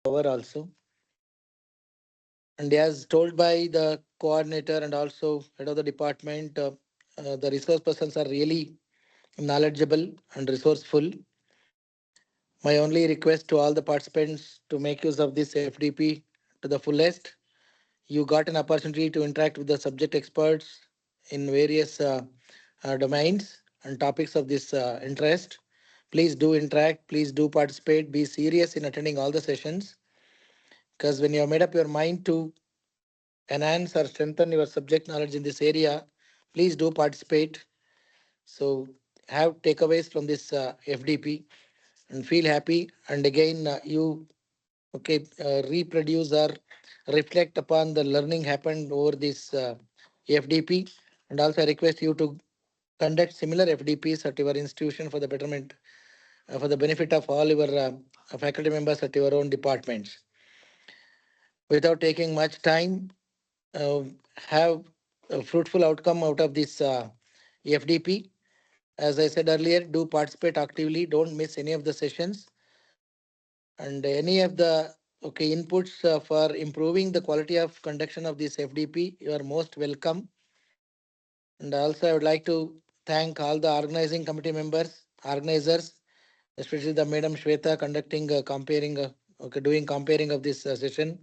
cover also. And as told by the coordinator and also head of the department, the resource persons are really knowledgeable and resourceful. My only request to all the participants to make use of this FDP to the fullest. You got an opportunity to interact with the subject experts in various domains and topics of this interest. Please do interact, please do participate, be serious in attending all the sessions, because when you have made up your mind to enhance or strengthen your subject knowledge in this area, please do participate. So have takeaways from this FDP and feel happy. And again, you reproduce or reflect upon the learning happened over this FDP. And also, I request you to conduct similar FDPs at your institution for the betterment, for the benefit of all your faculty members at your own departments. Without taking much time, uh, have a fruitful outcome out of this FDP. As I said earlier, do participate actively. Don't miss any of the sessions and any of the inputs for improving the quality of conduction of this FDP. You are most welcome. And also, I would like to thank all the organizing committee members, organizers, especially the Madam Shweta conducting doing comparing of this session,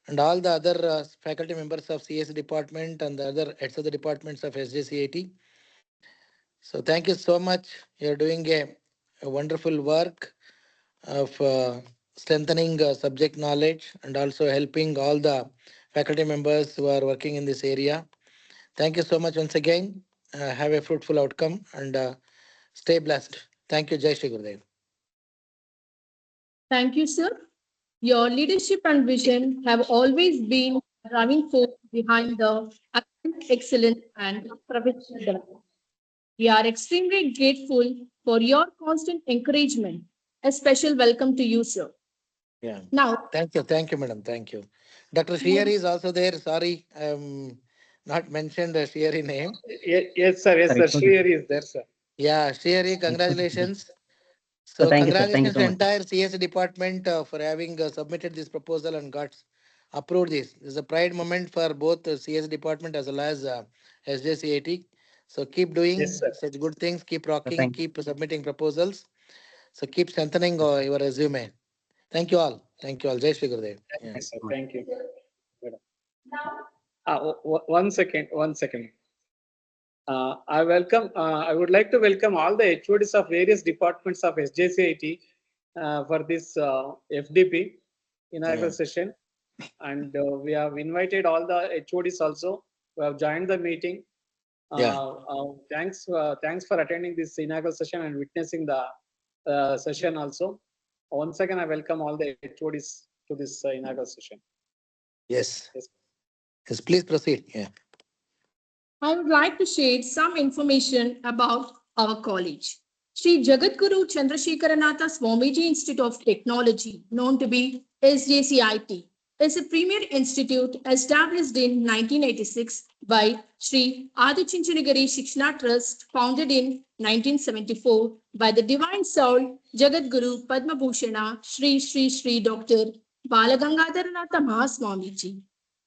and all the other faculty members of CS department and the other heads of the departments of SJCAT. So thank you so much. You're doing a wonderful work of strengthening subject knowledge and also helping all the faculty members who are working in this area. Thank you so much once again. Have a fruitful outcome and stay blessed. Thank you, Jai Shri Gurudev. Thank you, sir. Your leadership and vision have always been a driving force behind the academic excellence and professional development. We are extremely grateful for your constant encouragement. A special welcome to you, sir. Yeah. Now, Thank you, madam. Thank you. Dr. Shriyari is also there. Sorry, not mentioned the Shriyari name. Yes, sir. Yes, Sir, sir. it's okay, sir. Shriyari is there, sir. Yeah, Shriyari, It's okay, sir. congratulations. So So thank you, sir. Thank you congratulations so to much. entire CS department for having submitted this proposal and got approved this. This is a pride moment for both the CS department as well as SJCAT. So keep Yes, doing sir. such good things, keep So rocking, thank keep submitting proposals. So keep strengthening yes, sir. your resume. Thank you all. Thank you all. Jai Shri Gurudev. Thank Yeah. you, Thank sir. you so much. Thank you. One second. One second. I would like to welcome all the HODs of various departments of SJCIT for this FDP inaugural Yeah. session. And we have invited all the HODs also who have joined the meeting. Yeah. Thanks for attending this inaugural session and witnessing the session also. Once again, I welcome all the HODs to this inaugural session. Yes. Yes. Yes. Please proceed. Yeah. I would like to share some information about our college. Sri Jagadguru Chandrasekharanatha Swamiji Institute of Technology, known to be SJCIT, is a premier institute established in 1986 by Sri Adichunchanagiri Shikshana Trust, founded in 1974 by the Divine Soul Jagadguru Padma Bhushana Sri Dr. Balagangadharanatha Mahaswamiji.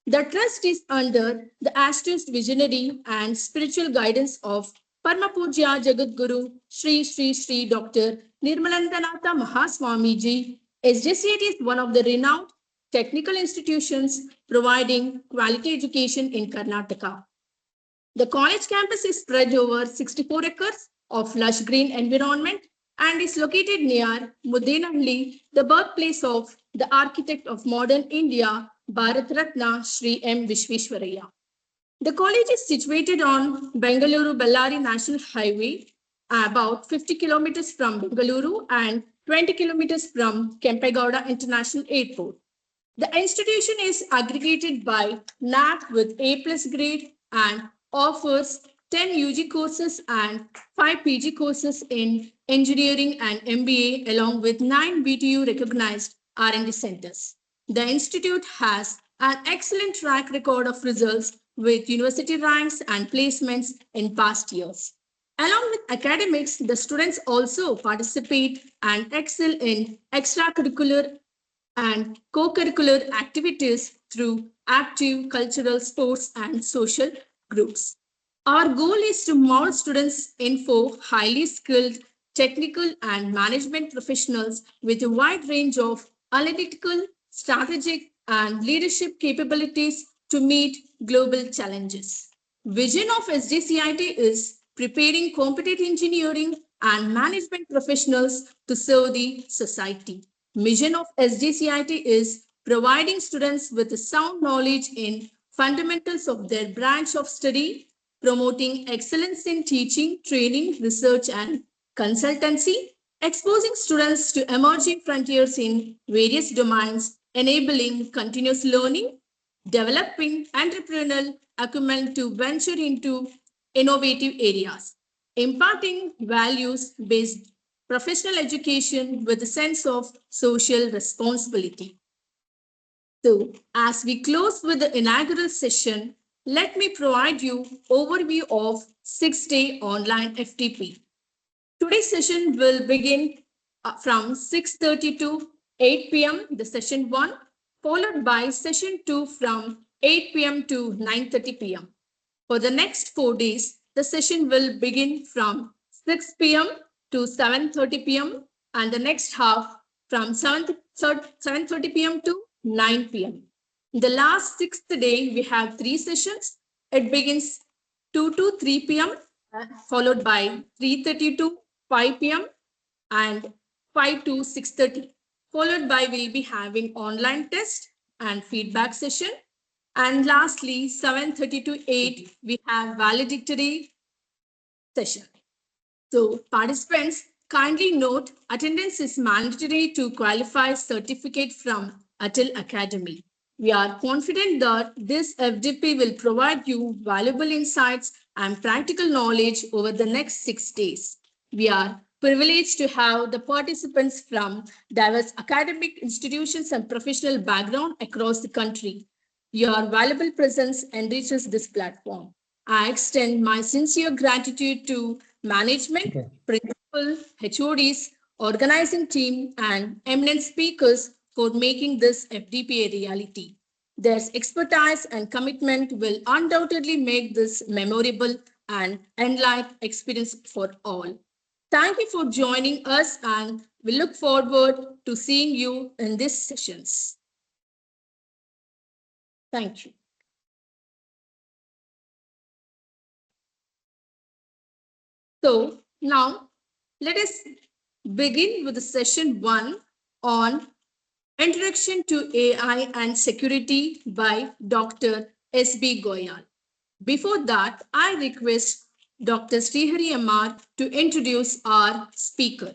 The trust is under the astute visionary and spiritual guidance of Parmapujya Jagadguru Sri Dr. Nirmalandanatha Mahaswamiji. SJCET is one of the renowned technical institutions providing quality education in Karnataka. The college campus is spread over 64 acres of lush green environment and is located near Mudenahalli, the birthplace of the architect of modern India, Bharat Ratna Sri M. Vishweshwaraya. The college is situated on Bengaluru-Bellary National Highway, about 50 kilometers from Bengaluru and 20 kilometers from Kempegowda International Airport. The institution is aggregated by NAC with A plus grade and offers 10 UG courses and 5 PG courses in engineering and MBA along with 9 BTU recognized R&D centers. The institute has an excellent track record of results with university ranks and placements in past years. Along with academics, the students also participate and excel in extracurricular and co-curricular activities through active cultural, sports, and social groups. Our goal is to mold students into highly skilled technical and management professionals with a wide range of analytical, strategic, and leadership capabilities to meet global challenges. Vision of SDCIT is preparing competent engineering and management professionals to serve the society. Mission of SDCIT is providing students with a sound knowledge in fundamentals of their branch of study, promoting excellence in teaching, training, research, and consultancy, exposing students to emerging frontiers in various domains, enabling continuous learning, developing entrepreneurial acumen to venture into innovative areas, imparting values based professional education with a sense of social responsibility. So, as we close with the inaugural session, let me provide you overview of 6-day online FTP. Today's session will begin from 6:30 to 8 p.m., the session 1, followed by session 2 from 8 p.m. to 9:30 p.m. For the next 4 days, the session will begin from 6 p.m. to 7:30 p.m. and the next half from 7:30 p.m. to 9 p.m. The last sixth day, we have 3 sessions. It begins 2 to 3 p.m. followed by 3:30 to 5 p.m. and 5 to 6:30. Followed by we'll be having online test and feedback session. And lastly, 7:30 to 8, we have valedictory session. So participants, kindly note attendance is mandatory to qualify certificate from Atal Academy. We are confident that this FDP will provide you valuable insights and practical knowledge over the next 6 days. We are privileged to have the participants from diverse academic institutions and professional background across the country. Your valuable presence enriches this platform. I extend my sincere gratitude to management, principal, HODs, organizing team, and eminent speakers for making this FDP a reality. Their expertise and commitment will undoubtedly make this memorable and enlightening experience for all. Thank you for joining us, and we look forward to seeing you in these sessions. Thank you. So now let us begin with the session 1 on Introduction to AI and Security by Dr. S.B. Goyal. Before that, I request Dr. Srihari MR to introduce our speaker.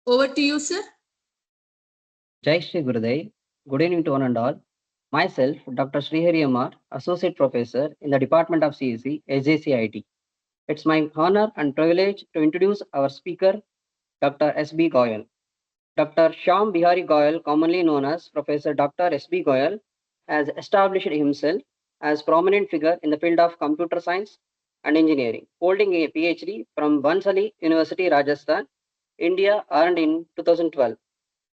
Over to you, sir. Jai Shri Gurudev. Good evening to one and all. Myself, Dr. Srihari MR, Associate Professor in the Department of CSE, SJCIT. It's my honor and privilege to introduce our speaker, Dr. S.B. Goyal. Dr. Shyam Bihari Goyal, commonly known as Professor Dr. S.B. Goyal, has established himself as prominent figure in the field of computer science and engineering, holding a PhD from Bansali University, Rajasthan, India, earned in 2012.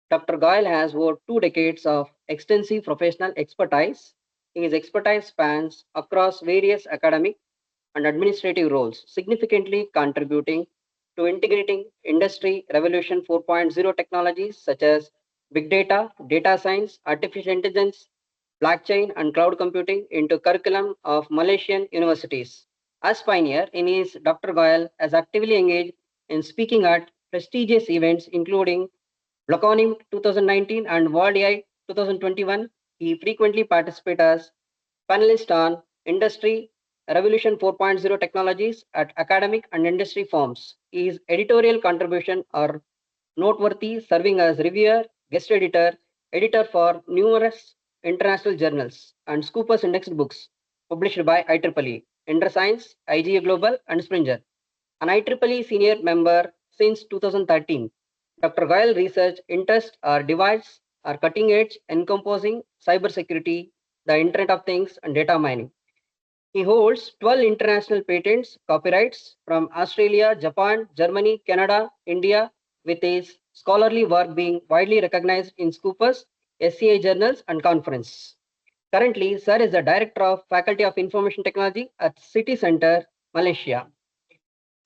Dr. Goyal has over 2 decades of extensive professional expertise. His expertise spans across various academic and administrative roles, significantly contributing to integrating industry revolution 4.0 technologies such as big data, data science, artificial intelligence, blockchain, and cloud computing into curriculum of Malaysian universities. As pioneer in his, Dr. Goyal has actively engaged in speaking at prestigious events including Bloconim 2019 and World AI 2021. He frequently participates as panelist on industry revolution 4.0 technologies at academic and industry forums. His editorial contribution are noteworthy, serving as reviewer, guest editor, editor for numerous international journals, and Scoopus indexed books published by IEEE, InterScience, IGA Global, and Springer. An IEEE senior member since 2013. Dr. Goyal research interests are divides are cutting edge, encompassing cybersecurity, the Internet of Things, and data mining. He holds 12 international patents, copyrights from Australia, Japan, Germany, Canada, India, with his scholarly work being widely recognized in Scopus SCI journals, and conference. Currently, Sir is the Director of Faculty of Information Technology at City Center, Malaysia.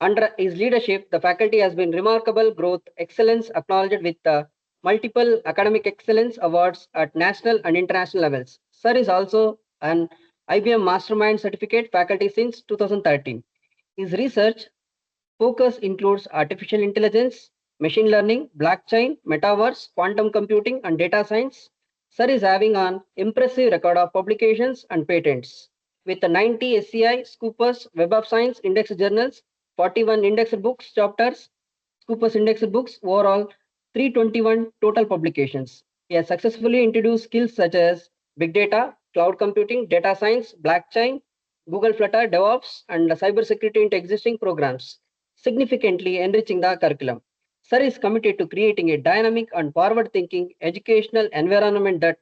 Under his leadership, the faculty has been remarkable growth, excellence acknowledged with multiple academic excellence awards at national and international levels. Sir is also an IBM Mastermind Certificate faculty since 2013. His research focus includes artificial intelligence, machine learning, blockchain, metaverse, quantum computing, and data science. Sir is having an impressive record of publications and patents with the 90 SCI, Scopus, Web of Science indexed journals, 41 indexed books chapters, Scopus indexed books, overall 321 total publications. He has successfully introduced skills such as big data, cloud computing, data science, blockchain, Google Flutter, DevOps, and cybersecurity into existing programs, significantly enriching the curriculum. Sir is committed to creating a dynamic and forward-thinking educational environment that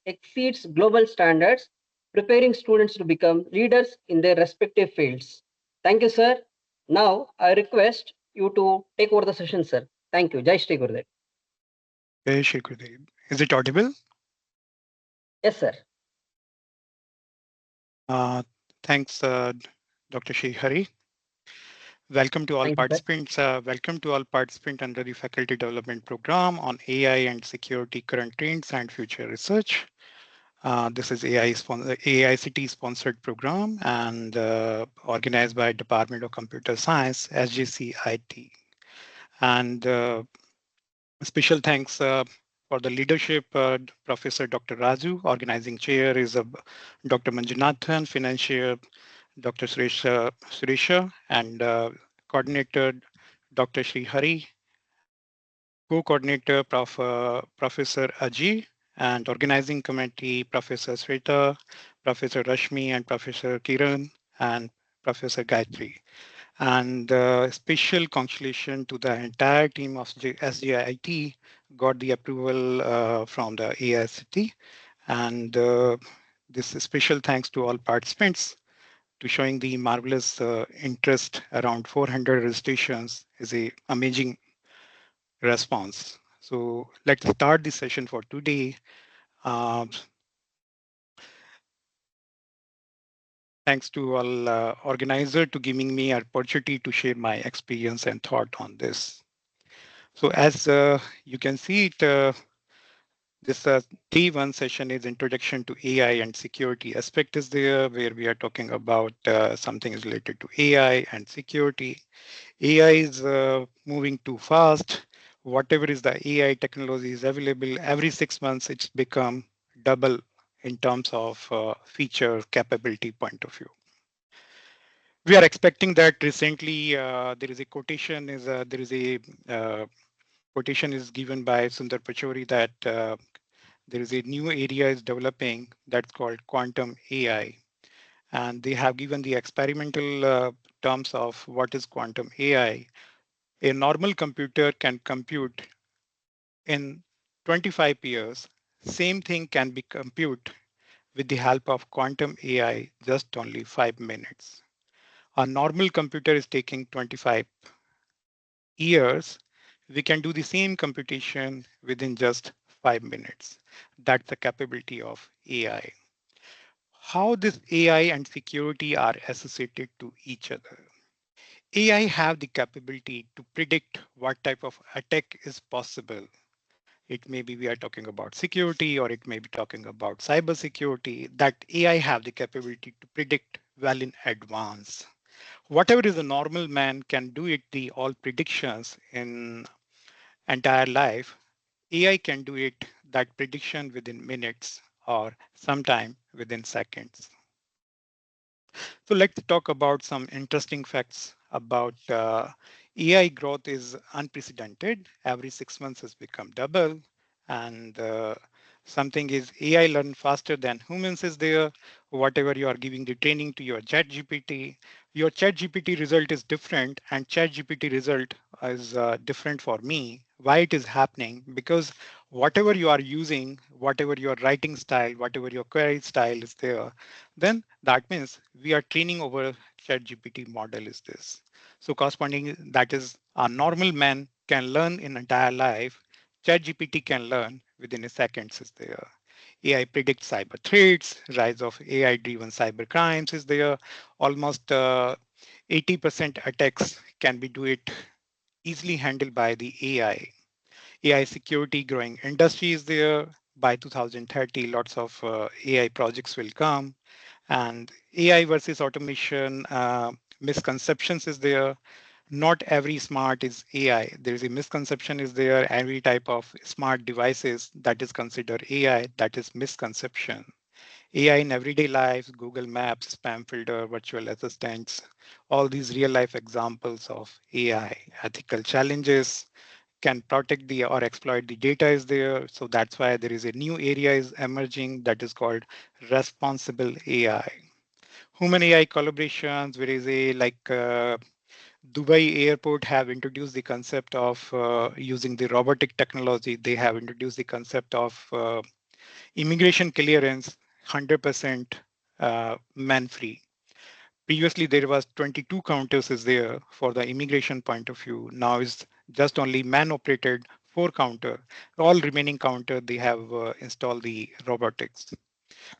exceeds global standards, preparing students to become leaders in their respective fields. Thank you, sir. Now, I request you to take over the session, sir. Thank you. Jai Shri Gurudev. Jai Shri Gurudev. Is it audible? Yes, sir. Thanks, Dr. Sri Hari. Welcome to all Thank you, sir. participants. Welcome to all participants under the Faculty Development Program on AI and Security, Current Trends and Future Research. This is AICT sponsored program and organized by Department of Computer Science, SJCIT. And special thanks for the leadership, Professor Dr. Raju, organizing chair is Dr. Manjunathan, financier Dr. Suresha, and coordinator Dr. Sri Hari, co-coordinator Professor Aji, and organizing committee Professor Sweta, Professor Rashmi, and Professor Kiran, and Professor Gayatri. And special congratulations to the entire team of SJIT got the approval from the AICT. And this special thanks to all participants to showing the marvelous interest. Around 400 registrations is a amazing response. So let's start the session for today. Thanks to all organizer to giving me an opportunity to share my experience and thought on this. So as you can see it, this day one session is introduction to AI and security aspect is there, where we are talking about something is related to AI and security. AI is moving too fast. Whatever is the AI technology is available, every 6 months it's become double in terms of feature capability point of view. We are expecting that recently there is a quotation quotation is given by Sundar Pichai that there is a new area is developing that's called quantum AI. And they have given the experimental terms of what is quantum AI. A normal computer can compute in 25 years. Same thing can be computed with the help of quantum AI, just only 5 minutes. A normal computer is taking 25 years. We can do the same computation within just 5 minutes. That's the capability of AI. How this AI and security are associated to each other. AI have the capability to predict what type of attack is possible. It may be we are talking about security, or it may be talking about cyber security, that AI have the capability to predict well in advance. Whatever is a normal man can do it, the all predictions in entire life, AI can do it, that prediction within minutes or sometime within seconds. So let's talk about some interesting facts about AI growth is unprecedented. Every 6 months has become double. And something is AI learn faster than humans is there. Whatever you are giving the training to your ChatGPT, your ChatGPT result is different, and ChatGPT result is different for me. Why it is happening? Because whatever you are using, whatever your writing style, whatever your query style is there, then that means we are training over ChatGPT model is this. So corresponding, that is a normal man can learn in entire life. ChatGPT can learn within a seconds is there. AI predicts cyber threats, rise of AI-driven cyber crimes is there. Almost 80% attacks can be do it easily handled by the AI. AI security growing industry is there. By 2030, lots of AI projects will come. And AI versus automation misconceptions is there. Not every smart is AI. There is a misconception is there. Every type of smart devices that is considered AI, that is misconception. AI in everyday life, Google Maps, spam filter, virtual assistants, all these real life examples of AI. Ethical challenges, can protect the or exploit the data is there. So that's why there is a new area is emerging that is called responsible AI. Human AI collaborations, there is a Dubai airport have introduced the concept of using the robotic technology. They have introduced the concept of immigration clearance 100% man-free. Previously, there was 22 counters is there for the immigration point of view. Now is just only man-operated 4 counter. All remaining counter, they have installed the robotics.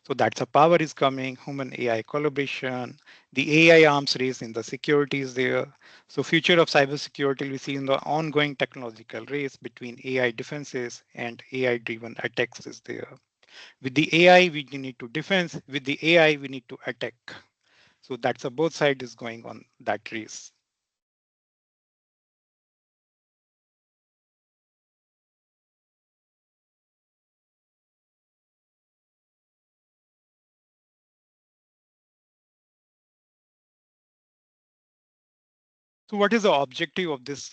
So that's a power is coming, human AI collaboration, the AI arms race in the security is there. So future of cybersecurity we see in the ongoing technological race between AI defenses and AI-driven attacks is there. With the AI, we need to defense. With the AI, we need to attack. So that's a both side is going on that race. So what is the objective of this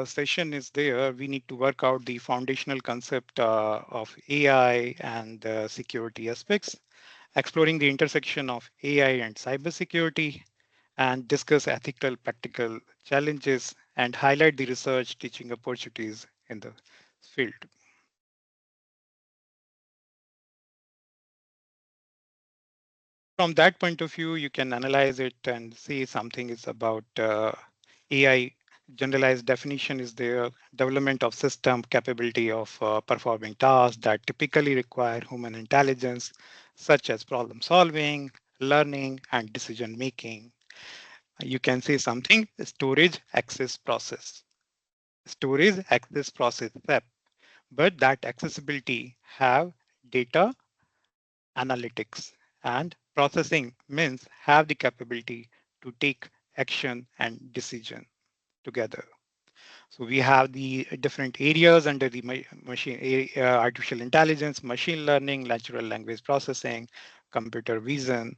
session is there? We need to work out the foundational concept of AI and security aspects, exploring the intersection of AI and cybersecurity, and discuss ethical, practical challenges, and highlight the research teaching opportunities in the field. From that point of view, you can analyze it and see something is about AI. Generalized definition is there, development of system capability of performing tasks that typically require human intelligence, such as problem solving, learning, and decision making. You can say something, storage access process. Storage access process step, but that accessibility have data analytics and processing means have the capability to take action and decision together. So we have the different areas under the artificial intelligence, machine learning, natural language processing, computer vision.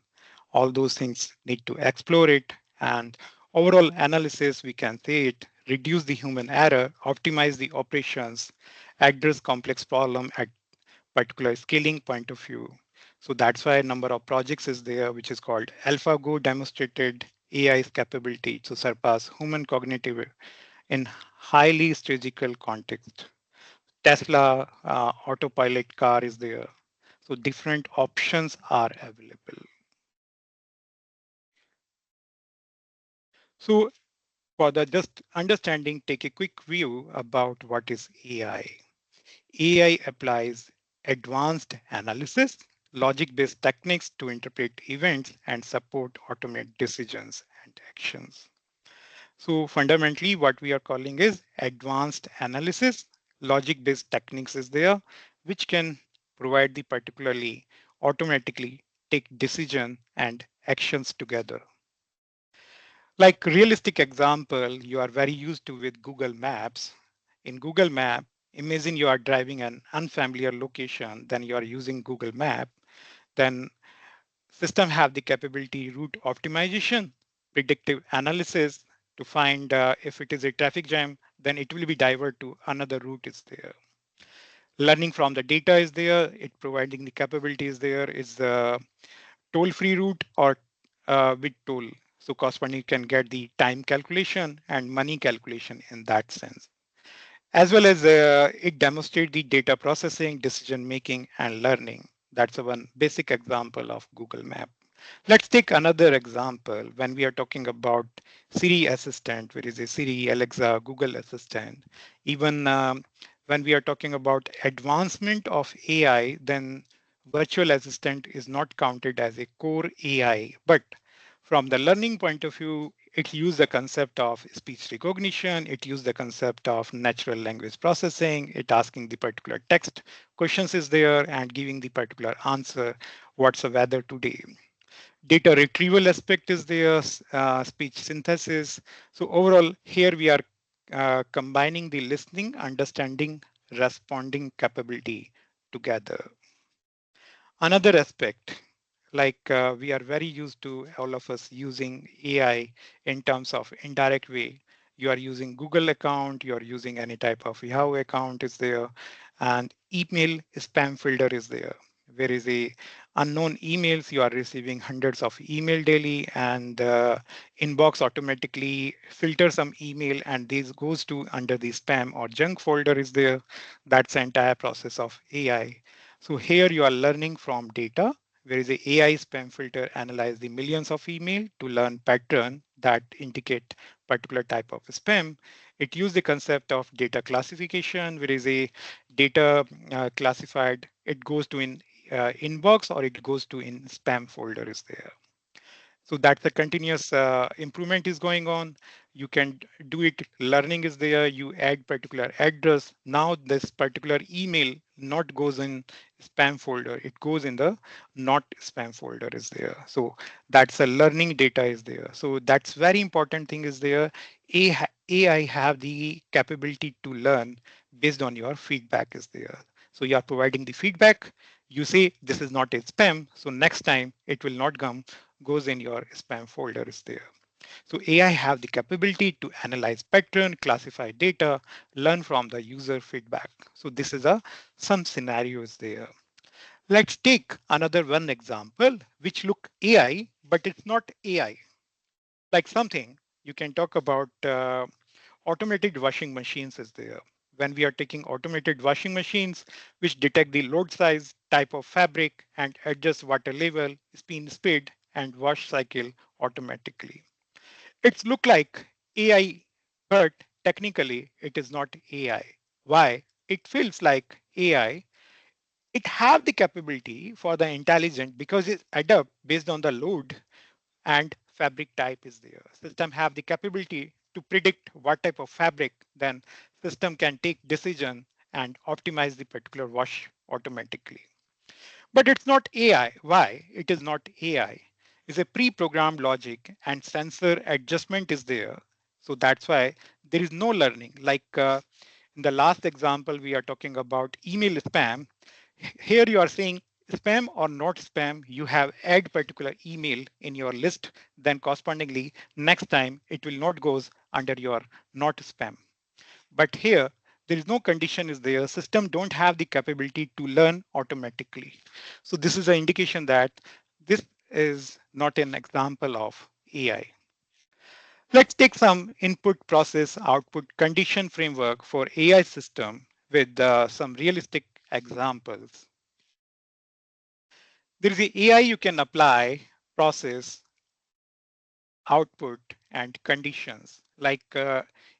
All those things need to explore it. And overall analysis, we can say it, reduce the human error, optimize the operations, address complex problem at particular scaling point of view. So that's why a number of projects is there, which is called AlphaGo demonstrated AI's capability to surpass human cognitive in highly strategical context. Tesla autopilot car is there. So different options are available. So for the just understanding, take a quick view about what is AI. AI applies advanced analysis, logic-based techniques to interpret events and support automate decisions and actions. So fundamentally, what we are calling is advanced analysis. Logic-based techniques is there, which can provide the particularly automatically take decision and actions together. Like realistic example, you are very used to with Google Maps. In Google Map, imagine you are driving an unfamiliar location, then you are using Google Map, then system have the capability route optimization, predictive analysis to find if it is a traffic jam, then it will be divert to another route is there. Learning from the data is there, it providing the capabilities there is the toll-free route or with toll. So corresponding can get the time calculation and money calculation in that sense. As well as it demonstrates the data processing, decision making, and learning. That's one basic example of Google Map. Let's take another example when we are talking about Siri Assistant, where is a Siri, Alexa, Google Assistant. Even when we are talking about advancement of AI, then virtual assistant is not counted as a core AI. But from the learning point of view, it used the concept of speech recognition, it used the concept of natural language processing, it asking the particular text questions is there and giving the particular answer, what's the weather today. Data retrieval aspect is there, speech synthesis. So overall, here we are combining the listening, understanding, responding capability together. Another aspect, like we are very used to all of us using AI in terms of indirect way. You are using Google account, you are using any type of Yahoo account is there, and email spam filter is there. Where is a unknown emails, you are receiving hundreds of email daily, and inbox automatically filter some email and this goes to under the spam or junk folder is there. That's the entire process of AI. So here you are learning from data, whereas the AI spam filter analyze the millions of email to learn pattern that indicate particular type of spam. It use the concept of data classification, whereas a data classified, it goes to in inbox or it goes to in spam folder is there. So that's a continuous improvement is going on. You can do it, learning is there, you add particular address. Now this particular email not goes in spam folder, it goes in the not spam folder is there. So that's a learning data is there. So that's very important thing is there. AI have the capability to learn based on your feedback is there. So you are providing the feedback, you say this is not a spam, so next time it will not come goes in your spam folder is there. So AI have the capability to analyze pattern, classify data, learn from the user feedback. So this is a some scenarios there. Let's take another one example which look AI, but it's not AI. Like something you can talk about automated washing machines is there. When we are taking automated washing machines, which detect the load size, type of fabric, and adjust water level, spin speed, and wash cycle automatically. It's look like AI, but technically it is not AI. Why? It feels like AI. It have the capability for the intelligent because it adapt based on the load and fabric type is there. System have the capability to predict what type of fabric, then system can take decision and optimize the particular wash automatically. But it's not AI. Why? It is not AI. It's a pre-programmed logic and sensor adjustment is there. So that's why there is no learning. Like in the last example, we are talking about email spam. Here you are saying spam or not spam, you have add particular email in your list, then correspondingly next time it will not goes under your not spam. But here there is no condition is there. System don't have the capability to learn automatically. So this is an indication that this is not an example of AI. Let's take some input process output condition framework for AI system with some realistic examples. There is a AI you can apply process output and conditions like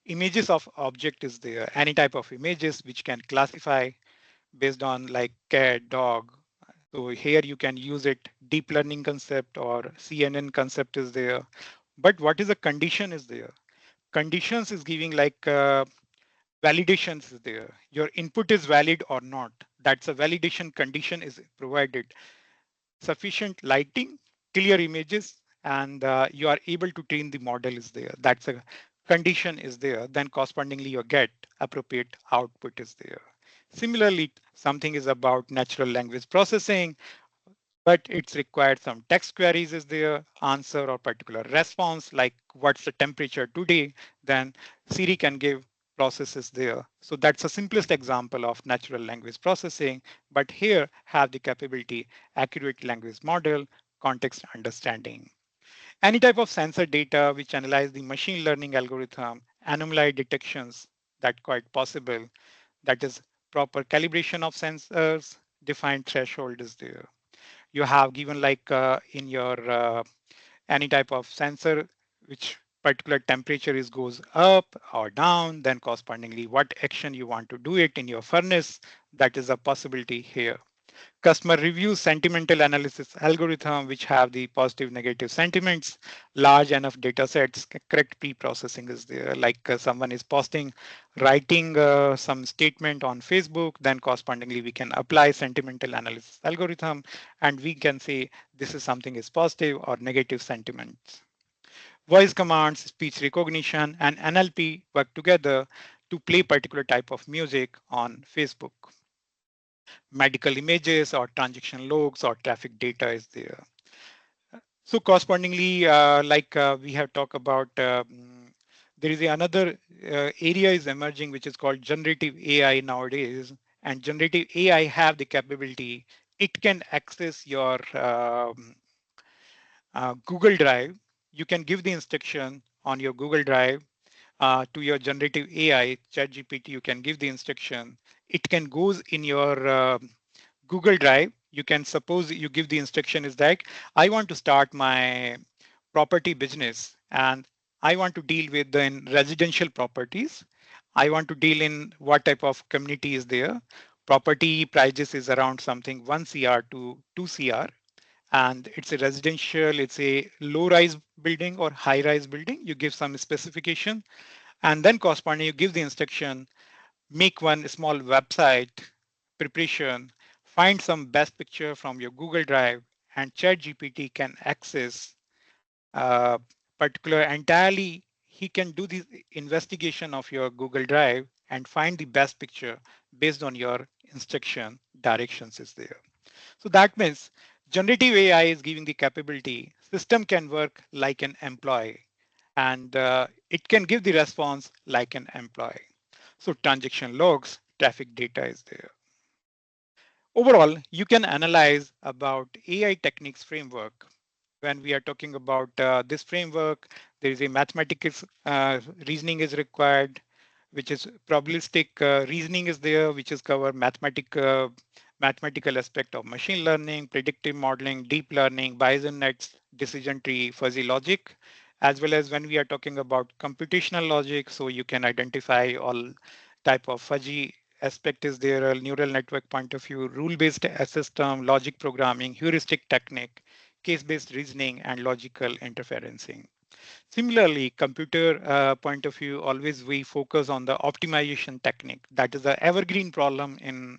images of object is there, any type of images which can classify based on like cat, dog. So here you can use it deep learning concept or CNN concept is there. But what is the condition is there? Conditions is giving like validations is there. Your input is valid or not. That's a validation condition is provided. Sufficient lighting, clear images, and you are able to train the model is there. That's a condition is there. Then correspondingly you get appropriate output is there. Similarly, something is about natural language processing, but it's required some text queries is there, answer or particular response, like what's the temperature today, then Siri can give processes there. So that's the simplest example of natural language processing, but here have the capability, accurate language model, context understanding. Any type of sensor data which analyze the machine learning algorithm, anomaly detections, that quite possible. That is proper calibration of sensors, defined threshold is there. You have given like in your any type of sensor which particular temperature is goes up or down, then correspondingly what action you want to do it in your furnace, that is a possibility here. Customer review sentimental analysis algorithm, which have the positive negative sentiments, large enough data sets, correct pre-processing is there. Like someone is posting, writing some statement on Facebook, then correspondingly we can apply sentimental analysis algorithm and we can say this is something is positive or negative sentiments. Voice commands, speech recognition, and NLP work together to play particular type of music on Facebook. Medical images or transaction logs or traffic data is there. So correspondingly, we have talked about, there is another area is emerging, which is called generative AI nowadays. And generative AI have the capability, it can access your Google Drive. You can give the instruction on your Google Drive to your generative AI, ChatGPT, you can give the instruction. It can goes in your Google Drive. You can suppose you give the instruction is that I want to start my property business and I want to deal with the residential properties. I want to deal in what type of community is there. Property prices is around something 1 CR to 2 CR and it's a residential, it's a low rise building or high rise building. You give some specification and then corresponding, you give the instruction, make one small website preparation, find some best picture from your Google Drive, and ChatGPT can access particular entirely. He can do the investigation of your Google Drive and find the best picture based on your instruction directions is there. So that means generative AI is giving the capability, system can work like an employee and it can give the response like an employee. So transaction logs, traffic data is there. Overall, you can analyze about AI techniques framework. When we are talking about this framework, there is a mathematical reasoning is required, which is probabilistic reasoning is there, which is cover mathematical aspect of machine learning, predictive modeling, deep learning, Bayesian nets, decision tree, fuzzy logic, as well as when we are talking about computational logic, so you can identify all type of fuzzy aspect is there, a neural network point of view, rule-based system, logic programming, heuristic technique, case-based reasoning, and logical interferencing. Similarly, computer point of view, always we focus on the optimization technique. That is the evergreen problem in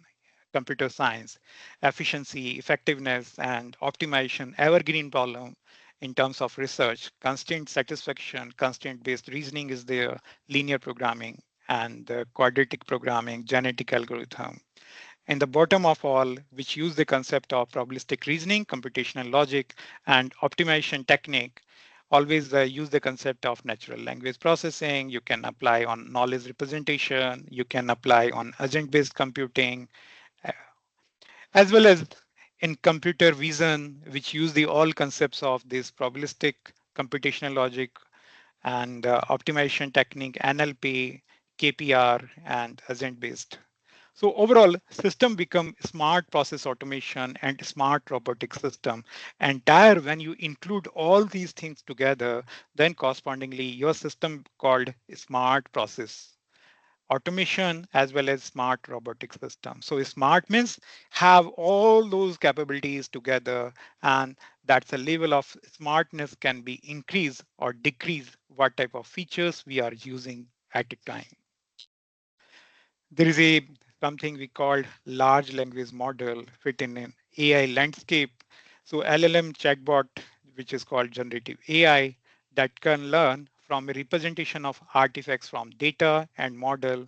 computer science. Efficiency, effectiveness, and optimization, evergreen problem in terms of research. Constraint satisfaction, constraint-based reasoning is there, linear programming, and quadratic programming, genetic algorithm. And the bottom of all, which use the concept of probabilistic reasoning, computational logic, and optimization technique, always use the concept of natural language processing. You can apply on knowledge representation. You can apply on agent-based computing, uh, as well as in computer vision, which use the all concepts of this probabilistic computational logic and optimization technique, NLP, KPR, and agent-based. So overall, system become smart process automation and smart robotic system. Entire when you include all these things together, then correspondingly your system called smart process automation as well as smart robotic system. So smart means have all those capabilities together and that's a level of smartness can be increased or decreased what type of features we are using at a time. There is a something we call large language model fit in an AI landscape. So LLM chatbot, which is called generative AI, that can learn from a representation of artifacts from data and model,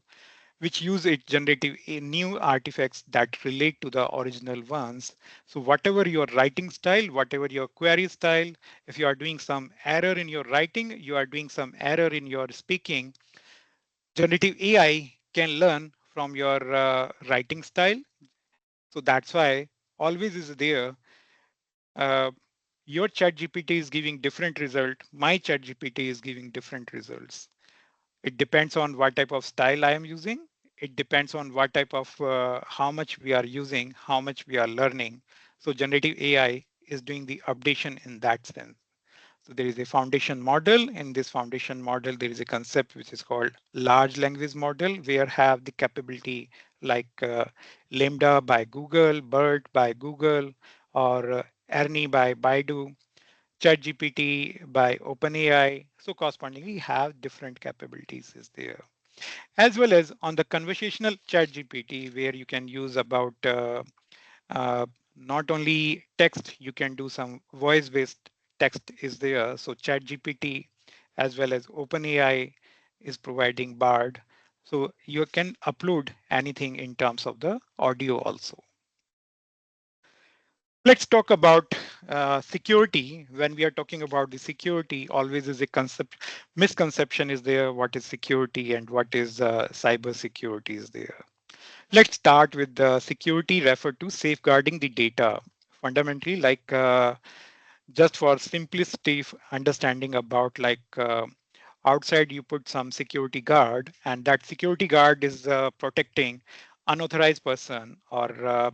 which use it generative new artifacts that relate to the original ones. So whatever your writing style, whatever your query style, if you are doing some error in your writing, you are doing some error in your speaking, generative AI can learn from your writing style. So that's why always is there. Uh, your chat GPT is giving different result. My chat GPT is giving different results. It depends on what type of style I am using. It depends on what type of how much we are using, how much we are learning. So generative AI is doing the updation in that sense. So there is a foundation model. In this foundation model, there is a concept which is called large language model, where have the capability like Lambda by Google, BERT by Google, or Ernie by Baidu, ChatGPT by OpenAI. So correspondingly have different capabilities is there. As well as on the conversational ChatGPT, where you can use about uh, not only text, you can do some voice-based text is there. So ChatGPT as well as OpenAI is providing Bard. So you can upload anything in terms of the audio also. Let's talk about security. When we are talking about the security, always is a misconception is there. What is security and what is cyber security is there. Let's start with the security referred to safeguarding the data. Fundamentally, like just for simplicity understanding about like outside you put some security guard and that security guard is protecting unauthorized person or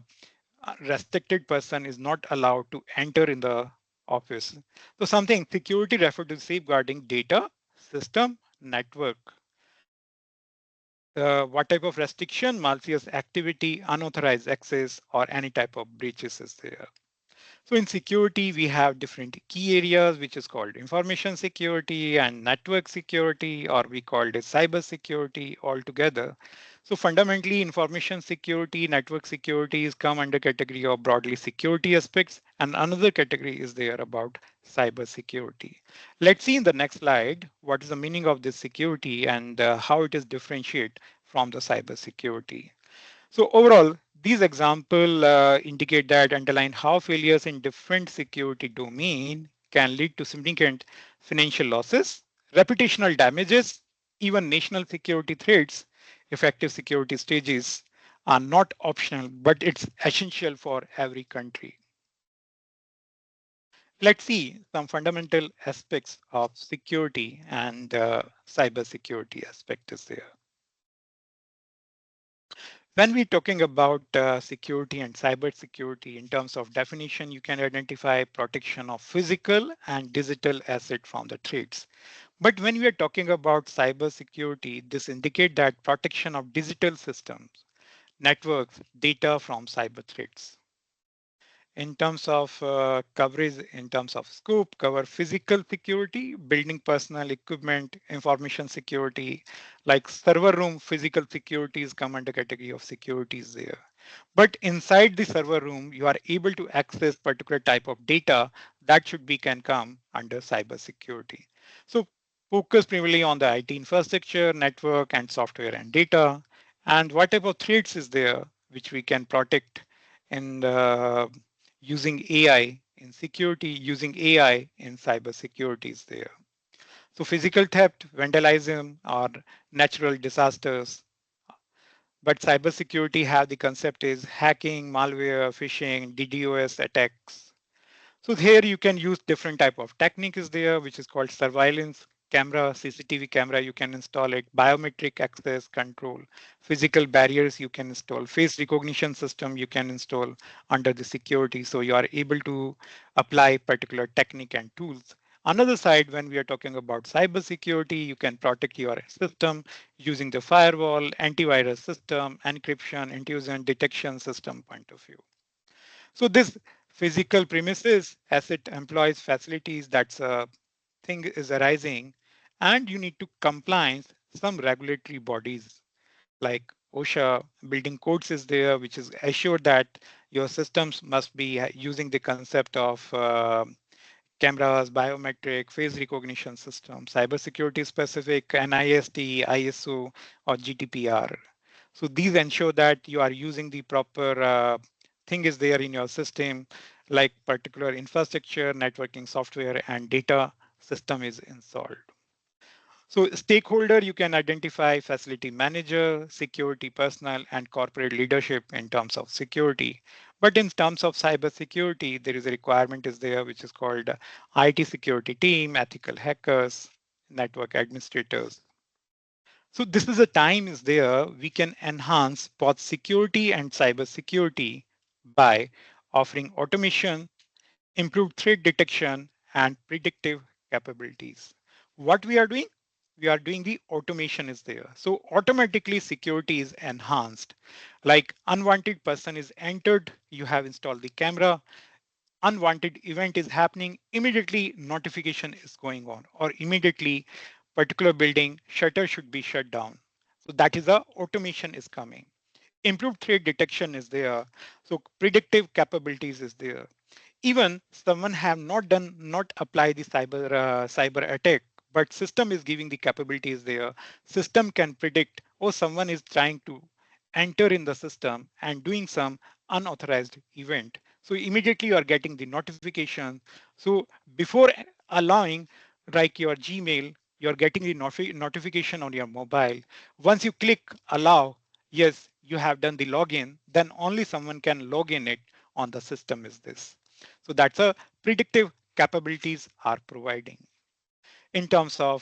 restricted person is not allowed to enter in the office. So something security referred to safeguarding data, system, network. What type of restriction, malicious activity, unauthorized access, or any type of breaches is there. So in security, we have different key areas, which is called information security and network security, or we called it cyber security altogether. So fundamentally, information security, network security is come under category of broadly security aspects, and another category is there about cyber security. Let's see in the next slide what is the meaning of this security and how it is differentiate from the cyber security. So overall, these examples indicate that underline how failures in different security domain can lead to significant financial losses, reputational damages, even national security threats. Effective security stages are not optional, but it's essential for every country. Let's see some fundamental aspects of security and cyber security aspect is there. When we're talking about security and cyber security in terms of definition, you can identify protection of physical and digital asset from the threats. But when we are talking about cyber security, this indicates that protection of digital systems, networks, data from cyber threats. In terms of coverage, in terms of scope, cover physical security, building personal equipment, information security, like server room physical securities come under category of securities there. But inside the server room, you are able to access particular type of data that should be can come under cyber security. So focus primarily on the IT infrastructure, network, and software and data, and what type of threats is there which we can protect in the using AI in security, using AI in cybersecurity is there. So physical theft, vandalism, or natural disasters. But cybersecurity have the concept is hacking, malware, phishing, DDoS attacks. So here you can use different type of technique is there, which is called surveillance camera, CCTV camera, you can install it, biometric access control, physical barriers you can install, face recognition system you can install under the security. So you are able to apply particular technique and tools. Another side, when we are talking about cyber security, you can protect your system using the firewall, antivirus system, encryption, intrusion detection system point of view. So this physical premises, asset, employees, facilities, that's a thing is arising, and you need to compliance some regulatory bodies like OSHA, building codes is there, which is assure that your systems must be using the concept of cameras, biometric, face recognition system, cybersecurity specific, NIST, ISO, or GDPR. So these ensure that you are using the proper thing is there in your system, like particular infrastructure, networking software, and data system is installed. So stakeholder, you can identify facility manager, security personnel, and corporate leadership in terms of security. But in terms of cyber security, there is a requirement is there, which is called IT security team, ethical hackers, network administrators. So this is a time is there, we can enhance both security and cyber security by offering automation, improved threat detection, and predictive capabilities. What we are doing? We are doing the automation is there. So automatically security is enhanced. Like unwanted person is entered, you have installed the camera, unwanted event is happening, immediately notification is going on, or immediately particular building shutter should be shut down. So that is the automation is coming. Improved threat detection is there. So predictive capabilities is there. Even someone have not apply the cyber attack, but system is giving the capabilities there. System can predict, oh, someone is trying to enter in the system and doing some unauthorized event. So immediately you are getting the notification. So before allowing, like your Gmail, you're getting the notification on your mobile. Once you click allow, yes, you have done the login, then only someone can log in it on the system is this. So that's a predictive capabilities are providing. In terms of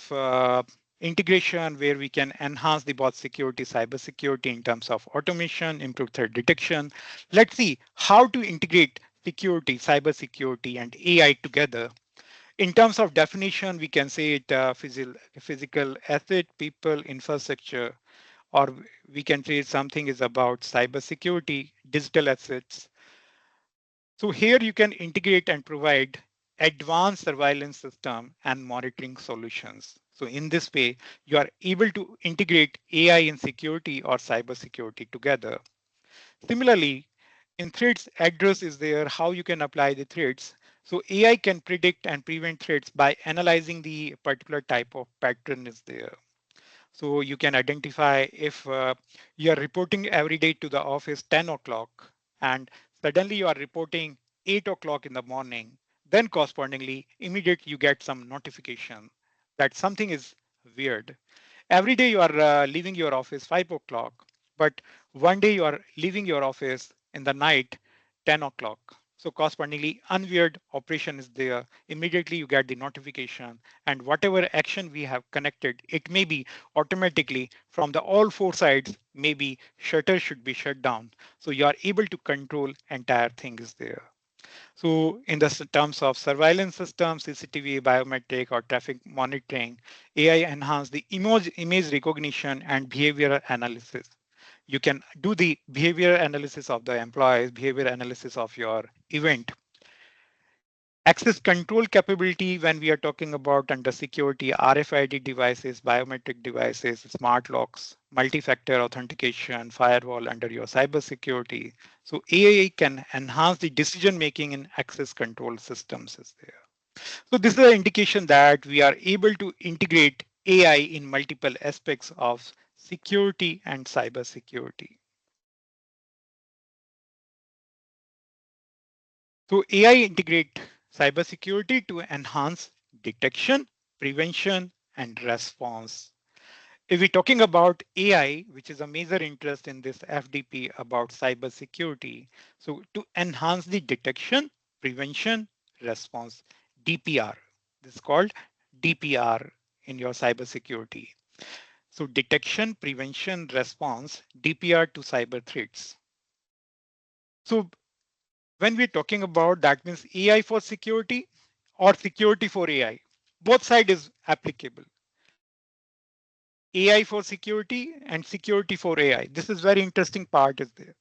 integration, where we can enhance the bot security, cyber security in terms of automation, improve threat detection. Let's see how to integrate security, cyber security, and AI together. In terms of definition, we can say it physical asset, people, infrastructure, or we can say something is about cyber security, digital assets. So here you can integrate and provide advanced surveillance system and monitoring solutions. So in this way, you are able to integrate AI in security or cyber security together. Similarly, in threats address is there, how you can apply the threats. So AI can predict and prevent threats by analyzing the particular type of pattern is there. So you can identify if you are reporting every day to the office 10 o'clock and suddenly you are reporting 8 o'clock in the morning, then correspondingly, immediately you get some notification that something is weird. Every day you are leaving your office 5 o'clock, but one day you are leaving your office in the night 10 o'clock. So correspondingly, unweird operation is there. Immediately you get the notification, and whatever action we have connected, it may be automatically from the all four sides, maybe shutter should be shut down. So you are able to control entire thing is there. So in the terms of surveillance systems, CCTV, biometric, or traffic monitoring, AI enhance the image recognition and behavioral analysis. You can do the behavior analysis of the employees, behavior analysis of your event. Access control capability when we are talking about under security, RFID devices, biometric devices, smart locks, multi-factor authentication, firewall under your cybersecurity. So AI can enhance the decision making in access control systems is there. So this is an indication that we are able to integrate AI in multiple aspects of security and cybersecurity. So AI integrate cybersecurity to enhance detection, prevention, and response. If we're talking about AI, which is a major interest in this FDP about cybersecurity, so to enhance the detection, prevention, response, DPR. This is called DPR in your cybersecurity. So detection, prevention, response, DPR to cyber threats. So when we're talking about that means AI for security or security for AI, both side is applicable. AI for security and security for AI. This is very interesting part is there.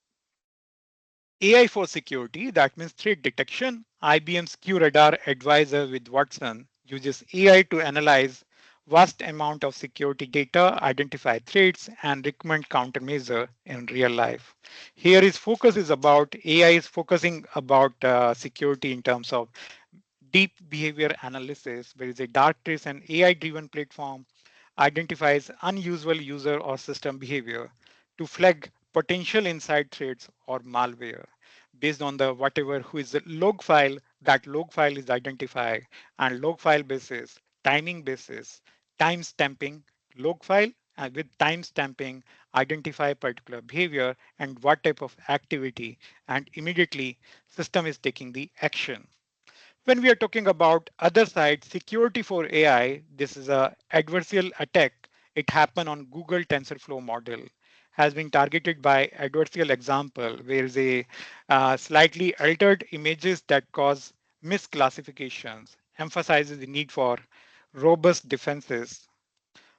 AI for security, that means threat detection. IBM's QRadar advisor with Watson uses AI to analyze vast amount of security data, identify threats, and recommend countermeasure in real life. Here is focus is about AI is focusing about security in terms of deep behavior analysis, where is a Darktrace and AI-driven platform identifies unusual user or system behavior to flag potential inside threats or malware based on the whatever who is the log file. That log file is identified and log file basis, timing basis, time stamping log file and with time stamping identify particular behavior and what type of activity, and immediately system is taking the action. When we are talking about other side, security for AI, this is a adversarial attack. It happened on Google TensorFlow model, has been targeted by adversarial example, where is a slightly altered images that cause misclassifications, emphasizes the need for robust defenses.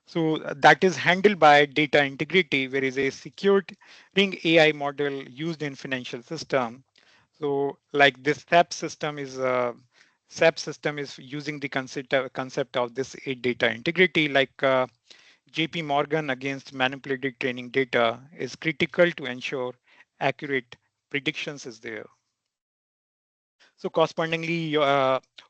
So that is handled by data integrity, where is a secured ring AI model used in financial system. So like this SAP system is using the concept of this data integrity, like JP Morgan against manipulated training data is critical to ensure accurate predictions is there. So correspondingly,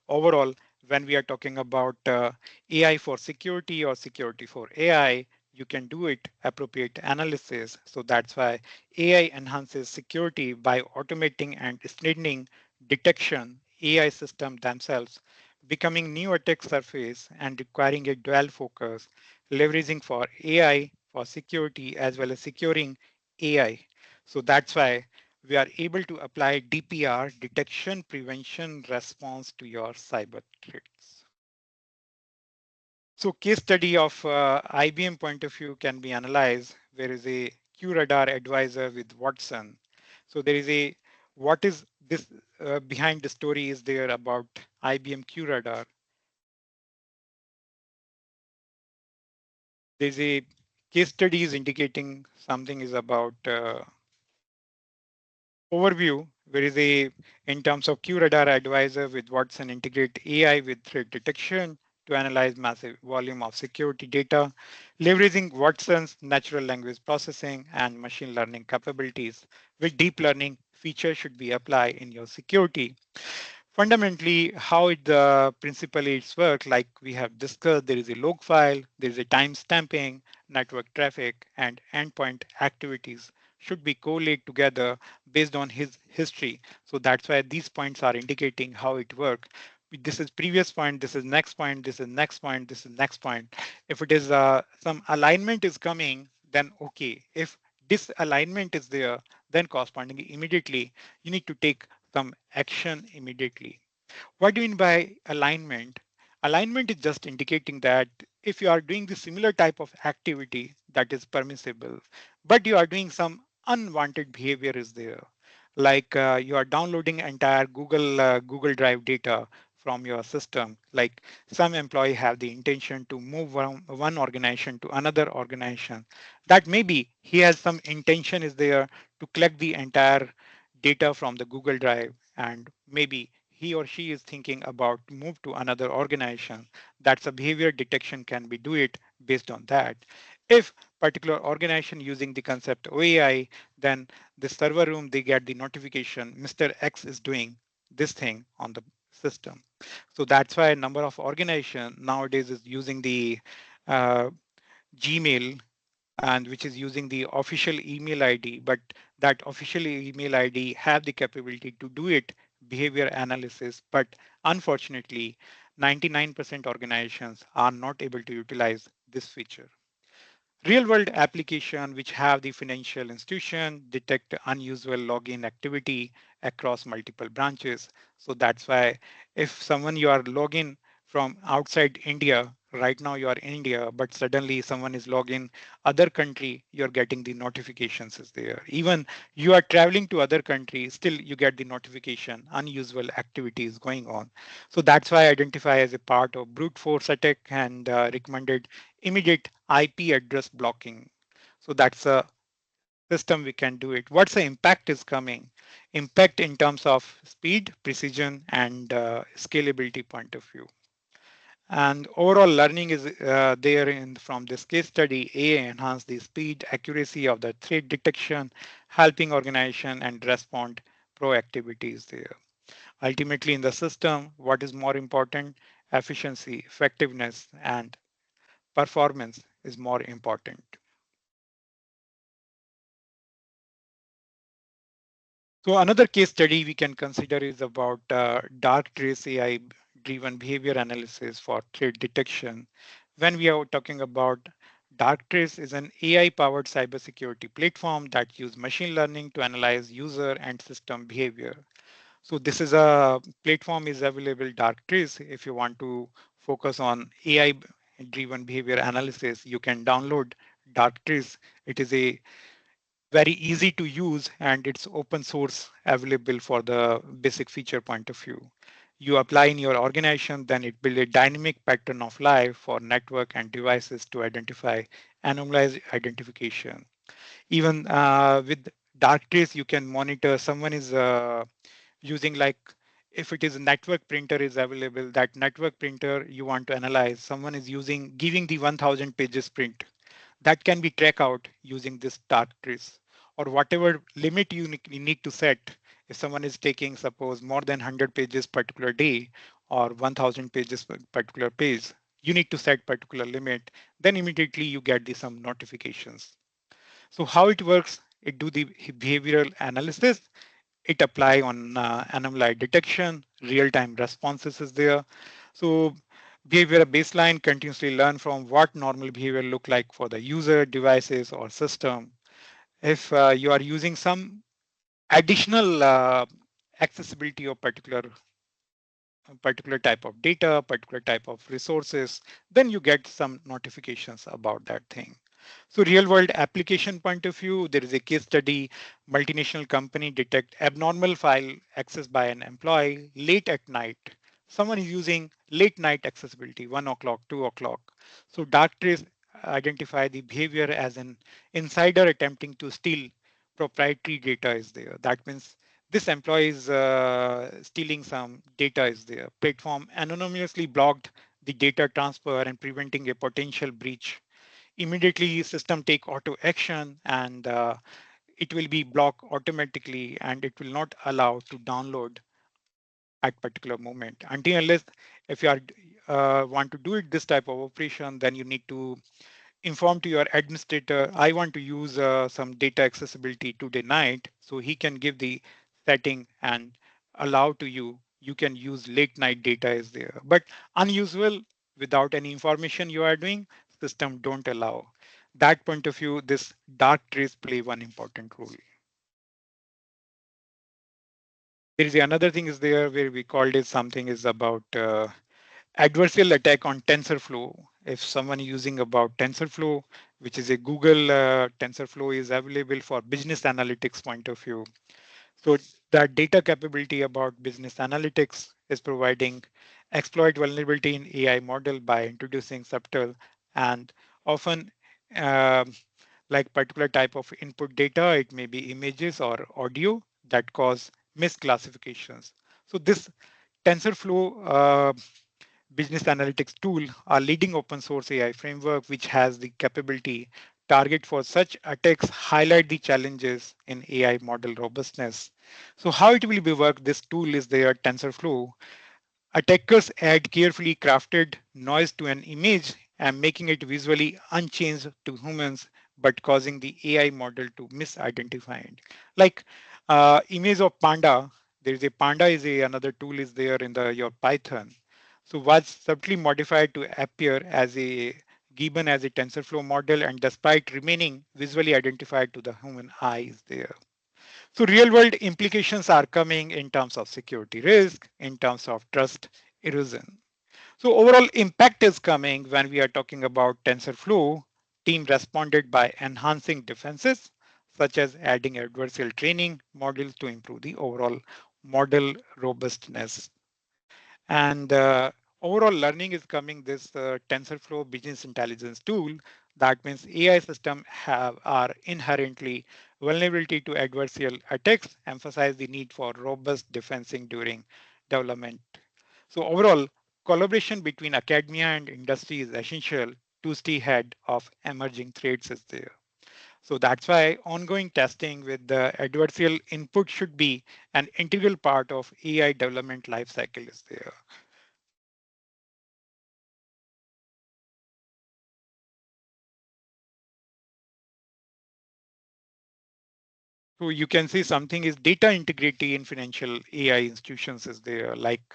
overall, when we are talking about AI for security or security for AI, you can do it appropriate analysis. So that's why AI enhances security by automating and strengthening detection AI system themselves, becoming new attack surface and requiring a dual focus, leveraging for AI for security as well as securing AI. So that's why we are able to apply DPR, detection, prevention, response to your cyber threats. So case study of IBM point of view can be analyzed. There is a QRadar advisor with Watson. So there is a, what is this behind the story is there about IBM QRadar. There's a case study is indicating something is about overview, where is a in terms of QRadar advisor with Watson integrate AI with threat detection to analyze massive volume of security data, leveraging Watson's natural language processing and machine learning capabilities. With deep learning features should be applied in your security. Fundamentally, how it principally it's work, like we have discussed, there is a log file, there is a time stamping, network traffic, and endpoint activities should be correlated together based on his history. So that's why these points are indicating how it works. This is previous point, this is next point, this is next point, this is next point. If it is some alignment is coming, then okay. If disalignment is there, then correspondingly immediately you need to take some action immediately. What do you mean by alignment? Alignment is just indicating that if you are doing the similar type of activity that is permissible, but you are doing some unwanted behavior is there, like you are downloading entire Google Drive data from your system. Like some employee have the intention to move from one organization to another organization. That maybe he has some intention is there to collect the entire data from the Google Drive, and maybe he or she is thinking about move to another organization. That's a behavior detection can be do it based on that. If particular organization using the concept OAI, then the server room, they get the notification, Mr. X is doing this thing on the system. So that's why a number of organization nowadays is using the uh, Gmail, and which is using the official email ID, but that official email ID have the capability to do it behavior analysis. But unfortunately, 99% organizations are not able to utilize this feature. Real world application which have the financial institution detect unusual login activity across multiple branches. So that's why if someone you are logging from outside India, right now you are in India, but suddenly someone is logging other country, you're getting the notifications is there. Even you are traveling to other country, still you get the notification, unusual activities going on. So that's why I identify as a part of brute force attack and recommended immediate IP address blocking. So that's a system we can do it. What's the impact is coming? Impact in terms of speed, precision, and scalability point of view. And overall learning is there in from this case study. AI enhance the speed, accuracy of the threat detection, helping organization and respond proactivities there. Ultimately in the system, what is more important? Efficiency, effectiveness, and performance is more important. So another case study we can consider is about dark trace AI driven behavior analysis for threat detection. When we are talking about dark trace is an AI powered cybersecurity platform that use machine learning to analyze user and system behavior. So this is a platform is available dark trace. If you want to focus on AI driven behavior analysis, you can download dark trace. It is a very easy to use and it's open source available for the basic feature point of view. you apply in your organization, then it builds a dynamic pattern of life for network and devices to identify anomalous identification. Even with Darktrace, you can monitor someone is using, like, if it is a network printer is available, that network printer you want to analyze, someone is using giving the 1000 pages print, that can be tracked out using this Darktrace, or whatever limit you need to set. If someone is taking, suppose, more than 100 pages particular day, or 1000 pages particular page, you need to set particular limit, then immediately you get the some notifications. So how it works, it do the behavioral analysis, it apply on anomaly detection, real-time responses is there. So behavior baseline continuously learn from what normal behavior look like for the user, devices, or system. If you are using some additional accessibility of particular type of data, particular type of resources, then you get some notifications about that thing. So real world application point of view, there is a case study, multinational company detect abnormal file access by an employee late at night. Someone is using late night accessibility, 1 o'clock, 2 o'clock. So Darktrace identify the behavior as an insider attempting to steal proprietary data is there. That means this employee is stealing some data is there. Platform anonymously blocked the data transfer and preventing a potential breach. Immediately system take auto action, and it will be blocked automatically, and it will not allow to download at particular moment until unless if you are want to do it this type of operation, then you need to inform to your administrator, I want to use some data accessibility today night, so he can give the setting and allow to you. You can use late night data is there, but unusual without any information you are doing, system don't allow. That point of view, this Darktrace play one important role. There is another thing is there where we called it something is about adversarial attack on TensorFlow. If someone using about TensorFlow, which is a Google TensorFlow is available for business analytics point of view. So that data capability about business analytics is providing exploit vulnerability in AI model by introducing subtle and often like particular type of input data. It may be images or audio that cause misclassifications. So this TensorFlow business analytics tool, a leading open source AI framework which has the capability target for such attacks, highlight the challenges in AI model robustness. So how it will be worked, this tool is there, TensorFlow. Attackers add carefully crafted noise to an image and making it visually unchanged to humans, but causing the AI model to misidentify it. Like image of panda, there is a panda is a another tool is there in the your Python. So was subtly modified to appear as a given as a TensorFlow model, and despite remaining visually identified to the human eye is there. So real world implications are coming in terms of security risk, in terms of trust erosion. So overall impact is coming when we are talking about TensorFlow. Team responded by enhancing defenses, such as adding adversarial training models to improve the overall model robustness. And overall learning is coming this TensorFlow business intelligence tool. That means AI system are inherently vulnerability to adversarial attacks, emphasize the need for robust defensing during development. So overall, collaboration between academia and industry is essential to stay ahead of emerging threats is there. So that's why ongoing testing with the adversarial input should be an integral part of AI development lifecycle is there. So you can see something is data integrity in financial AI institutions is there. Like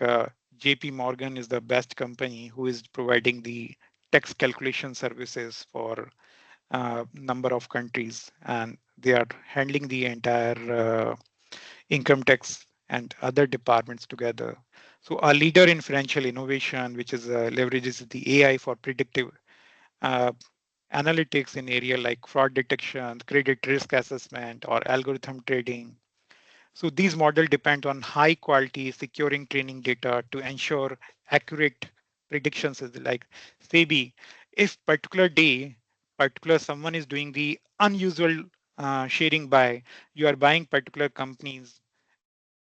JP Morgan is the best company who is providing the tax calculation services for number of countries, and they are handling the entire income tax and other departments together. So a leader in financial innovation, which is leverages the AI for predictive uh, analytics in area like fraud detection, credit risk assessment, or algorithm trading. So these models depend on high quality securing training data to ensure accurate predictions is like SEBI. If particular day, particular someone is doing the unusual sharing buy, you are buying particular companies.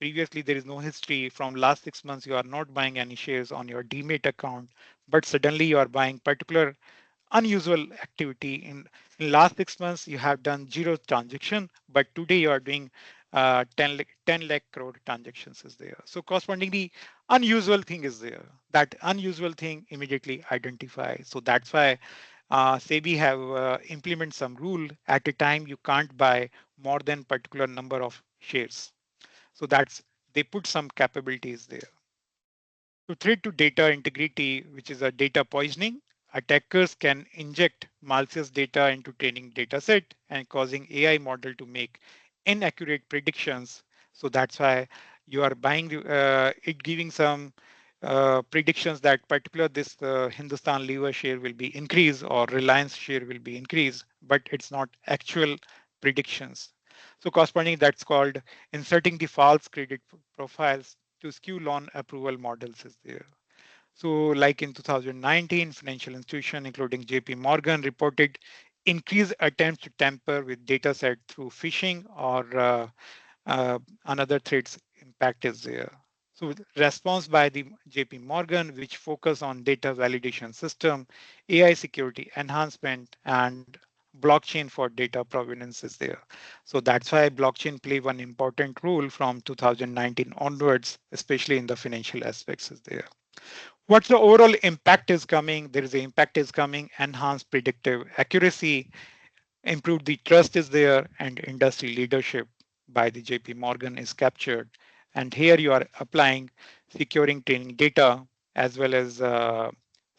Previously, there is no history. From last 6 months, you are not buying any shares on your demat account, but suddenly you are buying particular unusual activity. In last 6 months, you have done zero transaction, but today you are doing 10 lakh crore transactions is there. So correspondingly, unusual thing is there. That unusual thing immediately identify. So that's why SEBI have implement some rule at a time you can't buy more than particular number of shares. So that's they put some capabilities there. To threat to data integrity, which is a data poisoning, attackers can inject malicious data into training data set and causing AI model to make inaccurate predictions. So that's why you are buying it, giving some predictions that particular this Hindustan Lever share will be increased or Reliance share will be increased, but it's not actual predictions. So corresponding, that's called inserting the false credit profiles to skew loan approval models is there. So like in 2019, financial institution, including JP Morgan, reported increased attempts to tamper with data set through phishing or another threats impact is there. So response by the JP Morgan, which focus on data validation system, AI security enhancement, and blockchain for data provenance is there. So that's why blockchain play one important role from 2019 onwards, especially in the financial aspects is there. What's the overall impact is coming? There is an impact is coming, enhanced predictive accuracy, improved the trust is there, and industry leadership by the JP Morgan is captured. And here you are applying securing training data as well as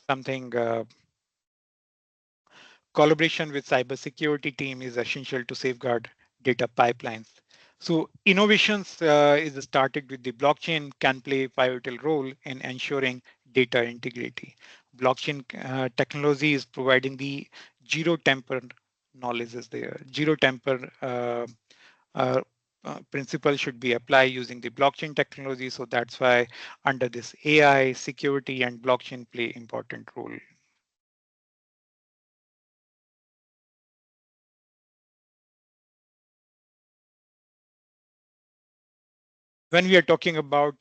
something collaboration with cybersecurity team is essential to safeguard data pipelines. So innovations is started with the blockchain can play a pivotal role in ensuring data integrity. Blockchain technology is providing the zero temper knowledge is there. Zero temper uh, principle should be applied using the blockchain technology. So that's why under this AI, security and blockchain play important role. When we are talking about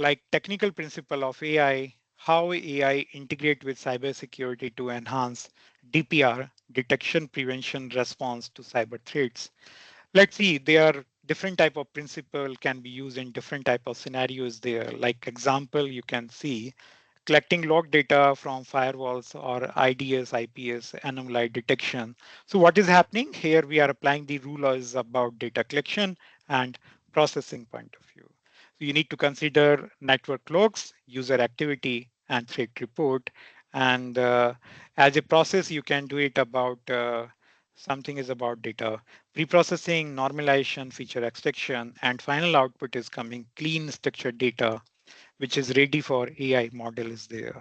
like technical principle of AI, how AI integrate with cybersecurity to enhance DPR, detection, prevention, response to cyber threats. Let's see, there are different type of principle can be used in different type of scenarios there. Like example, you can see collecting log data from firewalls or IDS, IPS, anomaly detection. So what is happening here? We are applying the rules about data collection and processing point of view. So you need to consider network logs, user activity, and threat report. And as a process, you can do it about something is about data preprocessing, normalization, feature extraction, and final output is coming clean structured data which is ready for AI model is there.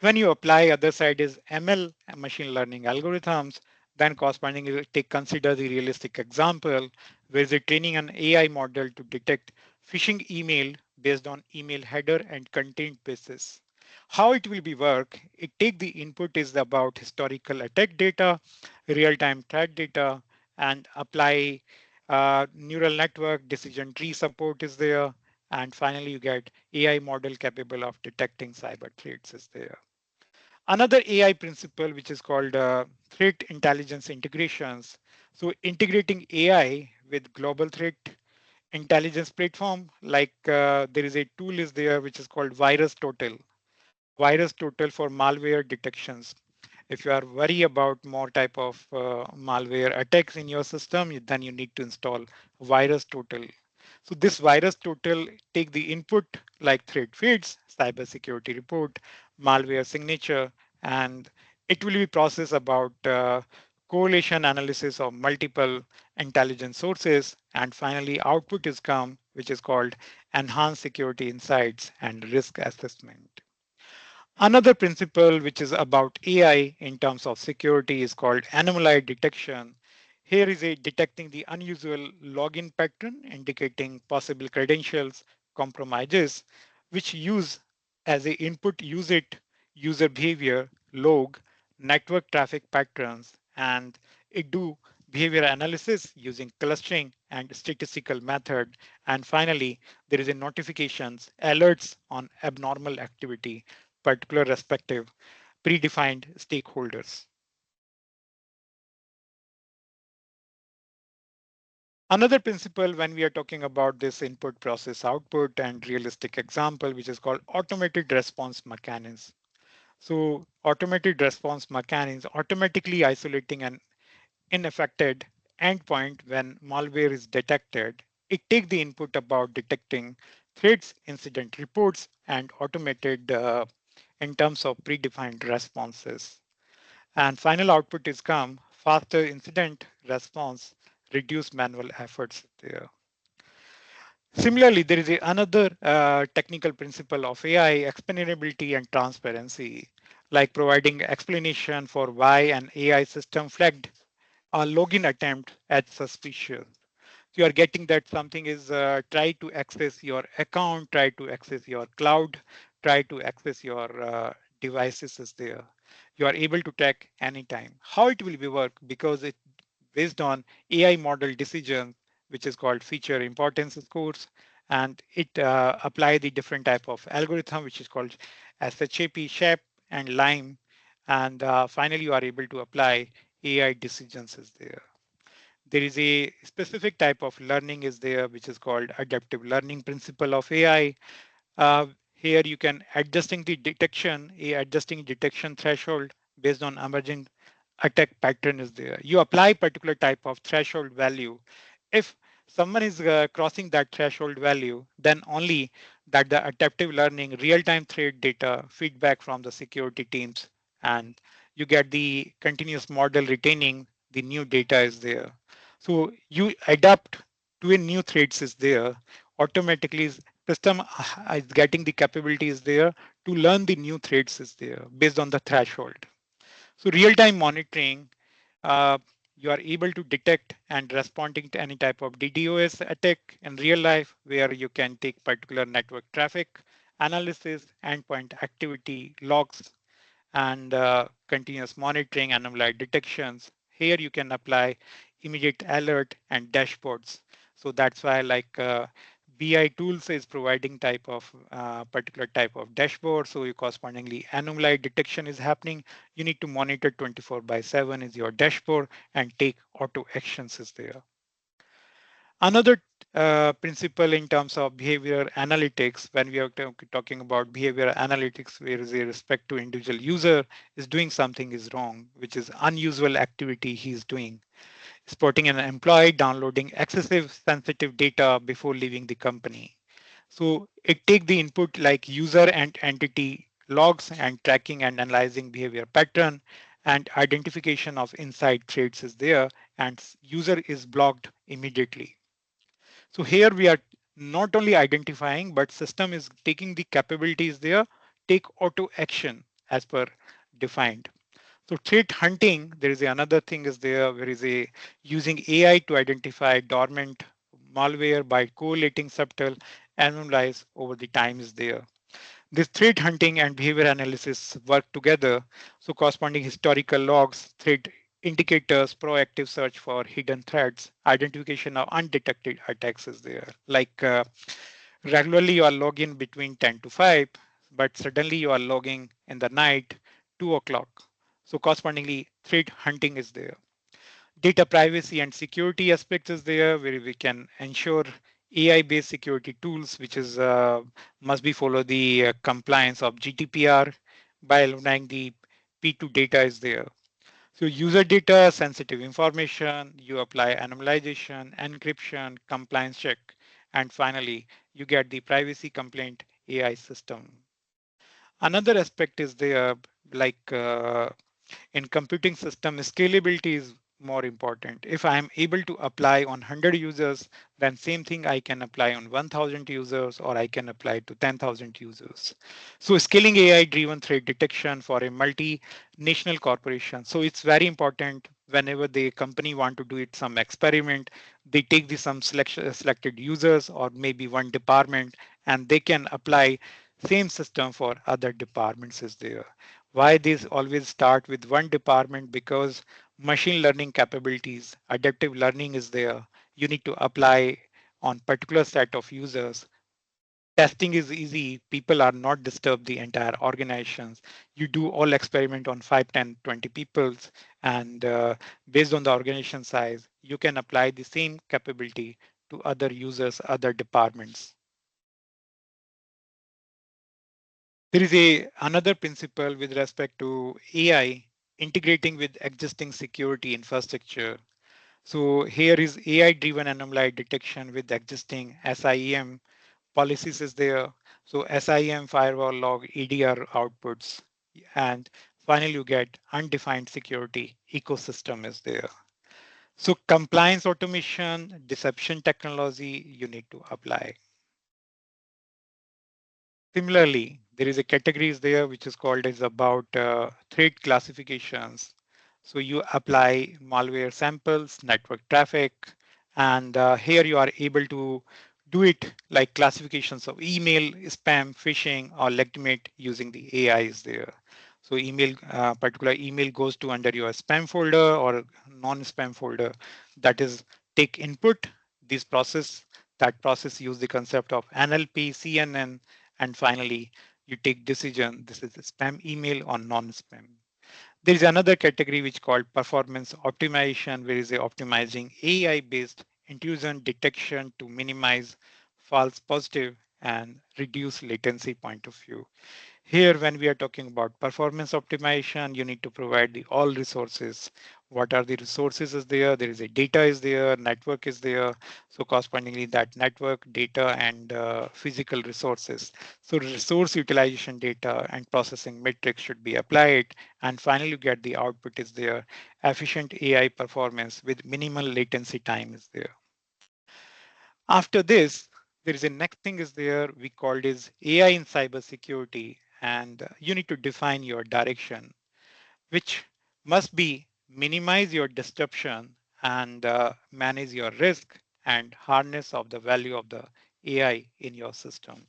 When you apply other side is ML machine learning algorithms, then corresponding take consider the realistic example where the training an AI model to detect phishing email based on email header and content basis. How it will be work? It take the input is about historical attack data, real-time threat data, and apply neural network decision tree support is there, and finally you get AI model capable of detecting cyber threats is there. Another AI principle, which is called threat intelligence integrations. So integrating AI with global threat intelligence platform, like there is a tool is there, which is called Virus Total. Virus Total for malware detections. If you are worried about more type of malware attacks in your system, then you need to install Virus Total. So this Virus Total take the input like threat feeds, cybersecurity report, malware signature, and it will be processed about correlation analysis of multiple intelligence sources. And finally, output is come, which is called enhanced security insights and risk assessment. Another principle which is about AI in terms of security is called anomaly detection. Here is a detecting the unusual login pattern indicating possible credentials compromises, which use as a input use it user behavior, log, network traffic patterns, and it do behavior analysis using clustering and statistical method. And finally, there is a notifications alerts on abnormal activity, particular respective predefined stakeholders. Another principle when we are talking about this input process output and realistic example, which is called automated response mechanism. So automated response mechanism automatically isolating an unaffected endpoint when malware is detected. It takes the input about detecting threats, incident reports, and automated in terms of predefined responses. And final output is come faster incident response, reduce manual efforts there. Similarly, there is another technical principle of AI, explainability and transparency, like providing explanation for why an AI system flagged a login attempt as suspicious. You are getting that something is try to access your account, try to access your cloud, try to access your devices is there. You are able to track anytime. How it will be work because it based on AI model decision, which is called feature importance scores, and it apply the different type of algorithm, which is called SHAP, SHAP, and LIME, and finally you are able to apply AI decisions is there. There is a specific type of learning is there, which is called adaptive learning principle of AI. Here you can adjusting the detection, adjusting detection threshold based on emerging attack pattern is there. You apply particular type of threshold value. If someone is crossing that threshold value, then only that the adaptive learning real-time threat data feedback from the security teams, and you get the continuous model retaining the new data is there. So you adapt to a new threats is there automatically. System is getting the capabilities there to learn the new threats is there based on the threshold. So real-time monitoring, uh, you are able to detect and responding to any type of DDoS attack in real life, where you can take particular network traffic analysis, endpoint activity logs, and continuous monitoring, anomaly detections. Here you can apply immediate alert and dashboards. So that's why like BI tools is providing type of particular type of dashboard. So you correspondingly anomaly detection is happening. You need to monitor 24/7 is your dashboard and take auto actions is there. Another principle in terms of behavior analytics, when we are talking about behavior analytics, where is a respect to individual user is doing something is wrong, which is unusual activity he's doing. Spotting an employee downloading excessive sensitive data before leaving the company. So it take the input like user and entity logs and tracking and analyzing behavior pattern, and identification of inside threads is there, and user is blocked immediately. So here we are not only identifying, but system is taking the capabilities there, take auto action as per defined. So threat hunting, there is another thing is there is a using AI to identify dormant malware by correlating subtle anomalies over the time is there. This threat hunting and behavior analysis work together. So corresponding historical logs, threat indicators, proactive search for hidden threats, identification of undetected attacks is there. Like regularly you are logging between 10 to 5, but suddenly you are logging in the night, 2 o'clock. So correspondingly threat hunting is there. Data privacy and security aspects is there, where we can ensure AI-based security tools, which is must be follow the compliance of GDPR by allowing the P2 data is there. So user data, sensitive information, you apply anonymization, encryption, compliance check, and finally, you get the privacy complaint AI system. Another aspect is there, like in computing system, scalability is more important. If I am able to apply on 100 users, then same thing I can apply on 1000 users, or I can apply to 10,000 users. So scaling AI driven threat detection for a multinational corporation. So it's very important whenever the company want to do it some experiment, they take the some selected users or maybe one department, and they can apply same system for other departments is there. Why this always start with one department? Because machine learning capabilities, adaptive learning is there. You need to apply on particular set of users. Testing is easy. People are not disturb the entire organizations. You do all experiment on 5, 10, 20 peoples, and based on the organization size, you can apply the same capability to other users, other departments. There is another principle with respect to AI integrating with existing security infrastructure. So here is AI-driven anomaly detection with existing SIEM policies is there. So SIEM firewall log EDR outputs, and finally you get undefined security ecosystem is there. So compliance automation, deception technology you need to apply. Similarly, there is a categories there which is called as about threat classifications. So you apply malware samples, network traffic, and here you are able to do it like classifications of email, spam, phishing, or legitimate using the AI is there. So email, particular email goes to under your spam folder or non-spam folder. That is take input, this process, that process use the concept of NLP, CNN, and finally, you take decision, this is a spam email or non-spam. There is another category which called performance optimization, where is a optimizing AI-based intrusion detection to minimize false positive and reduce latency point of view. Here, when we are talking about performance optimization, you need to provide the all resources. What are the resources is there? There is a data is there, network is there. So correspondingly that network, data, and physical resources. So resource utilization data and processing metrics should be applied. And finally, you get the output is there. Efficient AI performance with minimal latency time is there. After this, there is a next thing is there we called is AI in cybersecurity, and you need to define your direction, which must be minimize your disruption and manage your risk and harness of the value of the AI in your system.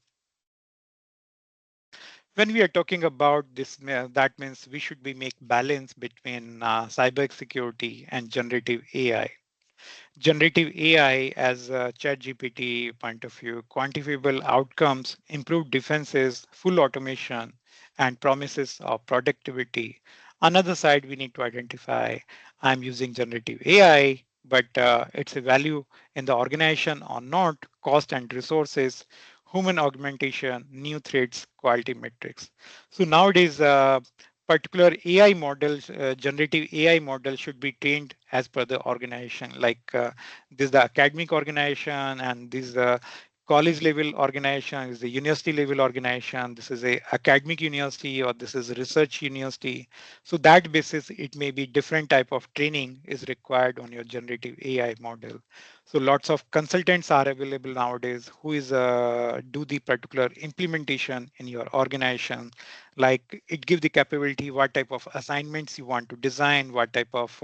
When we are talking about this, that means we should be make balance between cyber security and generative AI. Generative AI as a ChatGPT point of view, quantifiable outcomes, improved defenses, full automation, and promises of productivity. Another side we need to identify, I'm using generative AI, but it's a value in the organization or not, cost and resources, human augmentation, new threats, quality metrics. So nowadays, particular AI models, generative AI model should be trained as per the organization. Like this is the academic organization, and this is the college level organization, is the university level organization. This is a academic university or this is a research university. So that basis, it may be different type of training is required on your generative AI model. So lots of consultants are available nowadays who is do the particular implementation in your organization. Like it gives the capability what type of assignments you want to design, what type of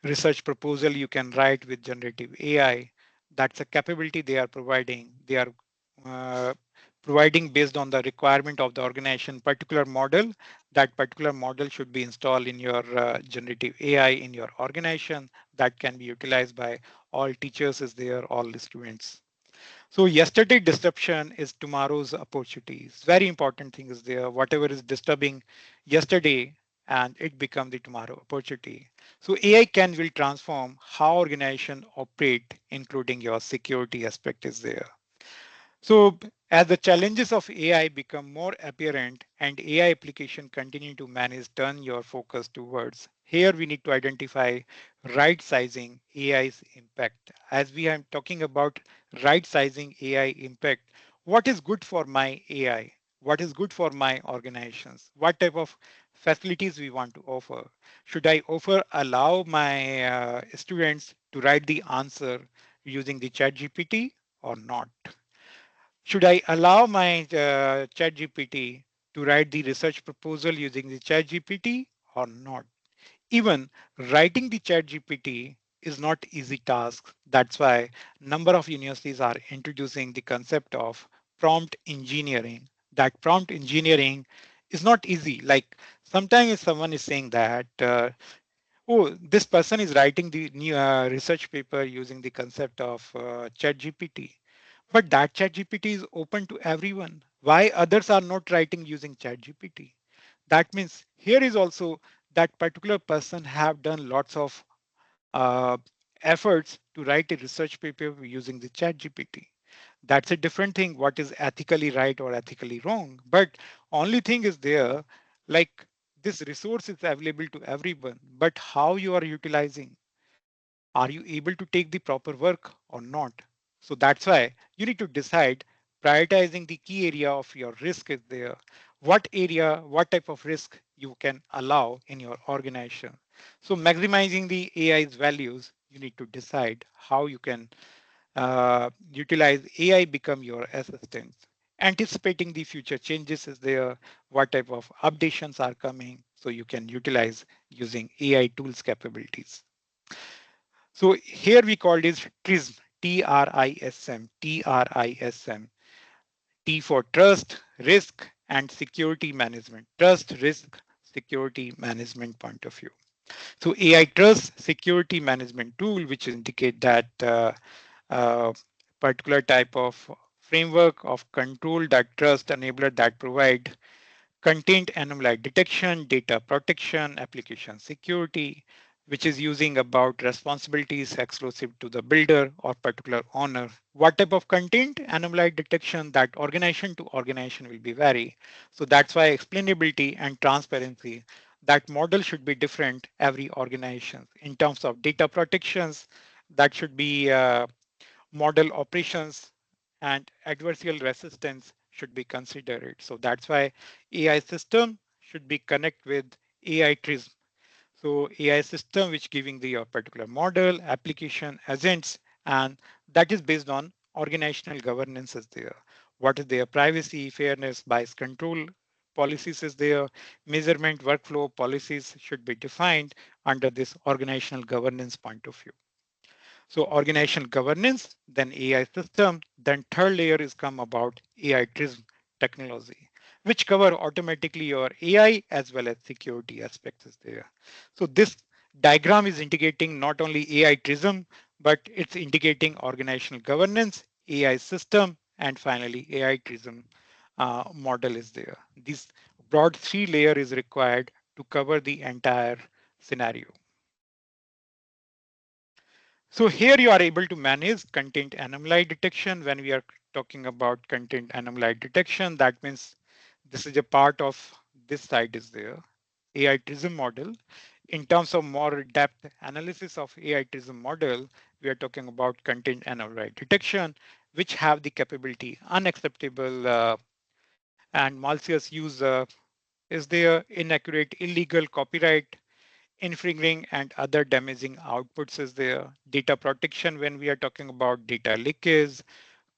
research proposal you can write with generative AI. That's a capability they are providing. They are uh, providing based on the requirement of the organization particular model. That particular model should be installed in your generative AI in your organization. That can be utilized by all teachers is there, all the students. So yesterday disruption is tomorrow's opportunities. Very important thing is there. Whatever is disturbing yesterday and it become the tomorrow opportunity. So AI can will transform how organization operate, including your security aspect is there. So as the challenges of AI become more apparent and AI application continue to manage, turn your focus towards. Here we need to identify right sizing AI's impact. As we are talking about right sizing AI impact, what is good for my AI? What is good for my organizations? What type of facilities we want to offer? Should I allow my students to write the answer using the chat GPT or not? Should I allow my ChatGPT to write the research proposal using the ChatGPT or not? Even writing the chat GPT is not easy task. That's why number of universities are introducing the concept of prompt engineering. That prompt engineering is not easy. Like sometimes if someone is saying that, oh, this person is writing the new research paper using the concept of chat GPT, but that chat GPT is open to everyone. Why others are not writing using chat GPT? That means here is also that particular person have done lots of uh, efforts to write a research paper using the chat GPT. That's a different thing, what is ethically right or ethically wrong. But only thing is there, like this resource is available to everyone, but how you are utilizing, are you able to take the proper work or not? So that's why you need to decide prioritizing the key area of your risk is there. What area, what type of risk you can allow in your organization. So maximizing the AI's values, you need to decide how you can utilize AI become your assistant. Anticipating the future changes is there, what type of updations are coming, so you can utilize using AI tools capabilities. So here we called is TRISM, T-R-I-S-M, T-R-I-S-M, T for trust, risk, and security management. Trust, risk, security management point of view. So AI trust security management tool, which indicate that uh, particular type of framework of control that trust enabler that provide content anomaly detection, data protection, application security, which is using about responsibilities exclusive to the builder or particular owner. What type of content anomaly detection that organization to organization will be vary. So that's why explainability and transparency, that model should be different every organization. In terms of data protections, that should be model operations and adversarial resistance should be considered. So that's why AI system should be connect with AI TRISM. So AI system which giving the particular model, application, agents, and that is based on organizational governance is there. What is their privacy, fairness, bias control policies is there, measurement workflow policies should be defined under this organizational governance point of view. So organizational governance, then AI system, then third layer is come about AI TRISM technology, which cover automatically your AI as well as security aspects is there. So this diagram is indicating not only AI TRISM, but it's indicating organizational governance, AI system, and finally AI TRISM model is there. This broad three layer is required to cover the entire scenario. So here you are able to manage content anomaly detection. When we are talking about content anomaly detection, that means this is a part of this side is there. AI TRISM model. In terms of more depth analysis of AI TRISM model, we are talking about content anomaly detection, which have the capability unacceptable and malicious use is there inaccurate illegal copyright infringing and other damaging outputs is there. Data protection when we are talking about data leakage,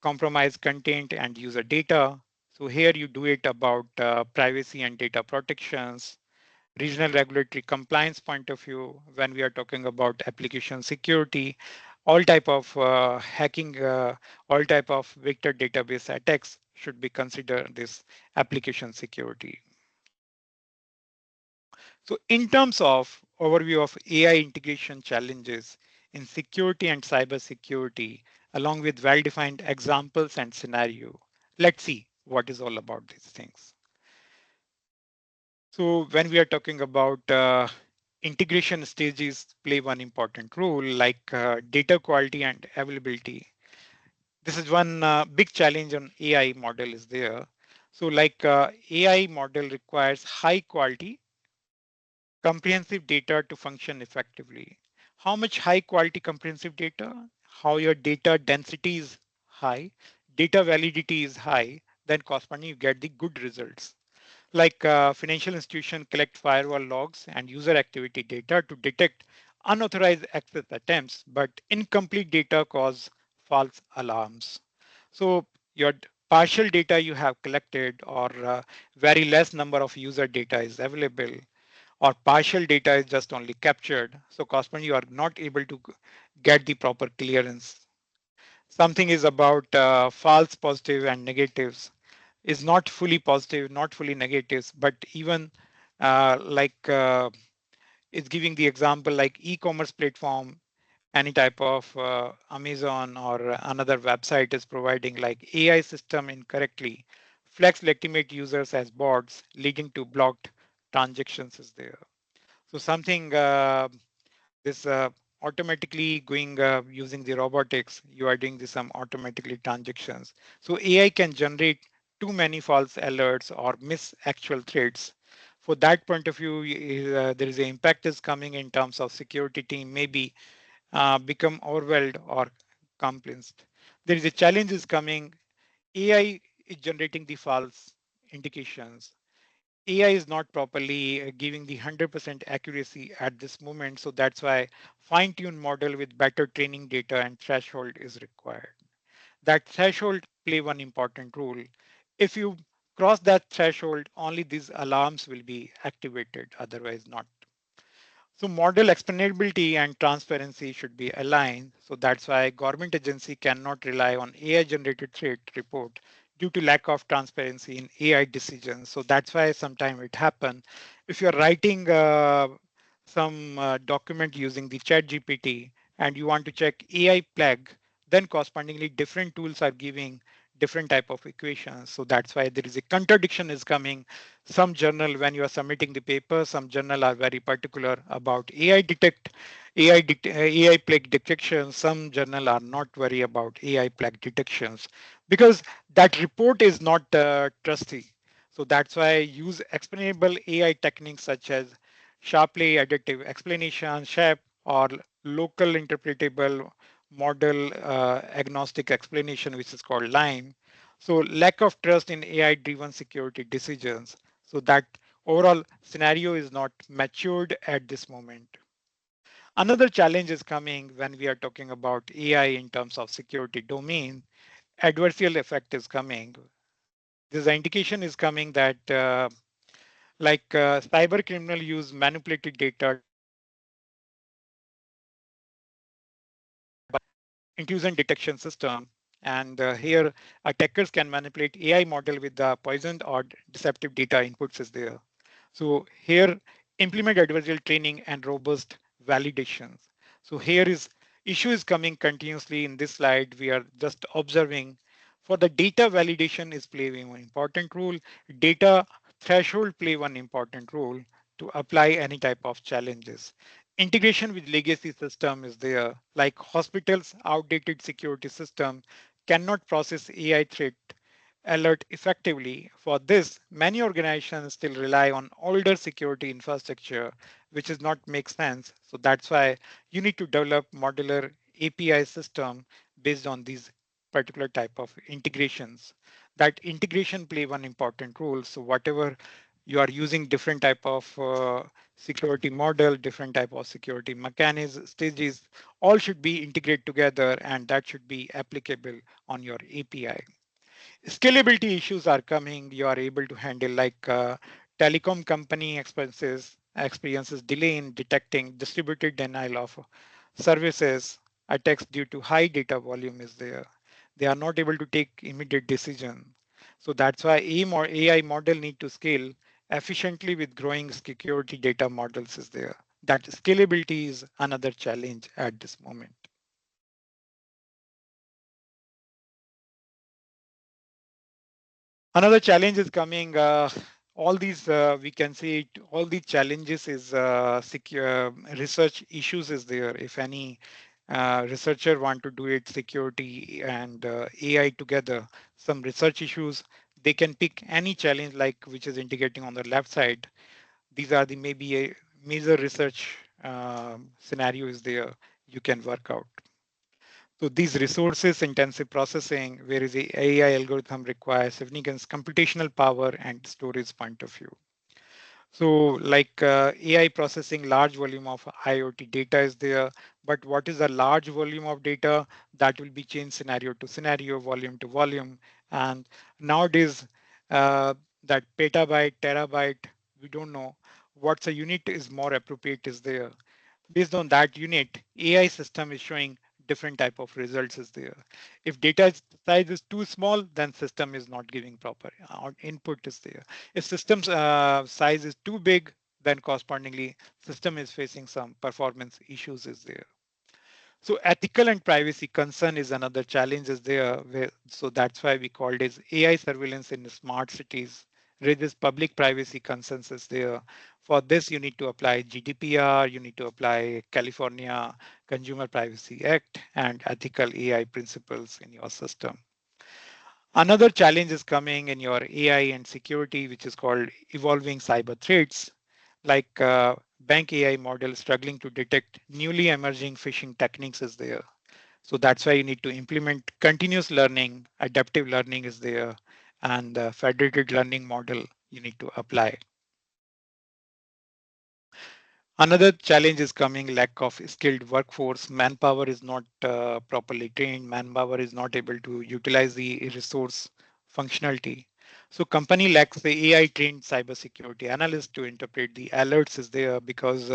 compromised content and user data. So here you do it about privacy and data protections, regional regulatory compliance point of view when we are talking about application security, all type of hacking, all type of vector database attacks should be considered this application security. So in terms of overview of AI integration challenges in security and cybersecurity, along with well-defined examples and scenario, let's see what is all about these things. So when we are talking about integration stages play one important role like data quality and availability. This is one big challenge on AI model is there. So like AI model requires high quality comprehensive data to function effectively. How much high quality comprehensive data? How your data density is high, data validity is high, then corresponding you get the good results. Like financial institution collect firewall logs and user activity data to detect unauthorized access attempts, but incomplete data cause false alarms. So your partial data you have collected or very less number of user data is available or partial data is just only captured. So correspondingly, you are not able to get the proper clearance. Something is about false positive and negatives is not fully positive, not fully negatives, but even it's giving the example like e-commerce platform, any type of Amazon or another website is providing like AI system incorrectly, flex legitimate users as bots, leading to blocked transactions is there. So something this automatically going using the robotics, you are doing this some automatically transactions. So AI can generate too many false alerts or miss actual threats. For that point of view, there is an impact is coming in terms of security team maybe become overwhelmed or complacent. There is a challenge is coming. AI is generating the false indications. AI is not properly giving the 100% accuracy at this moment. So that's why fine-tuned model with better training data and threshold is required. That threshold play one important role. If you cross that threshold, only these alarms will be activated, otherwise not. So model explainability and transparency should be aligned. So that's why government agency cannot rely on AI generated threat report due to lack of transparency in AI decisions. So that's why sometimes it happen. If you're writing some document using the chat GPT and you want to check AI plague, then correspondingly different tools are giving different type of equations. So that's why there is a contradiction is coming. Some journal, when you are submitting the paper, some journal are very particular about AI plague detection. Some journal are not worry about AI plague detections because that report is not trusty. So that's why I use explainable AI techniques such as sharply additive explanation, SHAP, or local interpretable model agnostic explanation, which is called LIME. So lack of trust in AI driven security decisions. So that overall scenario is not matured at this moment. Another challenge is coming when we are talking about AI in terms of security domain. Adversarial effect is coming. This indication is coming that cyber criminal use manipulated data intrusion detection system. And here attackers can manipulate AI model with the poisoned or deceptive data inputs is there. So here implement adversarial training and robust validations. So here is issue is coming continuously in this slide. We are just observing for the data validation is playing one important role. Data threshold play one important role to apply any type of challenges. Integration with legacy system is there, like hospitals outdated security system cannot process AI threat alert effectively. For this, many organizations still rely on older security infrastructure, which does not make sense. So that's why you need to develop modular API system based on these particular type of integrations. That integration play one important role. So whatever you are using different type of security model, different type of security mechanisms, stages, all should be integrated together and that should be applicable on your API. Scalability issues are coming. You are able to handle like telecom company experiences delay in detecting distributed denial of services attacks due to high data volume is there. They are not able to take immediate decision. So that's why AI model need to scale efficiently with growing security data models is there. That scalability is another challenge at this moment. Another challenge is coming. All these we can see it, all these challenges is secure research issues is there. If any researcher want to do it security and AI together, some research issues, they can pick any challenge like which is indicating on the left side. These are the maybe a major research scenario is there you can work out. So these resources intensive processing, whereas the AI algorithm requires significant computational power and storage point of view. So like AI processing large volume of IoT data is there, but what is a large volume of data that will be changed scenario to scenario, volume to volume. And nowadays that petabyte, terabyte, we don't know what's a unit is more appropriate is there. Based on that unit, AI system is showing different type of results is there. If data size is too small, then system is not giving proper input is there. If system size is too big, then correspondingly system is facing some performance issues is there. So ethical and privacy concern is another challenge is there. So that's why we called it AI surveillance in smart cities. Raises public privacy concerns is there. For this, you need to apply GDPR, you need to apply California Consumer Privacy Act and ethical AI principles in your system. Another challenge is coming in your AI and security, which is called evolving cyber threats, like bank AI model struggling to detect newly emerging phishing techniques is there. So that's why you need to implement continuous learning, adaptive learning is there, and the federated learning model you need to apply. Another challenge is coming lack of skilled workforce. Manpower is not properly trained. Manpower is not able to utilize the resource functionality. So company lacks the AI trained cybersecurity analyst to interpret the alerts is there because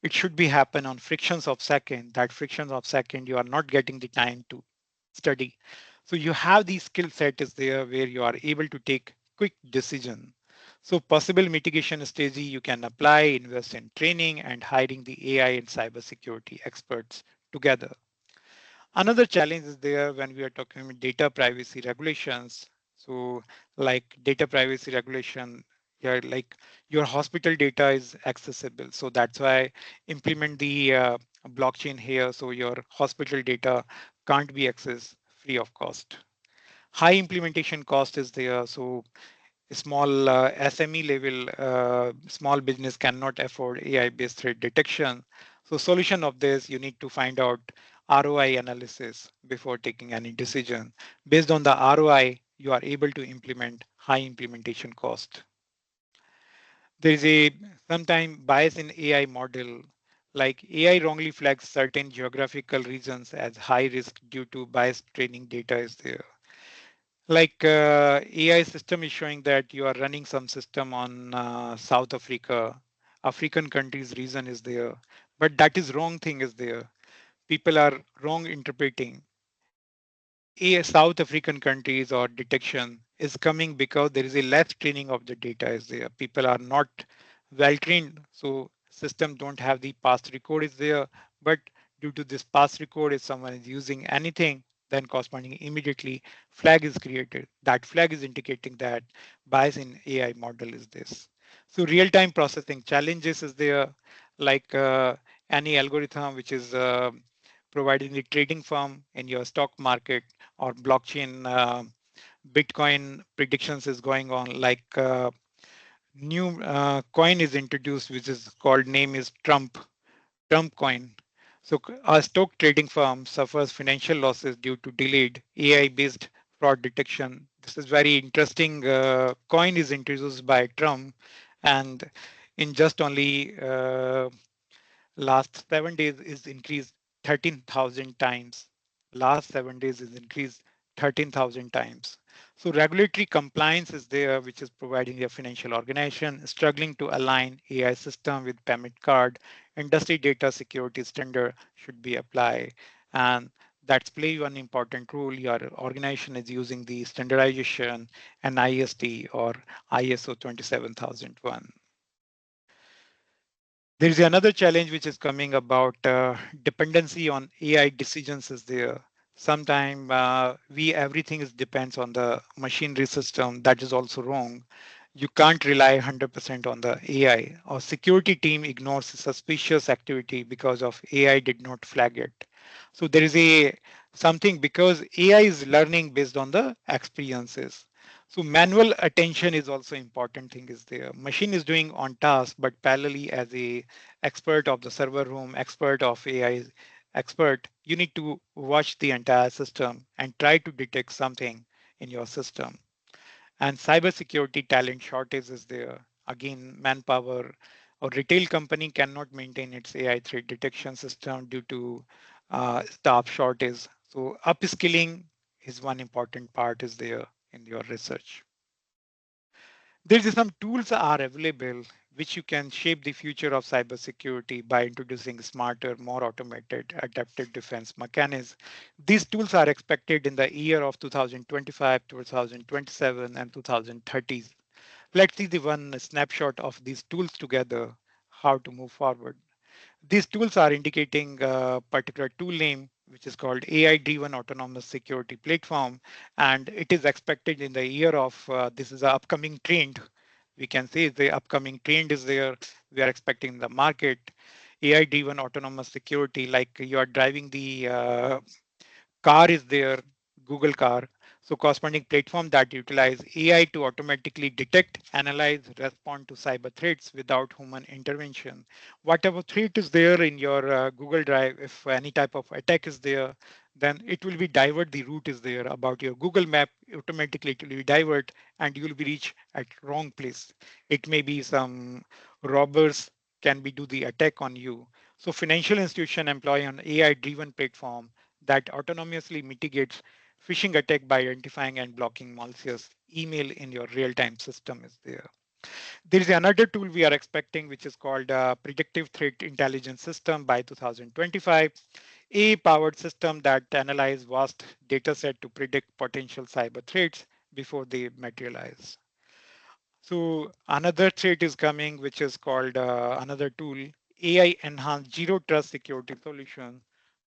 it should be happen on frictions of second. That frictions of second, you are not getting the time to study. So you have the skill set is there where you are able to take quick decision. So possible mitigation strategy you can apply, invest in training and hiring the AI and cybersecurity experts together. Another challenge is there when we are talking about data privacy regulations. So like data privacy regulation, yeah, like your hospital data is accessible. So that's why implement the blockchain here. So your hospital data can't be accessed free of cost. High implementation cost is there. So small SME level, small business cannot afford AI-based threat detection. So solution of this, you need to find out ROI analysis before taking any decision. Based on the ROI, you are able to implement high implementation cost. There is a sometime bias in AI model, like AI wrongly flags certain geographical regions as high risk due to biased training data is there. Like AI system is showing that you are running some system on South Africa, African countries reason is there, but that is wrong thing is there. People are wrong interpreting. South African countries or detection is coming because there is a less training of the data is there. People are not well trained, so system don't have the pass record is there. But due to this pass record, if someone is using anything, then corresponding immediately flag is created. That flag is indicating that bias in AI model is this. So real-time processing challenges is there, like any algorithm which is providing the trading firm in your stock market or blockchain Bitcoin predictions is going on, like new coin is introduced, which is called name is Trump coin. So a stock trading firm suffers financial losses due to delayed AI-based fraud detection. This is very interesting. Coin is introduced by Trump, and in just only last 7 days is increased 13,000 times. Last 7 days is increased 13,000 times. So regulatory compliance is there, which is providing a financial organization struggling to align AI system with payment card. Industry data security standard should be applied. And that's play one important role. Your organization is using the standardization NIST or ISO 27001. There is another challenge which is coming about dependency on AI decisions is there. Sometimes we everything is depends on the machinery system. That is also wrong. You can't rely 100% on the AI. Or security team ignores suspicious activity because of AI did not flag it. So there is a something because AI is learning based on the experiences. So manual attention is also important thing is there. Machine is doing on task, but parallelly as a expert of the server room, expert of AI expert, you need to watch the entire system and try to detect something in your system. And cybersecurity talent shortage is there. Again, manpower or retail company cannot maintain its AI threat detection system due to staff shortage. So upskilling is one important part is there in your research. There's some tools are available which you can shape the future of cybersecurity by introducing smarter, more automated, adaptive defense mechanisms. These tools are expected in the year of 2025, 2027, and 2030. Let's see the one snapshot of these tools together, how to move forward. These tools are indicating a particular tool name, which is called AI-driven autonomous security platform. And it is expected in the year of, this is an upcoming trend. We can say the upcoming trend is there. We are expecting the market. AI-driven autonomous security, like you are driving the car is there, Google car. So corresponding platform that utilize AI to automatically detect, analyze, respond to cyber threats without human intervention. Whatever threat is there in your Google Drive, if any type of attack is there, then it will be divert the route is there about your Google map, automatically it will be divert and you will be reach at wrong place. It may be some robbers can be do the attack on you. So financial institution employ an AI driven platform that autonomously mitigates phishing attack by identifying and blocking malicious email in your real-time system is there. There is another tool we are expecting, which is called Predictive Threat Intelligence System by 2025, a powered system that analyzes vast data set to predict potential cyber threats before they materialize. So another threat is coming, which is called another tool, AI enhanced zero trust security solution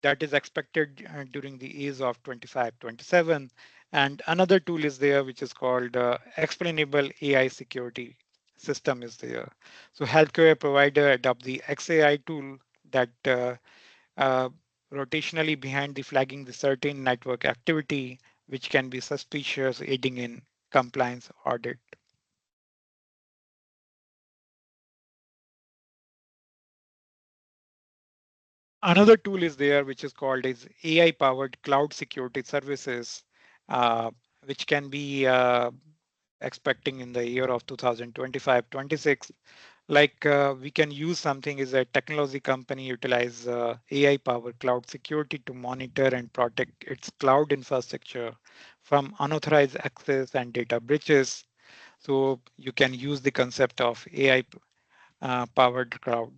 that is expected during the years of 25, 27. And another tool is there, which is called explainable AI security system is there. So healthcare provider adopt the XAI tool that uh, rotationally behind the flagging the certain network activity, which can be suspicious, aiding in compliance audit. Another tool is there, which is called is AI-powered cloud security services, uh, which can be expecting in the year of 2025-26. Like we can use something is a technology company utilize AI-powered cloud security to monitor and protect its cloud infrastructure from unauthorized access and data breaches. So you can use the concept of AI powered cloud.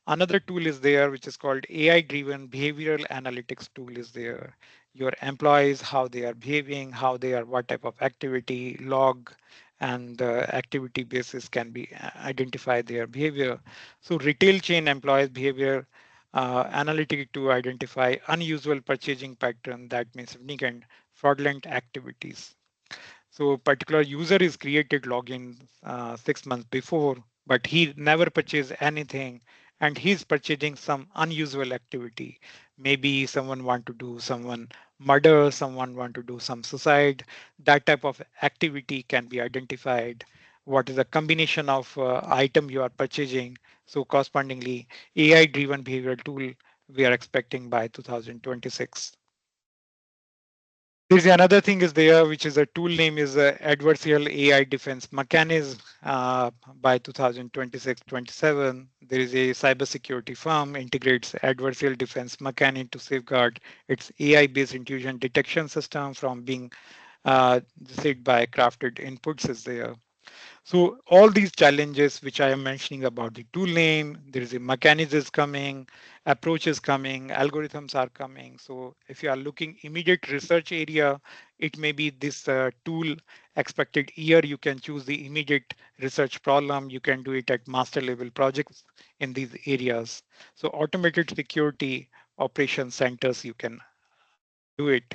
Another tool is there, which is called AI-driven behavioral analytics tool is there. Your employees, how they are behaving, how they are, what type of activity, log, and the activity basis can be identify their behavior. So retail chain employees behavior analytic to identify unusual purchasing pattern that may significant fraudulent activities. So particular user is created login 6 months before, but he never purchased anything and he's purchasing some unusual activity. Maybe someone want to do someone murder, someone want to do some suicide. That type of activity can be identified. What is the combination of item you are purchasing? So correspondingly, AI-driven behavioral tool we are expecting by 2026. There's another thing is there, which is a tool name is adversarial AI defense mechanism. By 2026-27, there is a cybersecurity firm integrates adversarial defense mechanism to safeguard its AI-based intrusion detection system from being deceived by crafted inputs is there. So all these challenges which I am mentioning about the tool name, there is a mechanism is coming, approach is coming, algorithms are coming. So if you are looking immediate research area, it may be this tool expected year. You can choose the immediate research problem. You can do it at master level projects in these areas. So automated security operation centers, you can do it.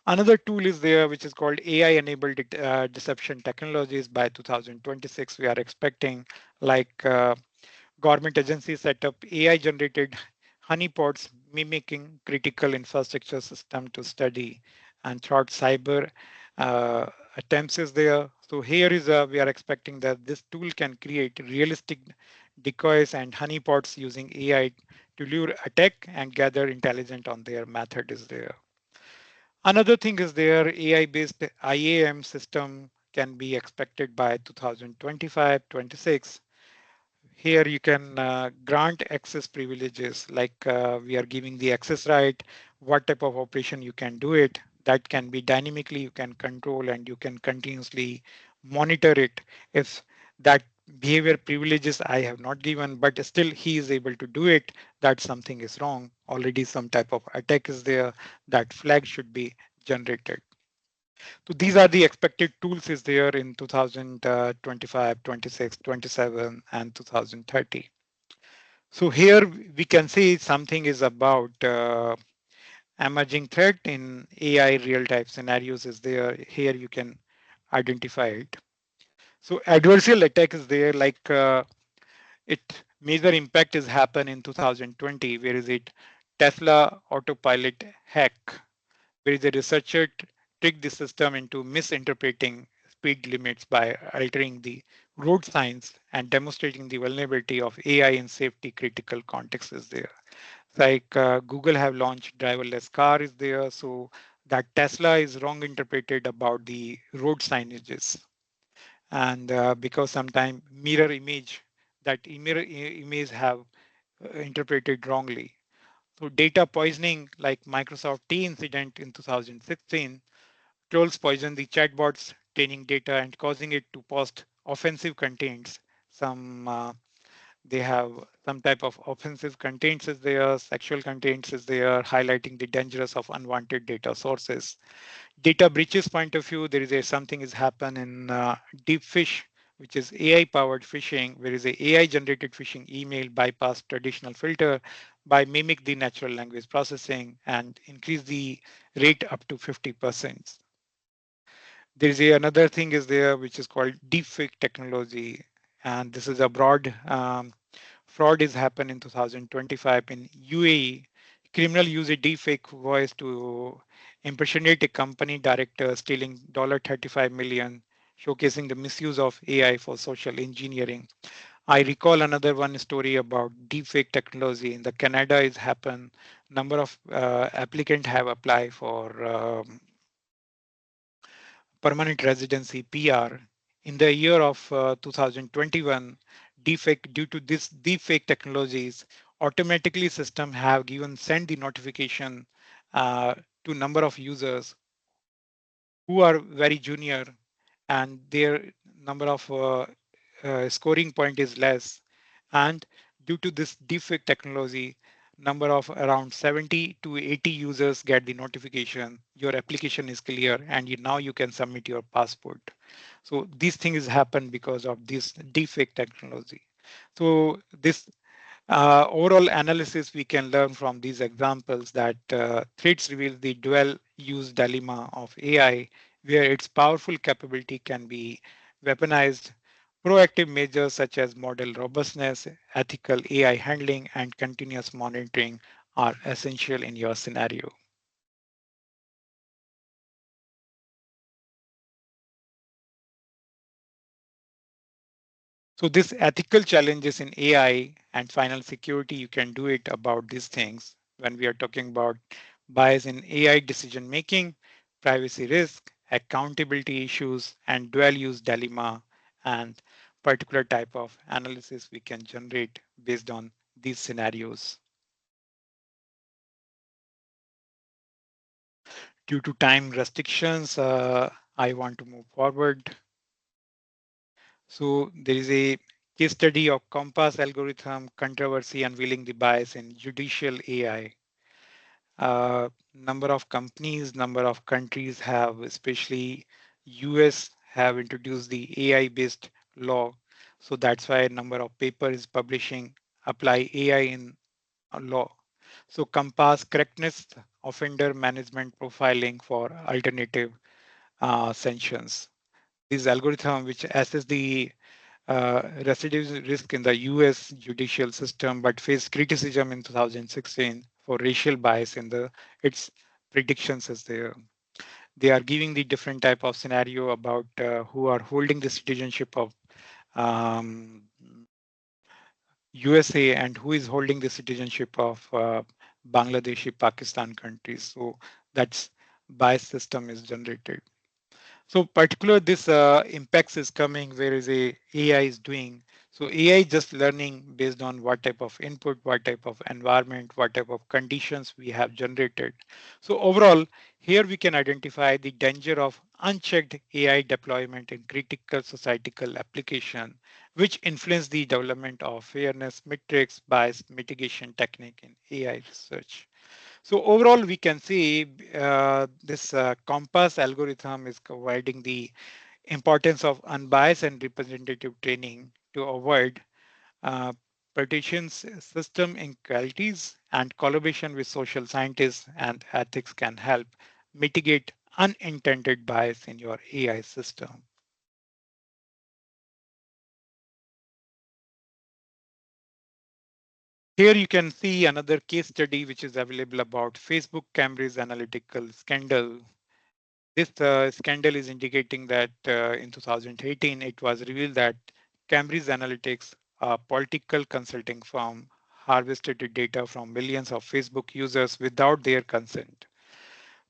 Another tool is there, which is called AI-enabled deception technologies. By 2026, we are expecting like government agencies set up AI-generated honeypots mimicking critical infrastructure system to study and thwart cyber uh, attempts is there. So here is we are expecting that this tool can create realistic decoys and honeypots using AI to lure attack and gather intelligence on their method is there. Another thing is their AI-based IAM system can be expected by 2025-26. Here you can grant access privileges like we are giving the access right, what type of operation you can do it. that can be dynamically, you can control and you can continuously monitor it. If that behavior privileges I have not given, but still he is able to do it, that something is wrong. Already some type of attack is there, that flag should be generated. So these are the expected tools is there in 2025, 26, 27, and 2030. So here we can see something is about emerging threat in AI real-time scenarios is there. Here you can identify it. So adversarial attack is there, like it major impact is happen in 2020. Where is it? Tesla autopilot hack, where the researcher tricked the system into misinterpreting speed limits by altering the road signs and demonstrating the vulnerability of AI in safety critical contexts is there. Like Google have launched driverless car is there, so that Tesla is wrong interpreted about the road signages, and because sometimes mirror image, that image have interpreted wrongly. So data poisoning, like Microsoft T incident in 2016, trolls poison the chatbots, training data and causing it to post offensive contents. Some they have some type of offensive contents is there, sexual contents is there, highlighting the dangers of unwanted data sources. Data breaches point of view, there is a something is happen in deep fish, which is AI powered phishing, where is a AI generated phishing email bypass traditional filter by mimic the natural language processing and increase the rate up to 50%. There is another thing is there which is called deepfake technology, and this is a broad fraud is happened in 2025 in UAE. Criminal use a deepfake voice to impersonate a company director, stealing $35 million, showcasing the misuse of AI for social engineering. I recall another one story about deepfake technology in the Canada is happened. Number of applicants have applied for permanent residency PR. In the year of 2021, deepfake due to this deepfake technologies, automatically system have given send the notification to number of users who are very junior and their number of scoring point is less. And due to this deepfake technology, number of around 70 to 80 users get the notification, your application is clear and now you can submit your passport. So these things happen because of this deepfake technology. So this overall analysis we can learn from these examples that threats reveal the dual use dilemma of AI, where its powerful capability can be weaponized. Proactive measures such as model robustness, ethical AI handling, and continuous monitoring are essential in your scenario. So this ethical challenges in AI and final security, you can do it about these things when we are talking about bias in AI decision making, privacy risk, accountability issues, and dual use dilemma, and particular type of analysis we can generate based on these scenarios. Due to time restrictions, I want to move forward. So there is a case study of Compass algorithm controversy unveiling the bias in judicial AI. Number of companies, number of countries have, especially US, have introduced the AI-based law. So that's why a number of papers publishing apply AI in law. So Compass correctness, offender management profiling for alternative sanctions. This algorithm, which assess the recidivism risk in the US judicial system, but faced criticism in 2016 for racial bias in its predictions as they are giving the different type of scenario about who are holding the citizenship of um, USA and who is holding the citizenship of Bangladeshi, Pakistan countries. So that's bias system is generated. So particular this impacts is coming where is a AI is doing. So AI just learning based on what type of input, what type of environment, what type of conditions we have generated. So overall, here we can identify the danger of unchecked AI deployment in critical societal application, which influence the development of fairness metrics, bias mitigation technique in AI research. So overall, we can see this COMPAS algorithm is providing the importance of unbiased and representative training to avoid uh, partitions, system inequalities, and collaboration with social scientists and ethics can help mitigate unintended bias in your AI system. Here you can see another case study which is available about Facebook Cambridge Analytical scandal. This scandal is indicating that in 2018, it was revealed that Cambridge Analytics, a political consulting firm, harvested the data from millions of Facebook users without their consent.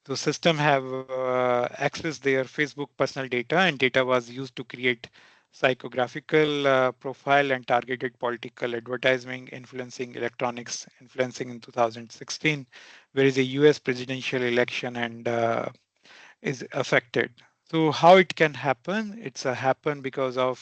The system have accessed their Facebook personal data, and data was used to create psychographical profile and targeted political advertising, influencing electronics, influencing in 2016, where is a US presidential election and is affected. So how it can happen? It's a happen because of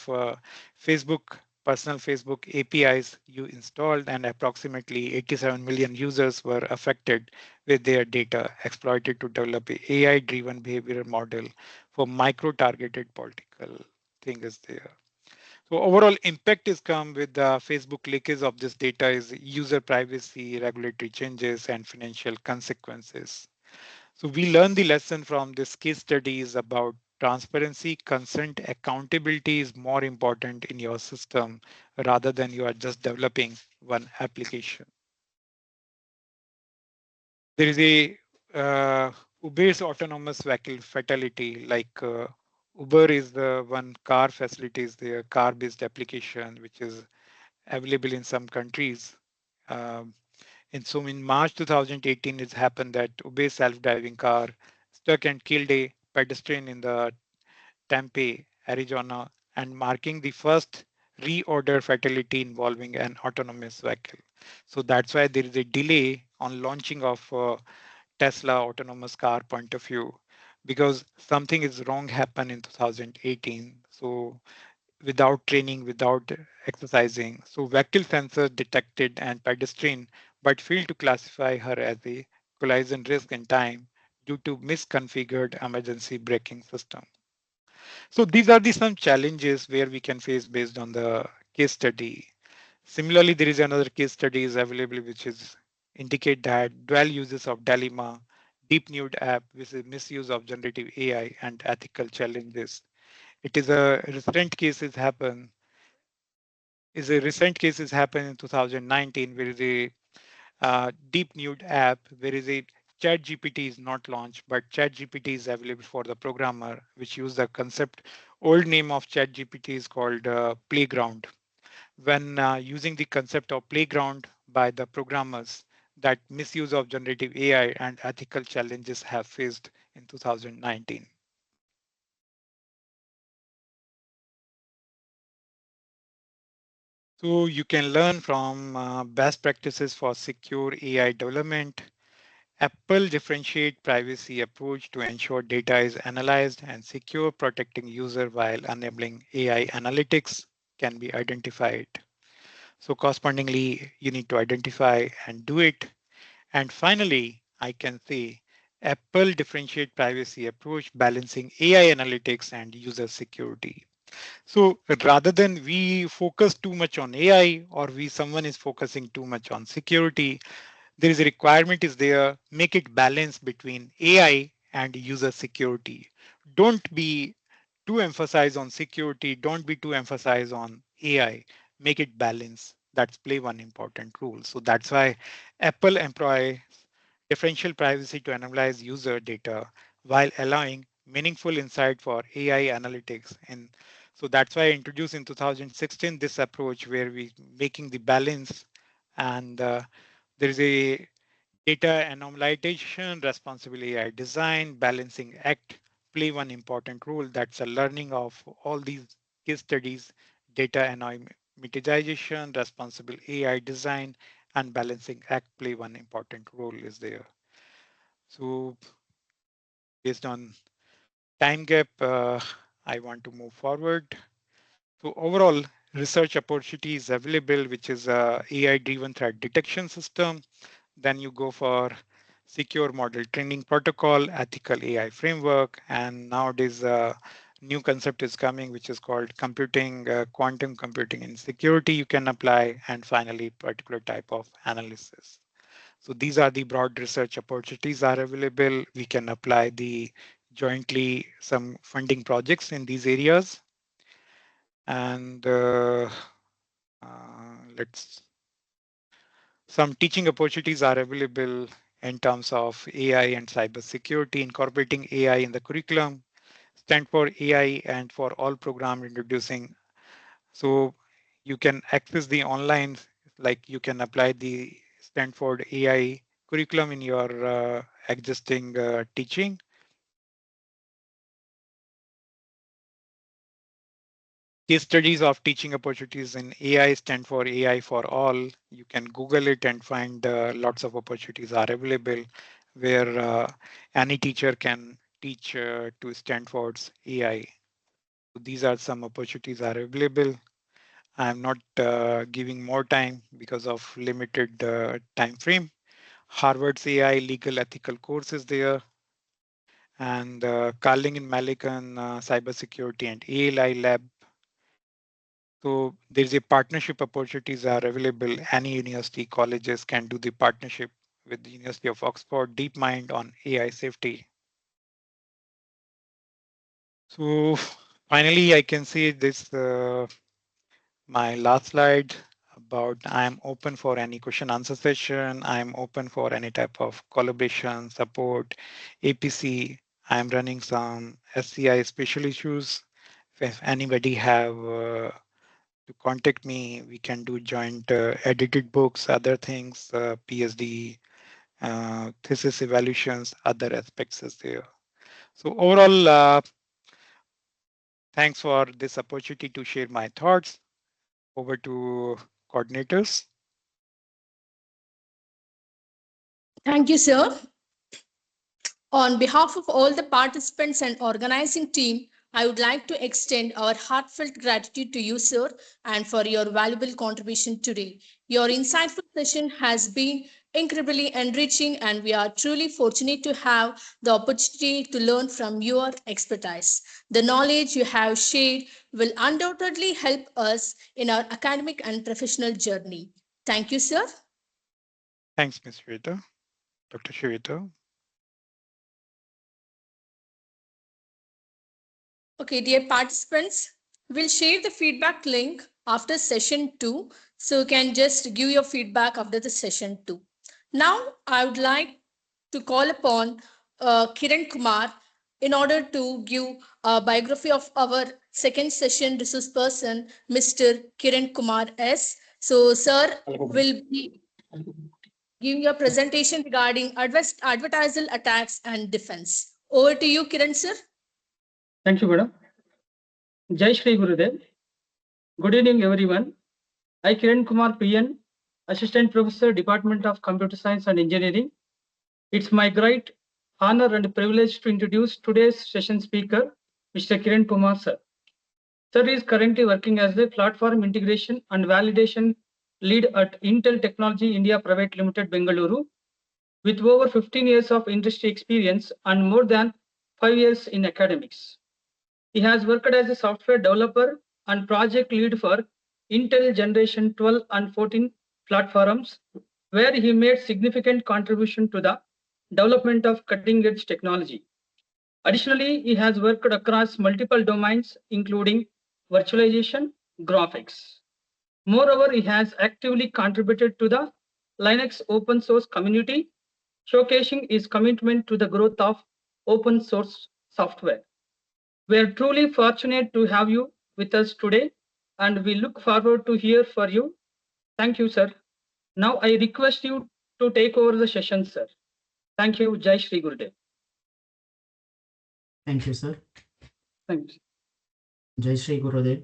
Facebook, personal Facebook APIs you installed, and approximately 87 million users were affected with their data exploited to develop a AI-driven behavioral model for micro-targeted political thing is there. So overall impact is come with the Facebook leakage of this data is user privacy, regulatory changes, and financial consequences. So we learn the lesson from this case studies about transparency, consent, accountability is more important in your system rather than you are just developing one application. There is a Uber's autonomous vehicle fatality, like Uber is the one car facilities, the car-based application, which is available in some countries. Um, And so in March 2018, it happened that Uber self-driving car struck and killed a pedestrian in the Tempe, Arizona, and marking the first reorder fatality involving an autonomous vehicle. So that's why there is a delay on launching of Tesla autonomous car point of view, because something is wrong happened in 2018. So without training, without exercising. So vehicle sensor detected and pedestrian, but failed to classify her as a collision risk in time due to misconfigured emergency braking system. So these are the some challenges where we can face based on the case study. Similarly, there is another case study is available which is indicate that dual uses of dilemma, deep nude app with a misuse of generative AI and ethical challenges. It is a recent cases happen is a recent cases happened in 2019 where is a deep nude app where is a chat gpt is not launched but chat gpt is available for the programmer which use the concept old name of chat gpt is called playground when using the concept of playground by the programmers that misuse of generative ai and ethical challenges have faced in 2019. So you can learn from best practices for secure ai development. Apple differentiate privacy approach to ensure data is analyzed and secure, protecting user while enabling AI analytics can be identified. So correspondingly, you need to identify and do it. And finally, I can say Apple differentiate privacy approach balancing AI analytics and user security. So rather than we focus too much on AI or we someone is focusing too much on security, there is a requirement is there, make it balance between AI and user security. Don't be too emphasize on security, don't be too emphasize on AI, make it balance. That's play one important role. So that's why Apple employ differential privacy to analyze user data while allowing meaningful insight for AI analytics. And so that's why I introduced in 2016 this approach where we making the balance and there is a data anonymization, responsible AI design, balancing act play one important role. That's a learning of all these case studies, data anonymization, responsible AI design, and balancing act play one important role is there. So based on time gap, I want to move forward. So overall, research opportunity is available, which is a AI-driven threat detection system. Then you go for secure model training protocol, ethical AI framework, and nowadays a new concept is coming, which is called computing, quantum computing in security you can apply, and finally particular type of analysis. So these are the broad research opportunities are available. We can apply the jointly some funding projects in these areas. And let's some teaching opportunities are available in terms of AI and cybersecurity, incorporating AI in the curriculum, Stanford AI and for all program introducing. So you can access the online, like you can apply the Stanford AI curriculum in your existing teaching. Case studies of teaching opportunities in AI stand for AI for all. You can Google it and find lots of opportunities are available where any teacher can teach to Stanford's AI. So these are some opportunities are available. I'm not giving more time because of limited time frame. Harvard's AI legal ethical course is there. And Carling and Malikan cybersecurity and AI lab. So there's a partnership opportunities are available. Any university colleges can do the partnership with the University of Oxford, DeepMind on AI safety. So finally, I can see this, my last slide about I'm open for any question answer session. I'm open for any type of collaboration, support, APC. I'm running some SCI special issues. If anybody have to contact me, we can do joint edited books, other things, PhD, thesis evaluations, other aspects is there. So overall, thanks for this opportunity to share my thoughts. Over to coordinators. Thank you, sir. On behalf of all the participants and organizing team, I would like to extend our heartfelt gratitude to you, sir, and for your valuable contribution today. Your insightful session has been incredibly enriching, and we are truly fortunate to have the opportunity to learn from your expertise. The knowledge you have shared will undoubtedly help us in our academic and professional journey. Thank you, sir. Thanks, Ms. Shweta, Dr. Shweta. Okay, dear participants, we'll share the feedback link after session 2. So you can just give your feedback after the session 2. Now, I would like to call upon Kiran Kumar in order to give a biography of our second session resource person, Mr. Kiran Kumar S. So, sir will be giving a presentation regarding advertisal attacks and defense. Over to you, Kiran, sir. Thank you, madam. Jai Shri Gurudev. Good evening, everyone. I, Kiran Kumar PN, Assistant Professor, Department of Computer Science and Engineering. It's my great honor and privilege to introduce today's session speaker, Mr. Kiran Kumar, sir. Sir is currently working as the Platform Integration and Validation Lead at Intel Technology India Private Limited, Bengaluru, with over 15 years of industry experience and more than 5 years in academics. He has worked as a software developer and project lead for Intel Generation 12 and 14 platforms, where he made significant contribution to the development of cutting-edge technology. Additionally, he has worked across multiple domains, including virtualization, graphics. Moreover, he has actively contributed to the Linux open source community, showcasing his commitment to the growth of open source software. We are truly fortunate to have you with us today, and we look forward to hear from you. Thank you, sir. Now I request you to take over the session, sir. Thank you. Jai Shri Gurudev. Thank you, sir. Thank you. Jai Shri Gurudev.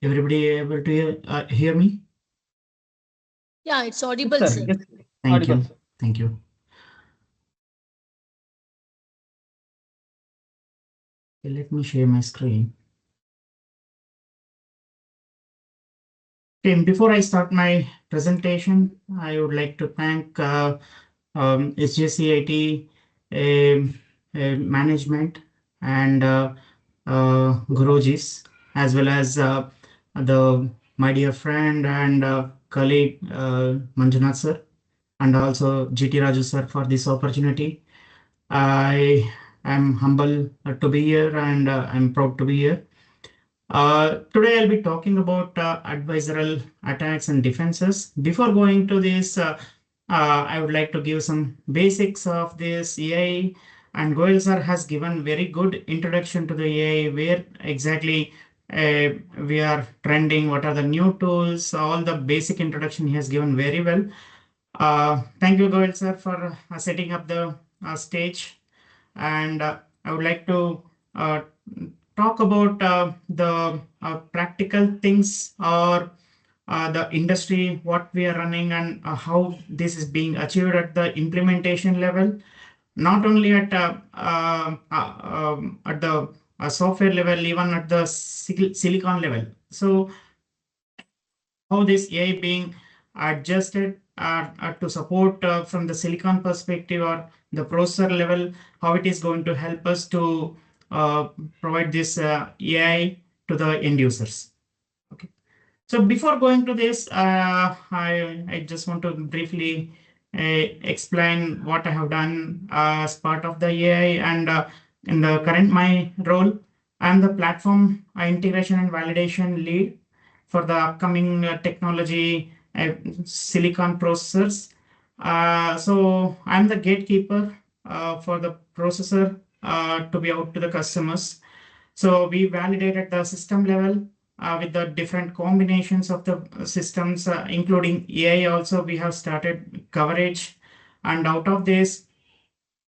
Everybody able to hear me? Yeah, it's Yes, audible, sir. sir. Yes, Thank audible, you. sir. Thank you. Okay, let me share my screen. Okay, before I start my presentation, I would like to thank SJCIT management and Gurujis, as well as my dear friend and colleague Manjunath sir, and also GT Raju sir for this opportunity. I am humble to be here, and I'm proud to be here. Today I'll be talking about adversarial attacks and defenses. Before going to this, I would like to give some basics of this AI. And Goel sir has given very good introduction to the AI, where exactly we are trending, what are the new tools, all the basic introduction he has given very well. Thank you, Goel sir, for setting up the stage. And I would like to uh, talk about the practical things, or the industry, what we are running, and how this is being achieved at the implementation level, not only at the software level, even at the silicon level. So how this AI being adjusted to support from the silicon perspective or the processor level, how it is going to help us to uh, provide this AI to the end users. Okay. So before going to this, I just want to briefly explain what I have done as part of the AI, and in the current my role, I'm the platform integration and validation lead for the upcoming technology silicon processors. So I'm the gatekeeper for the processor to be out to the customers. So we validated the system level with the different combinations of the systems, including AI. Also, we have started coverage, and out of this,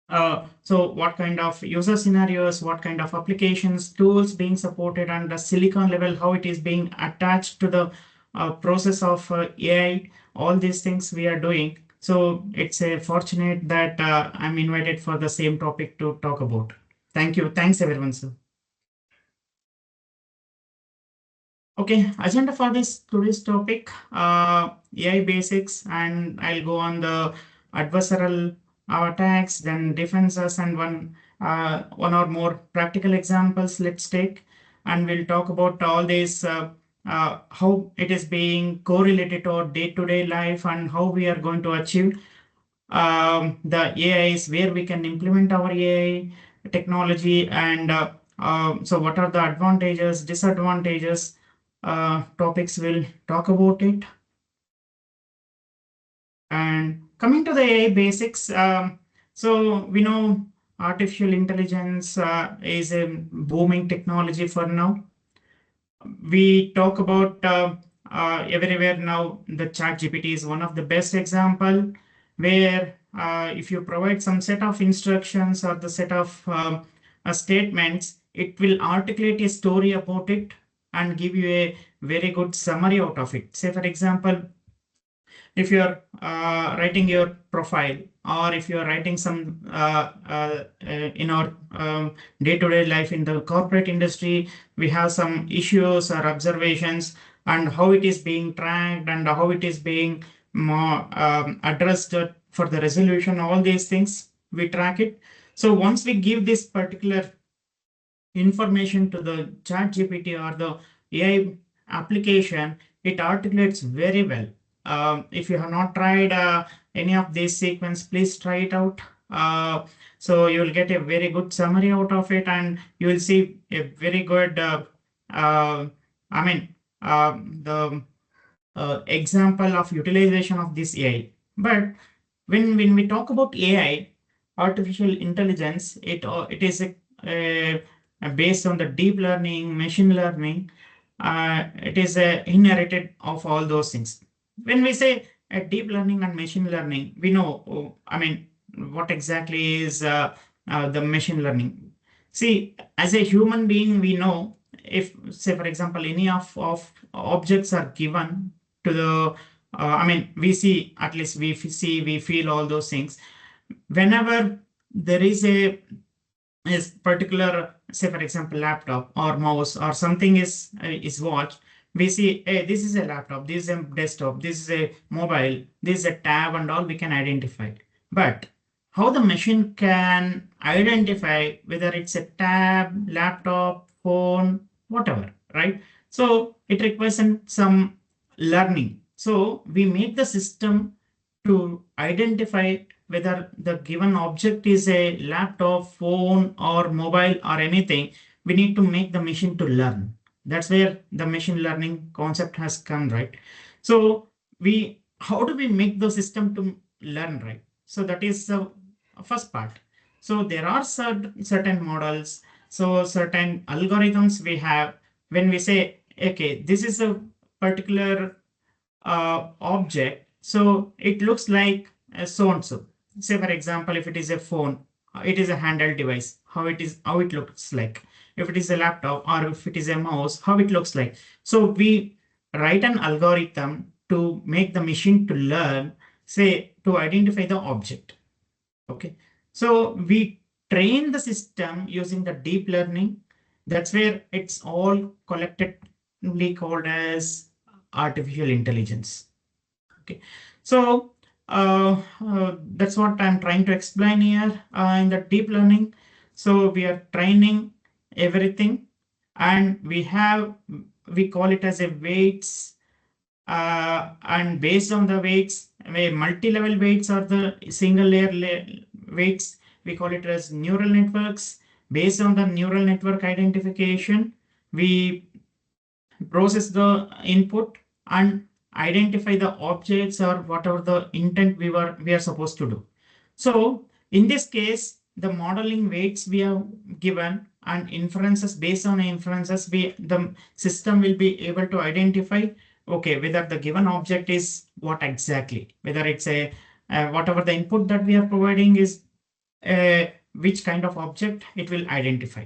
so what kind of user scenarios, what kind of applications, tools being supported, and the silicon level, how it is being attached to the process of AI, all these things we are doing. So it's a fortunate that I'm invited for the same topic to talk about. Thank you. Thanks everyone, sir. Okay, agenda for this today's topic, AI basics, and I'll go on the adversarial attacks, then defenses, and one or more practical examples. Let's take, and we'll talk about all these, how it is being correlated to our day-to-day life, and how we are going to achieve the AIs, where we can implement our AI technology, and so what are the advantages, disadvantages, topics we'll talk about it. And coming to the AI basics, so we know artificial intelligence is a booming technology for now. We talk about everywhere now. The ChatGPT is one of the best example, where if you provide some set of instructions or the set of statements, it will articulate a story about it and give you a very good summary out of it. Say for example, if you're writing your profile, or if you're writing some in our day-to-day life in the corporate industry, we have some issues or observations, and how it is being tracked, and how it is being more addressed for the resolution, all these things we track it. So once we give this particular information to the ChatGPT or the AI application, it articulates very well. If you have not tried any of these sequence, please try it out. So you will get a very good summary out of it, and you will see a very good, the example of utilization of this AI. But when we talk about AI, artificial intelligence, it is based on the deep learning, machine learning. it is inherited of all those things. When we say deep learning and machine learning, we know, I mean, what exactly is the machine learning. See, as a human being, we know if, say, for example, any of objects are given to the, I mean, we see, at least we see, we feel all those things. Whenever there is particular, say for example, laptop or mouse or something is watched, we see, hey, this is a laptop, this is a desktop, this is a mobile, this is a tab, and all we can identify. But how the machine can identify whether it's a tab, laptop, phone, whatever, right? So it requires some learning. So we make the system to identify whether the given object is a laptop, phone, or mobile or anything. We need to make the machine to learn. That's where the machine learning concept has come, right? So how do we make the system to learn, right? So that is the first part. So there are certain models, so certain algorithms we have. When we say, okay, this is a particular object, so it looks like so and so. Say for example, if it is a phone, it is a handheld device, how it looks like. If it is a laptop or if it is a mouse, how it looks like. So we write an algorithm to make the machine to learn, say, to identify the object. Okay, so we train the system using the deep learning. That's where it's all collectively called as artificial intelligence. Okay, so that's what I'm trying to explain here in the deep learning. So we are training everything, and we call it as a weights, and based on the weights, multi-level weights or the single layer weights, we call it as neural networks. Based on the neural network identification, we process the input and identify the objects or whatever the intent we are supposed to do. So in this case, the modeling weights we have given and inferences, based on inferences, the system will be able to identify, okay, whether the given object is what exactly, whether it's a whatever the input that we are providing is which kind of object it will identify.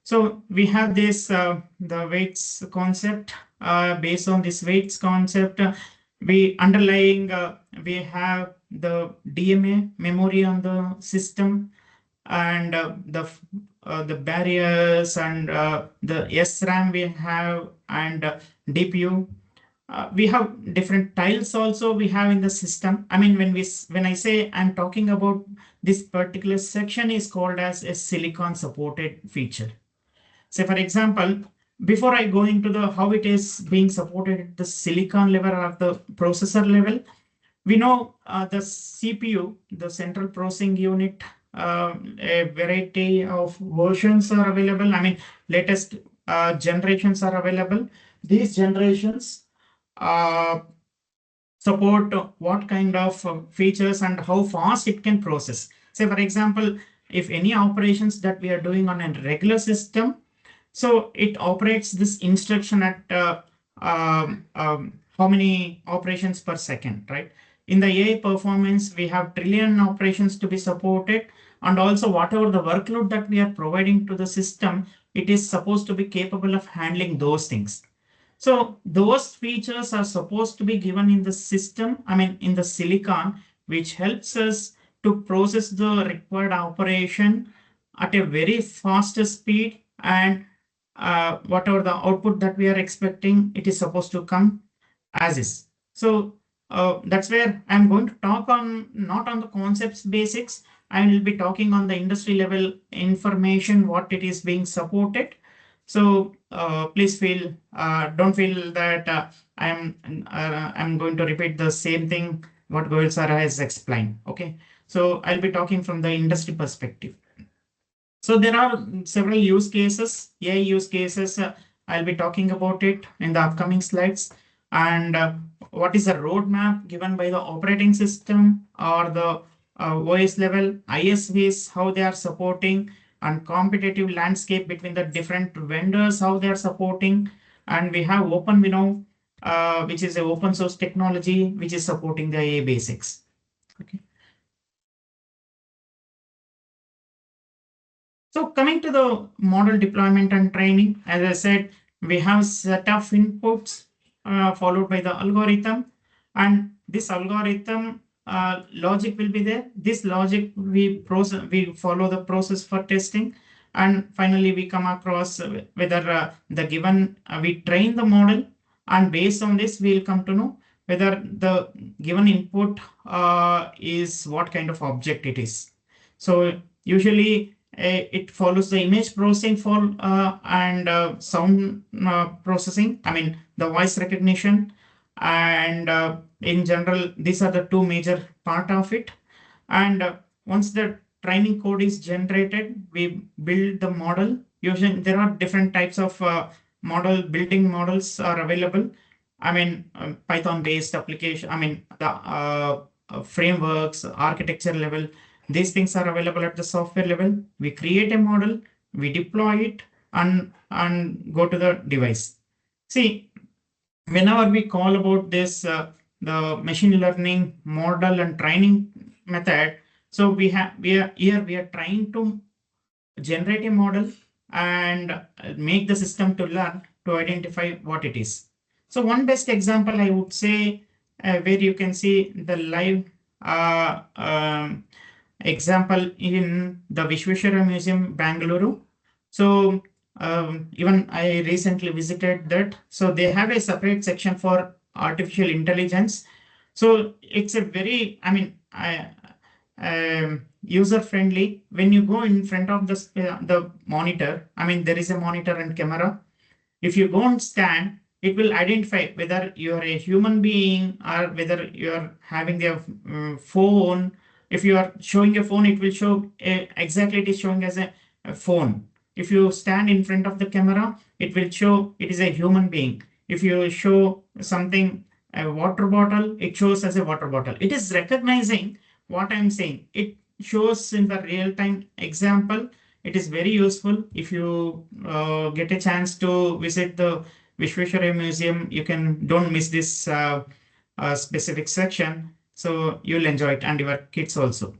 So we have this the weights concept. Based on this weights concept, we have the DMA memory on the system, and the barriers, and the SRAM we have, and DPU. We have different tiles also we have in the system. I mean, when I say I'm talking about this particular section is called as a silicon supported feature. Say for example, before I go into the how it is being supported at the silicon level or the processor level, we know the CPU, the central processing unit, a variety of versions are available. I mean, latest generations are available. These generations support what kind of features and how fast it can process. Say for example, if any operations that we are doing on a regular system, so it operates this instruction at how many operations per second, right? In the AI performance, we have trillion operations to be supported, and also whatever the workload that we are providing to the system, it is supposed to be capable of handling those things. So those features are supposed to be given in the system, I mean in the silicon, which helps us to process the required operation at a very faster speed, and whatever the output that we are expecting, it is supposed to come as is. So that's where I'm going to talk on, not on the concepts basics. I will be talking on the industry level information, what it is being supported. So please don't feel that I'm going to repeat the same thing what Goel sir has explained. Okay, so I'll be talking from the industry perspective. So there are several use cases, AI use cases. I'll be talking about it in the upcoming slides. And what is the roadmap given by the operating system or the OS level, ISVs, how they are supporting, and competitive landscape between the different vendors, how they are supporting, and we have OpenVINO, which is an open source technology which is supporting the AI basics. Okay. So coming to the model deployment and training, as I said, we have set of inputs followed by the algorithm, and this algorithm logic will be there. This logic we follow the process for testing, and finally we come across whether the given we train the model, and based on this we'll come to know whether the given input is what kind of object it is. So usually it follows the image processing for and sound processing. I mean the voice recognition, and in general these are the two major part of it. And once the training code is generated, we build the model. Usually there are different types of model building models are available. I mean Python based application. I mean the frameworks, architecture level. These things are available at the software level. We create a model, we deploy it, and go to the device. See, whenever we call about this, the machine learning model and training method, so we are trying to generate a model and make the system to learn to identify what it is. So one best example I would say where you can see the live example in the Vishweshwara Museum, Bangalore. So even I recently visited that. So they have a separate section for artificial intelligence. So it's a very, I mean, user friendly. When you go in front of the monitor, I mean, there is a monitor and camera. If you go and scan, it will identify whether you are a human being or whether you are having a phone. If you are showing a phone, it will show exactly it is showing as a phone. If you stand in front of the camera, it will show it is a human being. If you show something, a water bottle, it shows as a water bottle. It is recognizing what I'm saying. It shows in the real-time example. It is very useful. If you get a chance to visit the Vishweshwara Museum, you don't miss this specific section. So you'll enjoy it, and your kids also.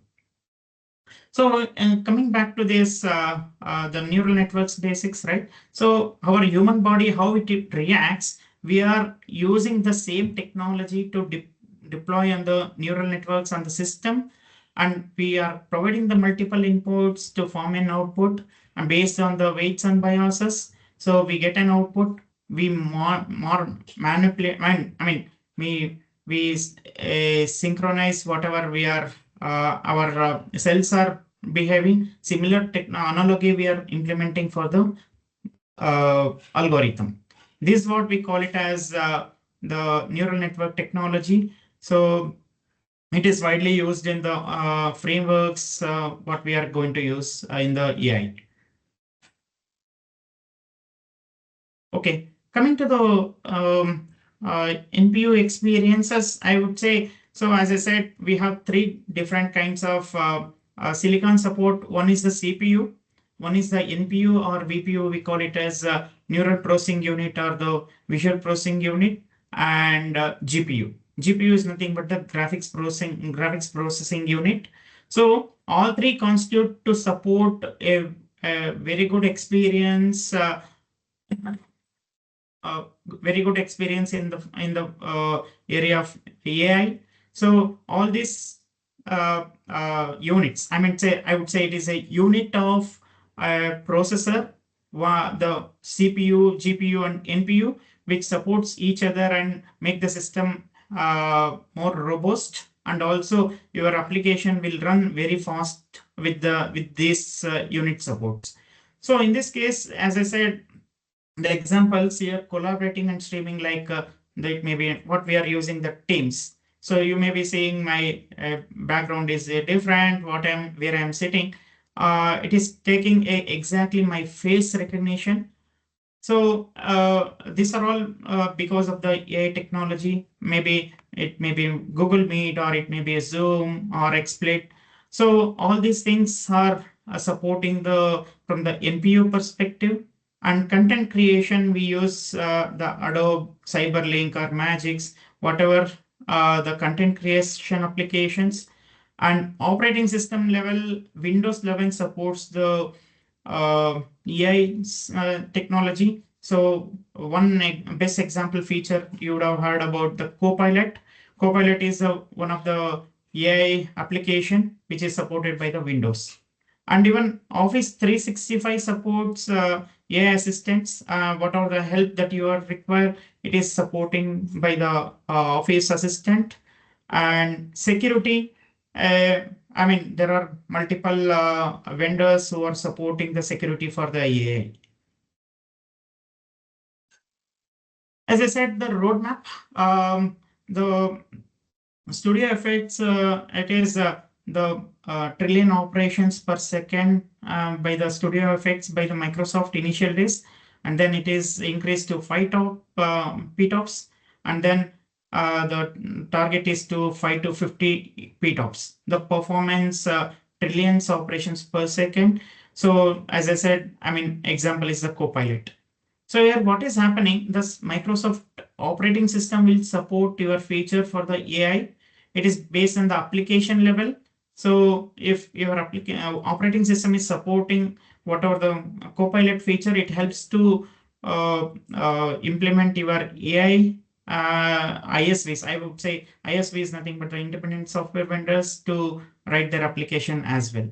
So coming back to this, the neural networks basics, right? So our human body, how it reacts, we are using the same technology to deploy on the neural networks on the system. And we are providing the multiple inputs to form an output, and based on the weights and biases. So we get an output, we more manipulate, we synchronize whatever we are, our cells are behaving. Similar analogy we are implementing for the algorithm. This is what we call it as the neural network technology. So it is widely used in the frameworks, what we are going to use in the AI. Okay, coming to the NPU experiences, I would say, so as I said, we have three different kinds of silicon support. One is the CPU, one is the NPU or VPU, we call it as neural processing unit or the visual processing unit, and GPU. GPU is nothing but the graphics processing unit. So all three constitute to support a very good experience, very good experience in the area of AI. So all these units, I would say it is a unit of processor, the CPU, GPU, and NPU, which supports each other and make the system more robust. And also your application will run very fast with these unit supports. So in this case, as I said, the examples here, collaborating and streaming, like that may be what we are using, the Teams. So you may be seeing my background is different, where I'm sitting. It is taking exactly my face recognition. So these are all because of the AI technology. Maybe it may be Google Meet, or it may be a Zoom or XSplit. So all these things are supporting from the NPU perspective. And content creation, we use the Adobe Cyberlink or Magix, whatever the content creation applications. And operating system level, Windows 11 supports the AI technology. So one best example feature you would have heard about the Copilot. Copilot is one of the AI application which is supported by the Windows. And even Office 365 supports AI assistants. What are the help that you are require? It is supporting by the Office assistant. And security. I mean, there are multiple vendors who are supporting the security for the AI. As I said, the roadmap, the Studio Effects, it is the trillion operations per second by the Studio Effects by the Microsoft initial days, and then it is increased to 5 PTOPs, and then the target is to 5 to 50 PTOPs. The performance trillions operations per second. So as I said, I mean, example is the Copilot. So here what is happening, this Microsoft operating system will support your feature for the AI. It is based on the application level. So if your operating system is supporting whatever the Copilot feature, it helps to implement your AI ISVs. I would say ISV is nothing but the independent software vendors to write their application as well.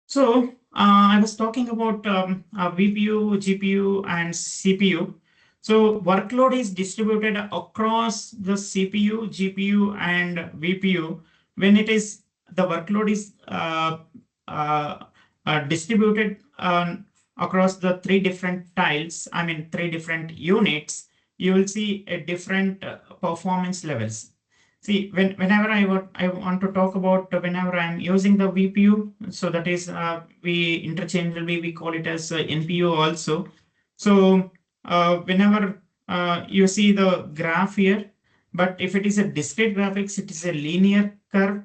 So I was talking about VPU, GPU, and CPU. So workload is distributed across the CPU, GPU, and VPU. When it is the workload is distributed across the three different tiles, I mean 3 different units, you will see a different performance levels. See, whenever I want to talk about whenever I'm using the VPU, so that is we interchangeably we call it as NPU also. So whenever you see the graph here, but if it is a discrete graphics, it is a linear curve.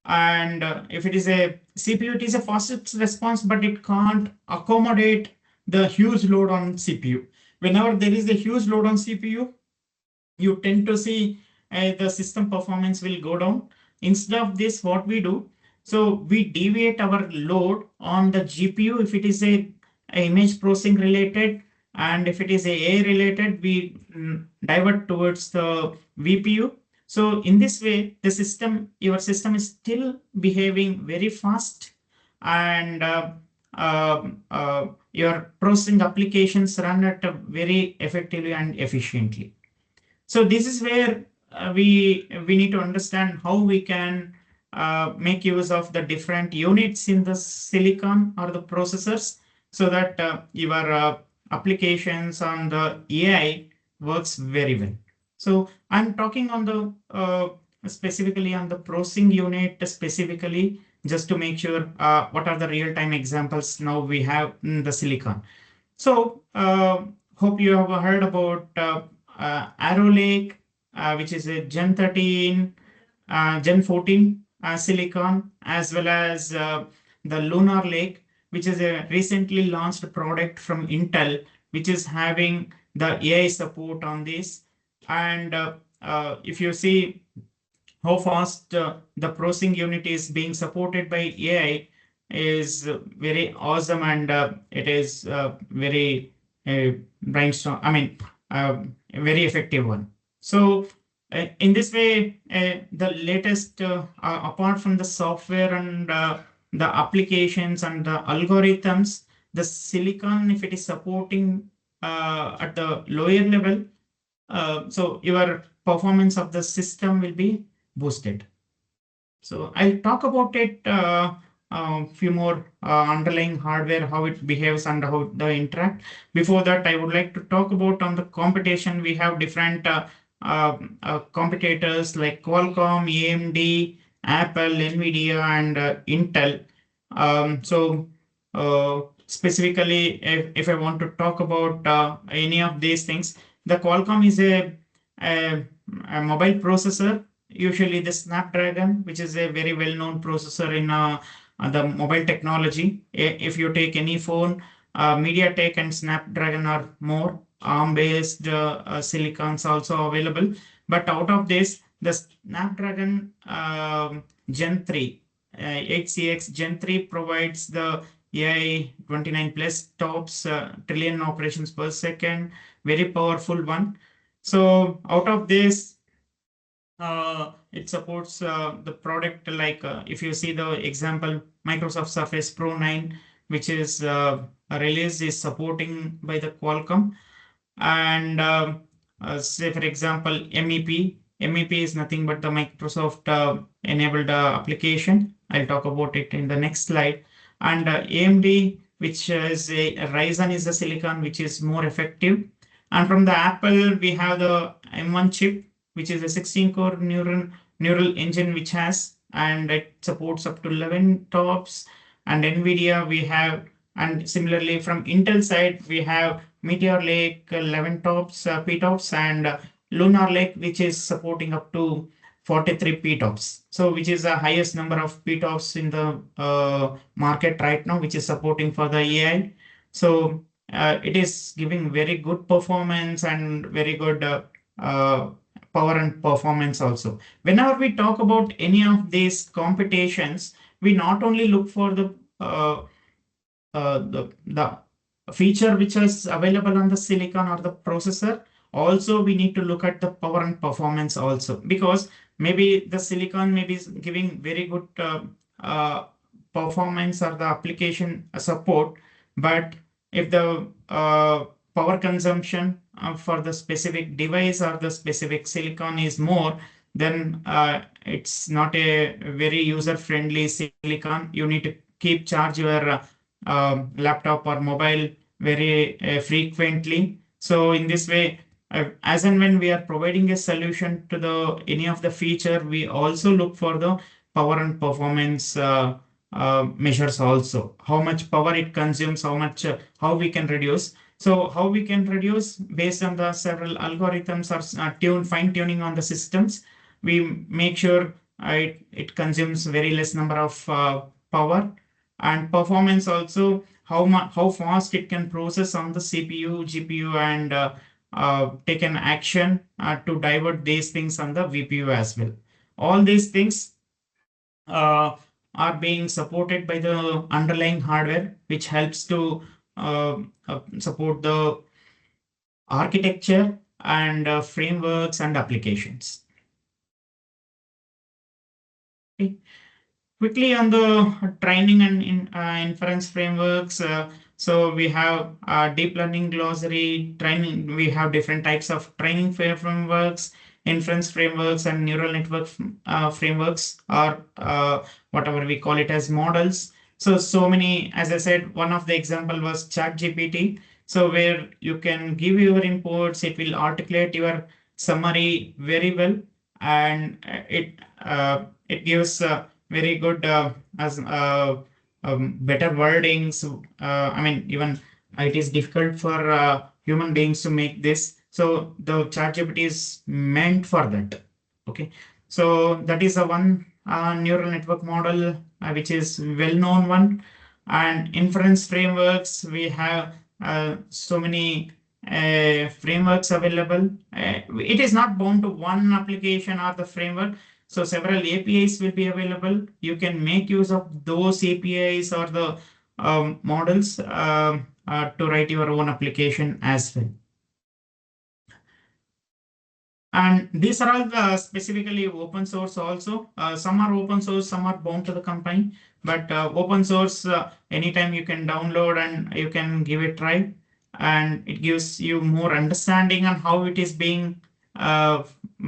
And if it is a CPU, it is a fastest response, but it can't accommodate the huge load on CPU. Whenever there is a huge load on CPU, you tend to see the system performance will go down. Instead of this, what we do, so we deviate our load on the GPU if it is a image processing related, and if it is a AI related, we divert towards the VPU. So in this way, the system, your system is still behaving very fast, and your processing applications run at a very effectively and efficiently. So this is where we need to understand how we can make use of the different units in the silicon or the processors, so that your applications on the AI works very well. So I'm talking on the specifically on the processing unit specifically, just to make sure what are the real-time examples now we have in the silicon. So hope you have heard about Arrow Lake, which is a Gen 13, Gen 14 silicon, as well as the Lunar Lake, which is a recently launched product from Intel, which is having the AI support on this. And if you see how fast the processing unit is being supported by AI, is very awesome, and it is very brainstorm. I mean, a very effective one. So in this way, the latest, apart from the software and the applications and the algorithms, the silicon, if it is supporting at the lower level, so your performance of the system will be boosted. So I'll talk about it few more underlying hardware, how it behaves and how they interact. Before that, I would like to talk about on the competition. We have different competitors like Qualcomm, AMD, Apple, Nvidia, and Intel. So specifically, if I want to talk about any of these things, the Qualcomm is a mobile processor, usually the Snapdragon, which is a very well-known processor in the mobile technology. If you take any phone, MediaTek and Snapdragon are more ARM-based silicons also available. But out of this, the Snapdragon Gen 3, 8CX Gen 3 provides the AI 29 plus tops trillion operations per second, very powerful one. So out of this, it supports the product like if you see the example, Microsoft Surface Pro 9, which is released, is supporting by the Qualcomm. And say for example, MEP is nothing but the Microsoft enabled application. I'll talk about it in the next slide. And AMD, which is a Ryzen, is a silicon which is more effective. And from the Apple, we have the M1 chip, which is a 16-core neural engine which has, and it supports up to 11 tops. And NVIDIA we have, and similarly from Intel side, we have Meteor Lake 11 tops, PTOPs, and Lunar Lake, which is supporting up to 43 PTOPs. So which is the highest number of PTOPs in the market right now, which is supporting for the AI. So it is giving very good performance and very good power and performance also. Whenever we talk about any of these competitions, we not only look for the feature which is available on the silicon or the processor. Also, we need to look at the power and performance also, because maybe the silicon may be giving very good performance or the application support, but if the power consumption for the specific device or the specific silicon is more, then it's not a very user-friendly silicon. You need to keep charge your laptop or mobile very frequently. So in this way, as and when we are providing a solution to the any of the feature, we also look for the power and performance measures also. How much power it consumes, how we can reduce. So how we can reduce based on the several algorithms or fine tuning on the systems. We make sure it consumes very less number of power. And performance also, how fast it can process on the CPU, GPU, and take an action to divert these things on the VPU as well. All these things are being supported by the underlying hardware, which helps to support the architecture and frameworks and applications. Okay. Quickly on the training and inference frameworks. So we have deep learning glossary training. We have different types of training frameworks, inference frameworks, and neural network frameworks, or whatever we call it as models. So many, as I said, one of the example was ChatGPT. So where you can give your inputs, it will articulate your summary very well, and it gives very good better wordings. I mean, even it is difficult for human beings to make this. So the ChatGPT is meant for that. Okay, so that is a one neural network model which is well-known one. And inference frameworks, we have so many frameworks available. It is not bound to one application or the framework. So several APIs will be available. You can make use of those APIs or the models to write your own application as well. And these are all specifically open source also. Some are open source, some are bound to the company. But open source, anytime you can download and you can give it a try. And it gives you more understanding on how it is being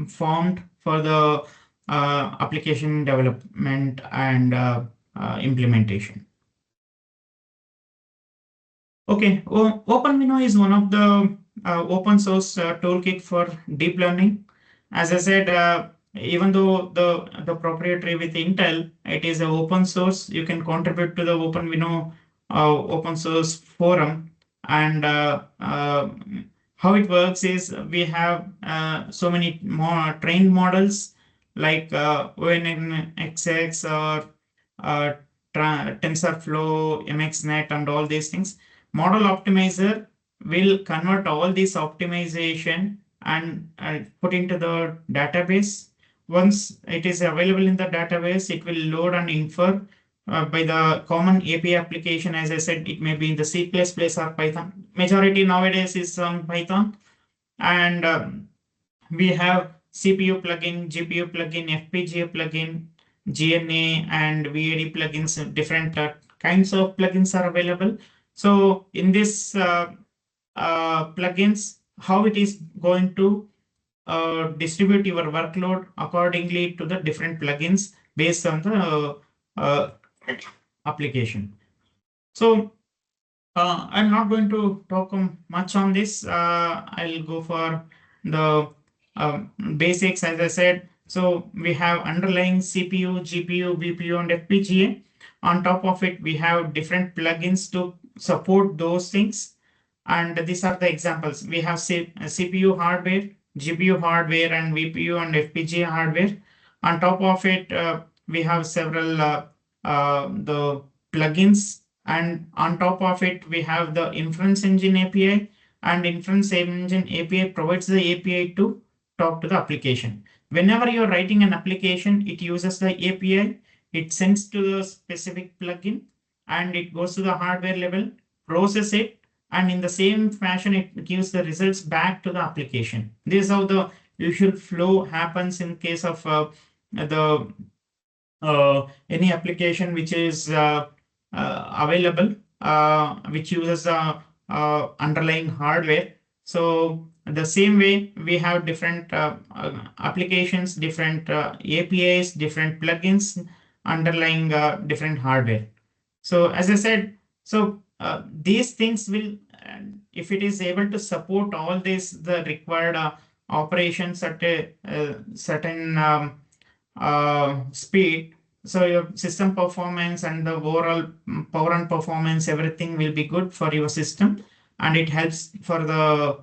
formed for the application development and implementation. Okay, OpenVINO is one of the open source toolkit for deep learning. As I said, even though the proprietary with Intel, it is an open source. You can contribute to the OpenVINO open source forum. And how it works is we have so many more trained models like ONNXX or TensorFlow, MXNet, and all these things. Model Optimizer will convert all this optimization and put into the database. Once it is available in the database, it will load and infer by the common API application. As I said, it may be in the C++ or Python. Majority nowadays is on Python. And we have CPU plugin, GPU plugin, FPGA plugin, GNA, and VAD plugins. Different kinds of plugins are available. So in this plugins, how it is going to distribute your workload accordingly to the different plugins based on the application. So I'm not going to talk much on this. I'll go for the basics, as I said. So we have underlying CPU, GPU, VPU, and FPGA. On top of it, we have different plugins to support those things. And these are the examples. We have CPU hardware, GPU hardware, and VPU and FPGA hardware. On top of it, we have several the plugins. And on top of it, we have the Inference Engine API, and Inference Engine API provides the API to talk to the application. Whenever you're writing an application, it uses the API, it sends to the specific plugin, and it goes to the hardware level, process it, and in the same fashion, it gives the results back to the application. This is how the usual flow happens in case of any application which is available, which uses the underlying hardware. So the same way, we have different applications, different APIs, different plugins underlying different hardware. So as I said, so these things will, if it is able to support all this, the required operations at a certain speed, so your system performance and the overall power and performance, everything will be good for your system, and it helps for the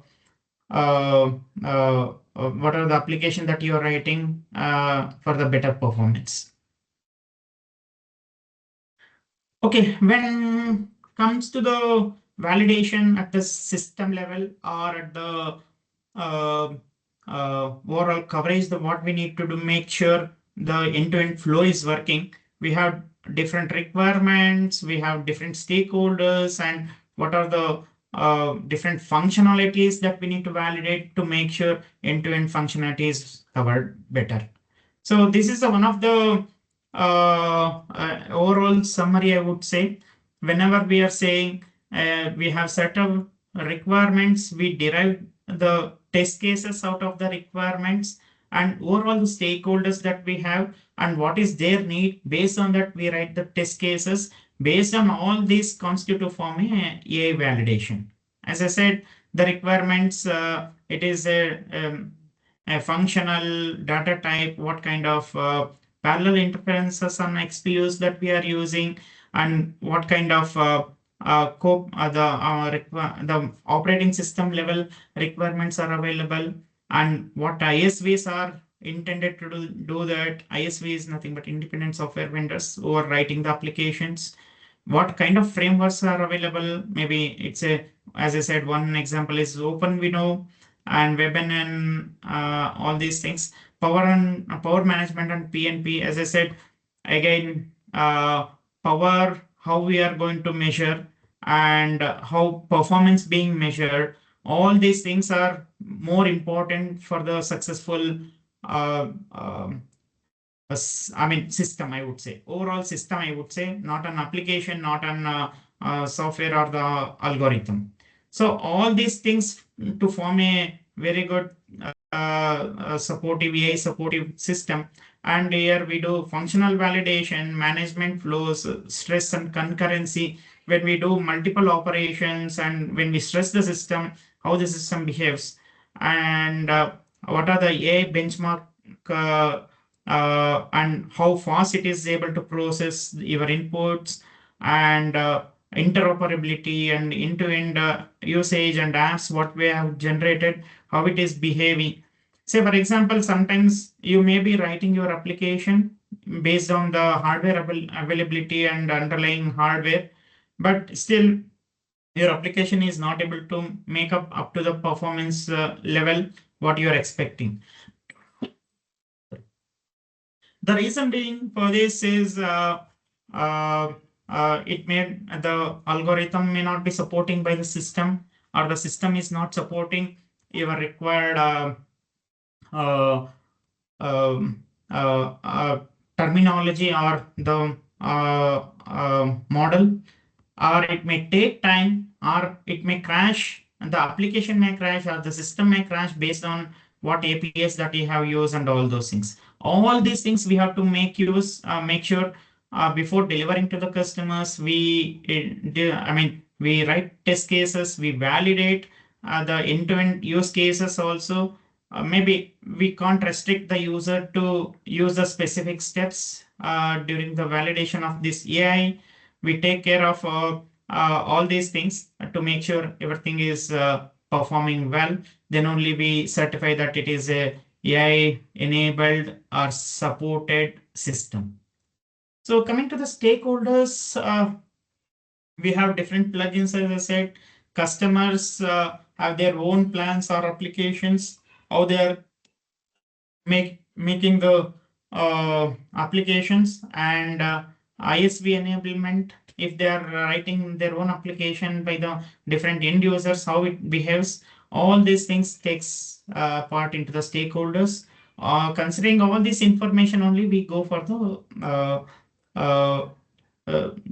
whatever the application that you are writing for the better performance. Okay, when comes to the validation at the system level or at the overall coverage, what we need to do, make sure the end-to-end flow is working. We have different requirements, we have different stakeholders, and what are the different functionalities that we need to validate to make sure end-to-end functionality is covered better. So this is one of the overall summary, I would say. Whenever we are saying we have set of requirements, we derive the test cases out of the requirements, and overall the stakeholders that we have and what is their need. Based on that, we write the test cases. Based on all these constitute to form a AI validation. As I said, the requirements, it is a functional data type, what kind of parallel interferences on XPUs that we are using, and what kind of the operating system level requirements are available, and what ISVs are intended to do that. ISV is nothing but independent software vendors who are writing the applications. What kind of frameworks are available? Maybe it's as I said, one example is OpenVINO and WebNN, all these things. Power management and PNP. As I said, again, power, how we are going to measure, and how performance being measured. All these things are more important for the successful system, I would say. Overall system, I would say, not an application, not an software or the algorithm. So all these things to form a very good supportive AI supportive system. And here we do functional validation, management flows, stress and concurrency. When we do multiple operations and when we stress the system, how the system behaves, and what are the AI benchmark and how fast it is able to process your inputs, and interoperability and end-to-end usage and apps what we have generated, how it is behaving. say for example, sometimes you may be writing your application based on the hardware availability and underlying hardware, but still your application is not able to make up to the performance level what you are expecting. The reason being for this is the algorithm may not be supporting by the system, or the system is not supporting your required terminology or the model, or it may take time, or it may crash, and the application may crash, or the system may crash based on what APIs that you have used and all those things. All these things we have to make sure before delivering to the customers. We write test cases, we validate the end-to-end use cases also. Maybe we can't restrict the user to use the specific steps during the validation of this AI. We take care of all these things to make sure everything is performing well. Then only we certify that it is a AI enabled or supported system. So coming to the stakeholders, we have different plugins, as I said. Customers have their own plans or applications, how they are making the applications, and ISV enablement, if they are writing their own application by the different end users, how it behaves. All these things takes part into the stakeholders. Considering all this information only, we go for the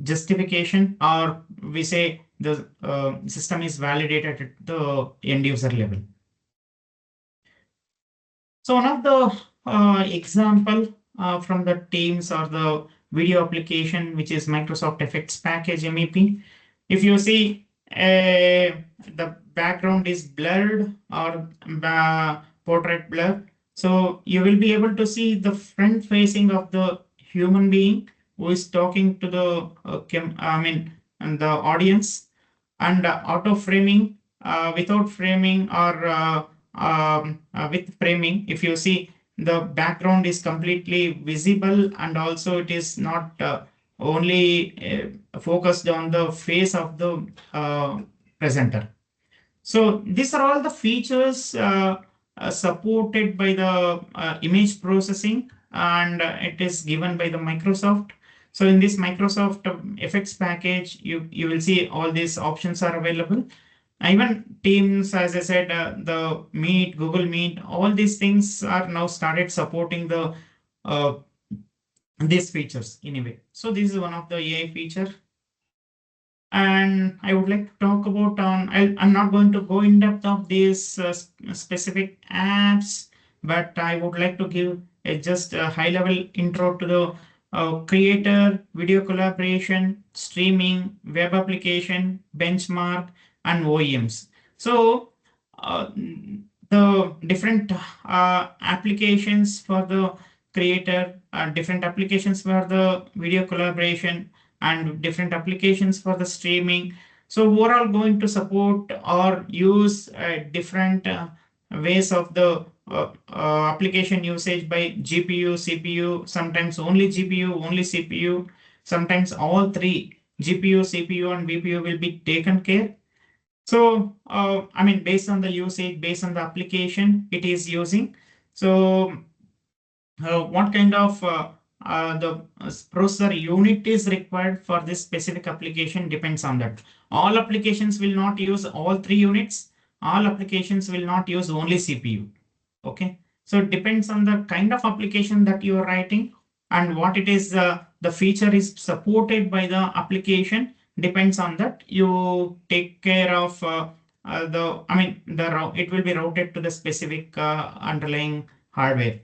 justification, or we say the system is validated at the end user level. So one of the example from the Teams or the video application, which is Microsoft Effects Package MEP. If you see the background is blurred or portrait blur, so you will be able to see the front facing of the human being who is talking to the and the audience, and auto framing, without framing, or with framing. If you see, the background is completely visible, and also it is not only focused on the face of the presenter. So these are all the features supported by the image processing, and it is given by the Microsoft. So in this Microsoft Effects package, you will see all these options are available. Even Teams, as I said, the Meet, Google Meet, all these things are now started supporting the these features anyway. So this is one of the AI feature. And I would like to talk about I'm not going to go in depth of these specific apps, but I would like to give just a high level intro to the creator, video collaboration, streaming, web application, benchmark, and OEMs. So the different applications for the creator, different applications for the video collaboration, and different applications for the streaming. So we're all going to support or use different ways of the application usage by GPU, CPU, sometimes only GPU, only CPU, sometimes all three, GPU, CPU, and VPU will be taken care. So, based on the usage, based on the application it is using. So, what kind of the processor unit is required for this specific application depends on that. All applications will not use all three units. All applications will not use only CPU. Okay. So it depends on the kind of application that you are writing, and what it is, the feature is supported by the application. Depends on that. You take care of it will be routed to the specific underlying hardware.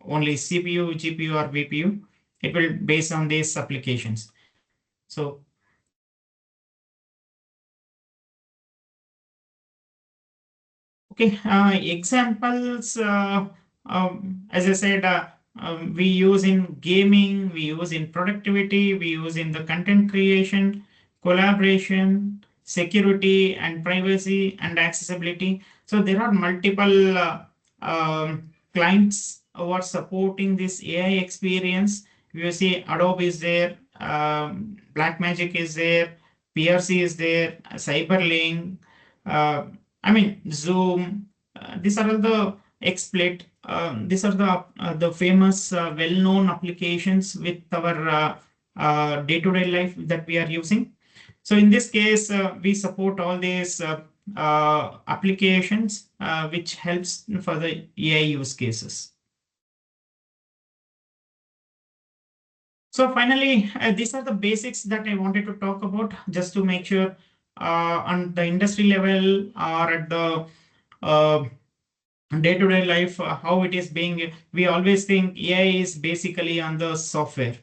Only CPU, GPU, or VPU. It will based on these applications. So okay, examples. As I said, we use in gaming, we use in productivity, we use in the content creation, collaboration, security and privacy, and accessibility. So there are multiple clients who are supporting this AI experience. You see Adobe is there, Blackmagic is there, PRC is there, Cyberlink, I mean Zoom. These are all the XSplit. These are the famous, well-known applications with our day-to-day life that we are using. So in this case, we support all these applications which helps for the AI use cases. So finally, these are the basics that I wanted to talk about, just to make sure on the industry level or at the day-to-day life, how it is being. We always think AI is basically on the software.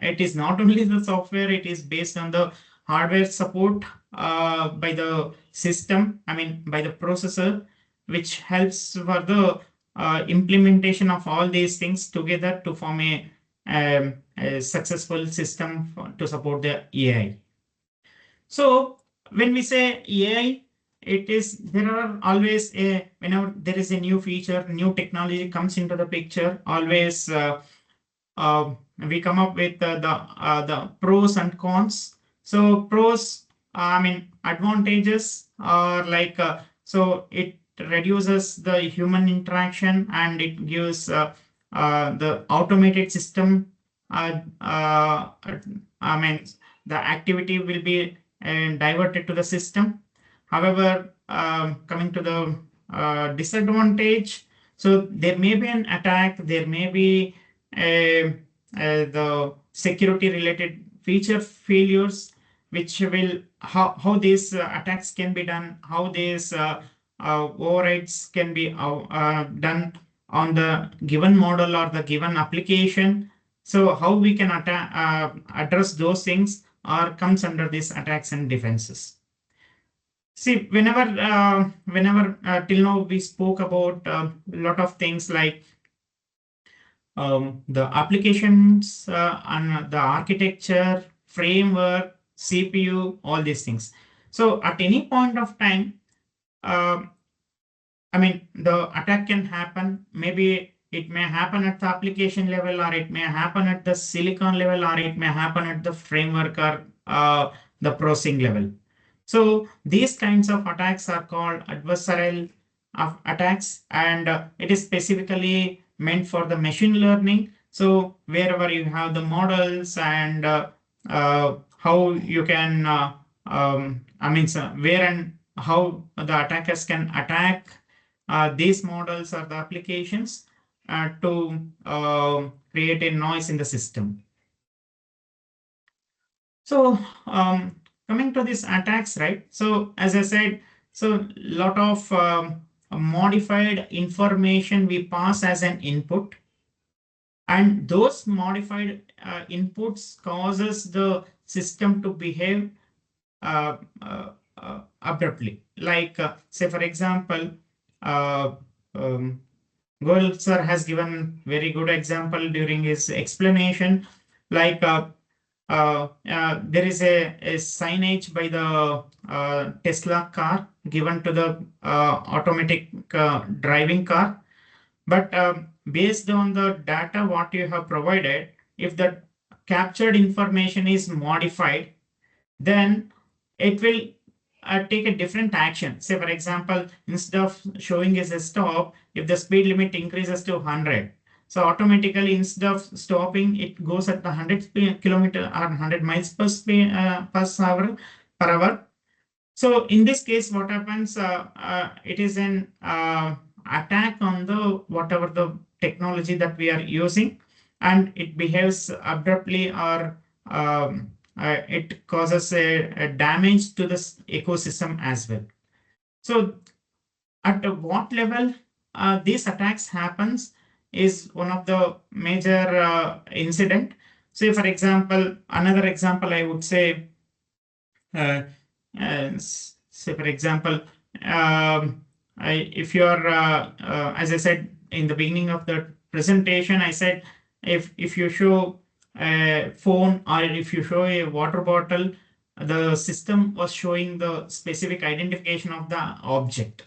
It is not only the software, it is based on the hardware support by the system, I mean by the processor, which helps for the implementation of all these things together to form a successful system to support the AI. So when we say AI, there are always whenever there is a new feature, new technology comes into the picture, always we come up with the pros and cons. So pros, I mean advantages are like, so it reduces the human interaction and it gives the automated system. I mean the activity will be diverted to the system. However, coming to the disadvantage, so there may be an attack, there may be the security related feature failures, which will how these attacks can be done, how these overrides can be done on the given model or the given application. So how we can address those things or comes under these attacks and defenses. See, whenever till now we spoke about a lot of things like the applications and the architecture, framework, CPU, all these things. So at any point of time, I mean, the attack can happen. Maybe it may happen at the application level, or it may happen at the silicon level, or it may happen at the framework or the processing level. So these kinds of attacks are called adversarial attacks, and it is specifically meant for the machine learning. So wherever you have the models and how you can, I mean, so where and how the attackers can attack these models or the applications to create a noise in the system. So coming to these attacks, right? So as I said, so lot of modified information we pass as an input, and those modified inputs causes the system to behave abruptly. Like say for example, Goel sir has given very good example during his explanation. Like there is a signage by the Tesla car given to the automatic driving car. But based on the data what you have provided, if the captured information is modified, then it will take a different action. Say, for example, instead of showing as a stop, if the speed limit increases to 100, so automatically instead of stopping, it goes at the 100 kilometer or 100 miles per hour. So in this case, what happens? It is an attack on the whatever the technology that we are using, and it behaves abruptly, or it causes a damage to this ecosystem as well. So at what level these attacks happens is one of the major incident. Say for example, another example I would say, say for example, if you're as I said in the beginning of the presentation, I said if you show a phone or if you show a water bottle, the system was showing the specific identification of the object.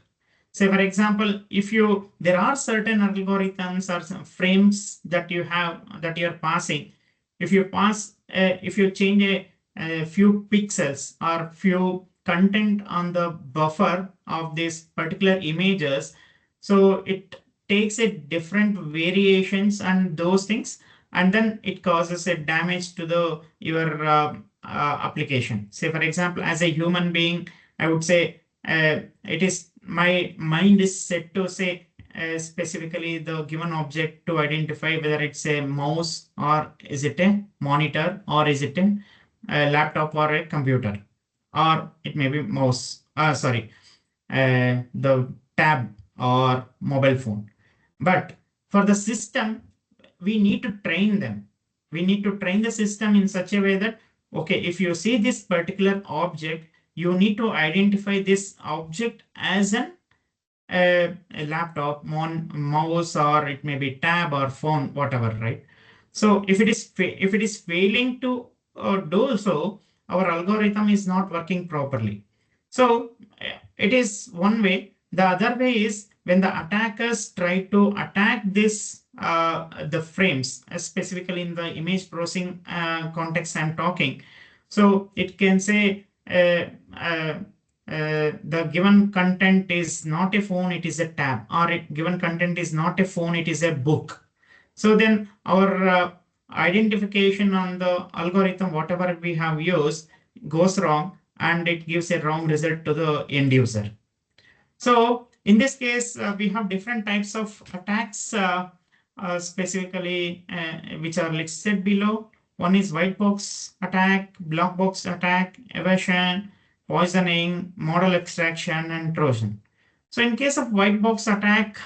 Say, for example, if there are certain algorithms or some frames that you have that you're passing, if you change a few pixels or few content on the buffer of these particular images, so it takes a different variations and those things, and then it causes a damage to your application. Say, for example, as a human being, I would say it is my mind is set to say specifically the given object to identify whether it's a mouse or is it a monitor or is it a laptop or a computer, or it may be mouse, the tab or mobile phone. But for the system, we need to train them. We need to train the system in such a way that, okay, if you see this particular object, you need to identify this object as a laptop, mouse, or it may be tab or phone, whatever, right? So if it is failing to do so, our algorithm is not working properly. So it is one way. The other way is when the attackers try to attack this the frames, specifically in the image browsing context I'm talking. So it can say the given content is not a phone, it is a tab, or given content is not a phone, it is a book. So then our identification on the algorithm, whatever we have used, goes wrong, and it gives a wrong result to the end user. So in this case, we have different types of attacks specifically which are listed below. One is white box attack, black box attack, evasion, poisoning, model extraction, and Trojan. So in case of white box attack,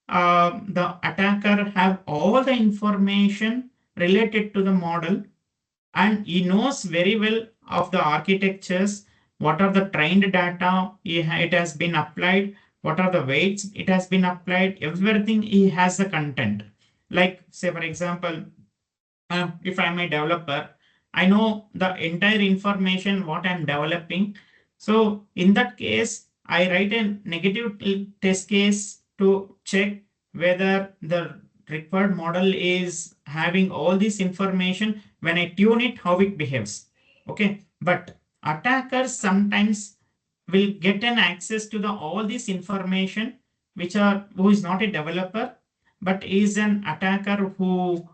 the attacker have all the information related to the model, and he knows very well of the architectures, what are the trained data it has been applied, what are the weights it has been applied, everything he has the content. Like, say, for example, if I'm a developer, I know the entire information what I'm developing. So in that case, I write a negative test case to check whether the required model is having all this information. When I tune it, how it behaves. Okay, but attackers sometimes will get an access to all this information, who is not a developer, but is an attacker who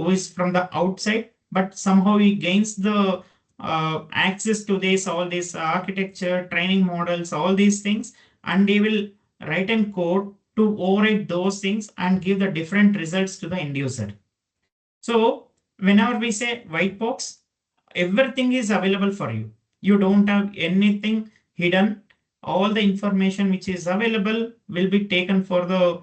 is from the outside, but somehow he gains the access to all this architecture, training models, all these things, and they will write in code to override those things and give the different results to the end user. So whenever we say white box, everything is available for you. You don't have anything hidden. All the information which is available will be taken for the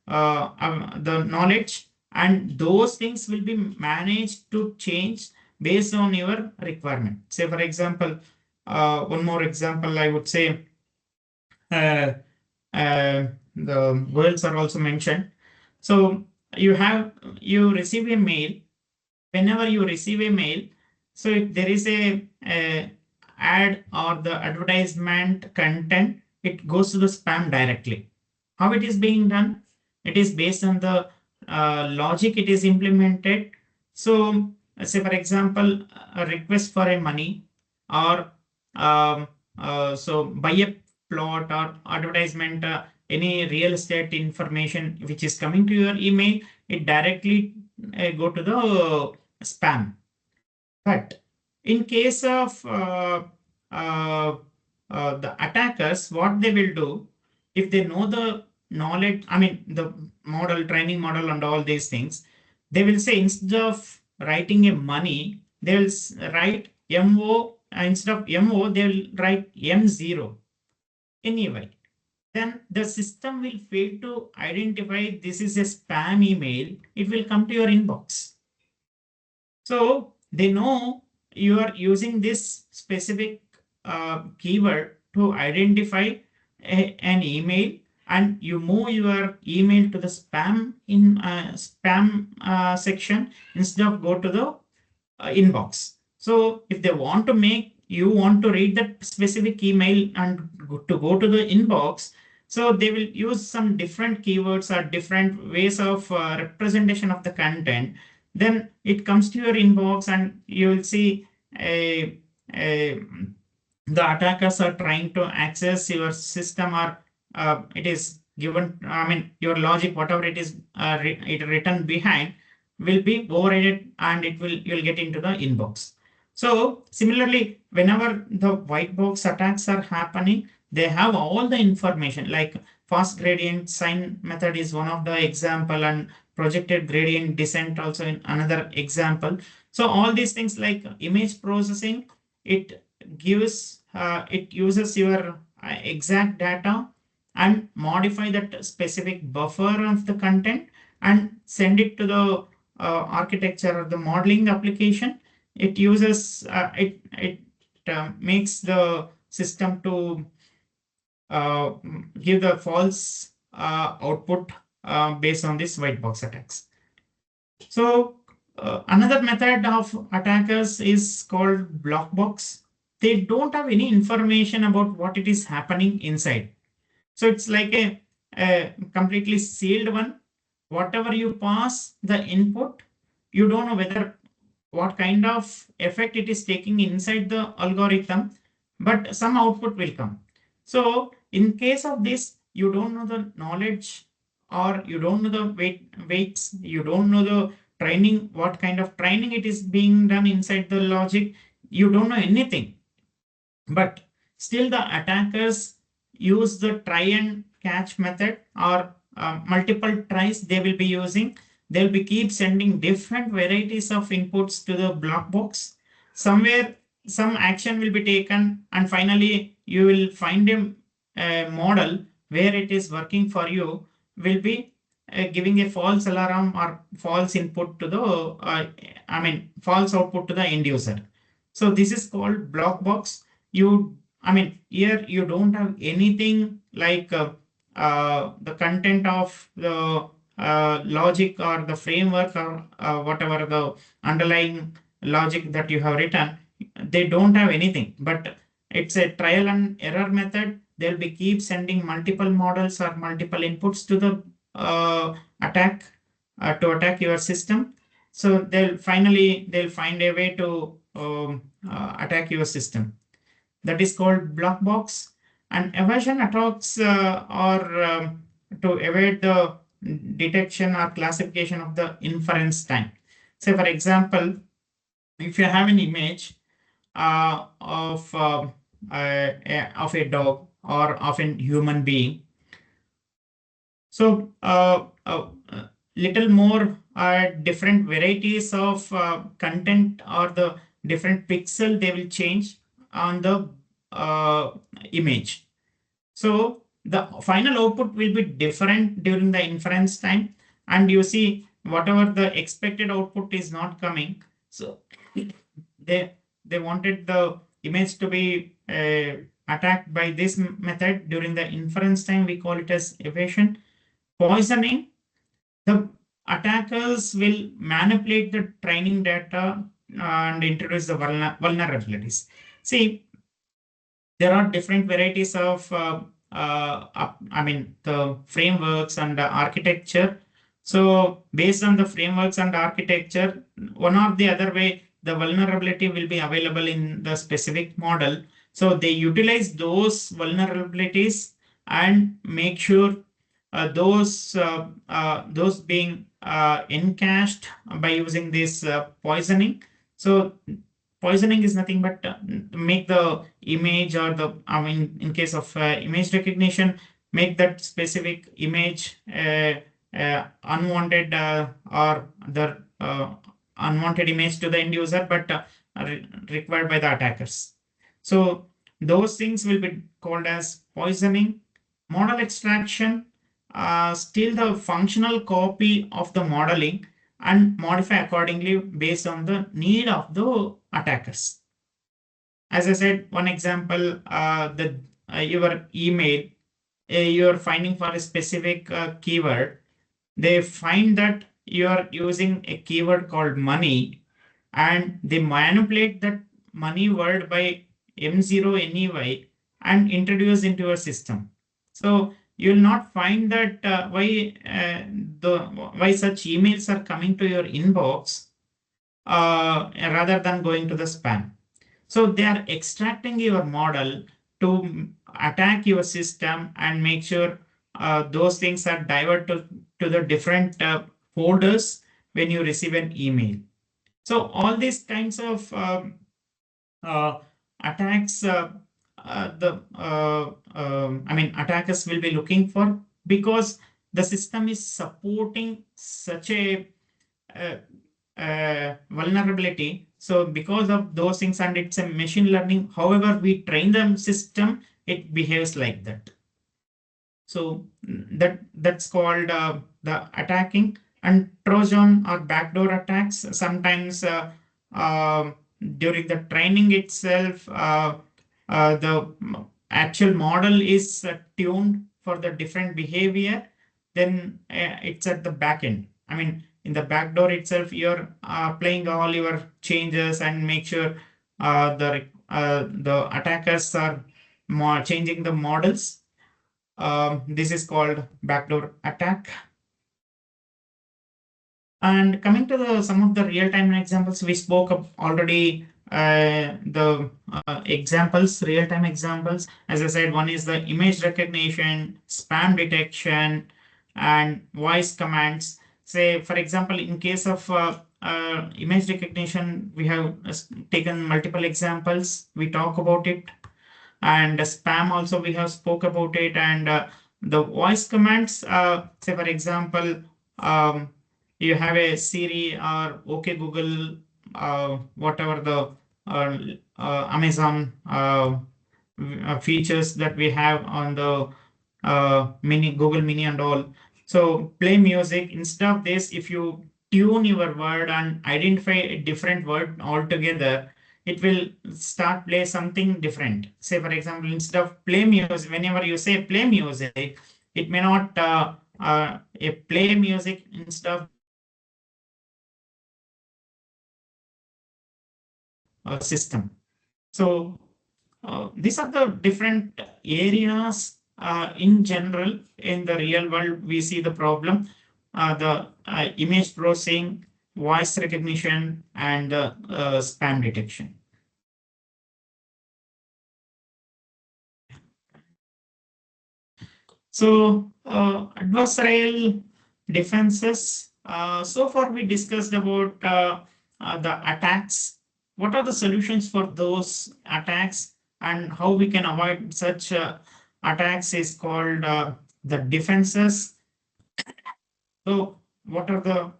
knowledge, and those things will be managed to change based on your requirement. Say, for example, one more example, I would say the words are also mentioned. So you receive a mail. Whenever you receive a mail, so if there is a ad or the advertisement content, it goes to the spam directly. How it is being done? It is based on the logic it is implemented. So say, for example, a request for a money, or so buy a plot, or advertisement, any real estate information which is coming to your email, it directly go to the spam. But in case of the attackers, what they will do, if they know the knowledge, I mean the model, training model, and all these things, they will say, instead of writing a money, they will write MO, instead of MO, they will write M0 anyway. Then the system will fail to identify this is a spam email. It will come to your inbox. So they know you are using this specific keyword to identify an email, and you move your email to the spam section instead of go to the inbox. So if they want to you want to read that specific email and to go to the inbox, So they will use some different keywords or different ways of representation of the content. Then it comes to your inbox and you will see a the attackers are trying to access your system, or it is given, I mean, your logic, whatever it is written behind will be overridden and you'll get into the inbox. So similarly, whenever the white box attacks are happening, they have all the information, like fast gradient sign method is one of the example, and projected gradient descent also in another example. So all these things like image processing, it gives it uses your exact data and modify that specific buffer of the content and send it to the architecture or the modeling application. It uses it makes the system to give the false output based on this white box attacks. So another method of attackers is called black box. They don't have any information about what it is happening inside. So it's like a completely sealed one. Whatever you pass the input, you don't know whether what kind of effect it is taking inside the algorithm, but some output will come. So in case of this, you don't know the knowledge, or you don't know the weights, you don't know the training, what kind of training it is being done inside the logic, you don't know anything. But still the attackers use the try and catch method, or multiple tries they will be using. They'll be keep sending different varieties of inputs to the black box. Somewhere some action will be taken, and finally you will find a model where it is working for you will be giving a false alarm or false input to the false output to the end user. So this is called black box. Here you don't have anything like the content of the logic or the framework, or whatever the underlying logic that you have written. They don't have anything, but it's a trial and error method. They'll be keep sending multiple models or multiple inputs to the attack to attack your system. So they'll find a way to attack your system. That is called black box. And evasion attacks are to evade the detection or classification of the inference time. Say, for example, if you have an image of a dog or of a human being, so little more different varieties of content or the different pixel they will change on the image. So the final output will be different during the inference time, and you see whatever the expected output is not coming. So they wanted the image to be attacked by this method during the inference time. We call it as evasion. Poisoning, the attackers will manipulate the training data and introduce the vulnerabilities. See, there are different varieties of the frameworks and architecture. So based on the frameworks and architecture, one or the other way, the vulnerability will be available in the specific model. So they utilize those vulnerabilities and make sure those being encached by using this poisoning. So poisoning is nothing but make the image, or in case of image recognition, make that specific image unwanted or the unwanted image to the end user, but required by the attackers. So those things will be called as poisoning. Model extraction, still the functional copy of the modeling and modify accordingly based on the need of the attackers. As I said, one example, your email, you're finding for a specific keyword. They find that you're using a keyword called money, and they manipulate that money word by M0 NEY and introduce into your system. So you will not find that why such emails are coming to your inbox rather than going to the spam. So they are extracting your model to attack your system and make sure those things are diverted to the different folders when you receive an email. So all these kinds of attacks attackers will be looking for, because the system is supporting such a vulnerability. So because of those things, and it's a machine learning, however we train the system, it behaves like that. So that's called the attacking. And Trojan or backdoor attacks. Sometimes during the training itself, the actual model is tuned for the different behavior. Then it's at the back end. I mean, in the backdoor itself, you're applying all your changes and make sure the attackers are changing the models. This is called backdoor attack. And coming to some of the real-time examples, we spoke of already the examples, real-time examples. As I said, one is the image recognition, spam detection, and voice commands. Say, for example, in case of image recognition, we have taken multiple examples. We talk about it. And spam also we have spoke about it. And the voice commands, say for example, you have a Siri or OK Google, whatever the Amazon features that we have on the Google Mini and all. So play music. Instead of this, if you tune your word and identify a different word altogether, it will start play something different. Say for example, instead of play music, whenever you say play music, it may not play music instead of system. So these are the different areas in general. In the real world, we see the problem, the image processing, voice recognition, and spam detection. So adversarial defenses. So far we discussed about the attacks. What are the solutions for those attacks, and how we can avoid such attacks is called the defenses. So what are the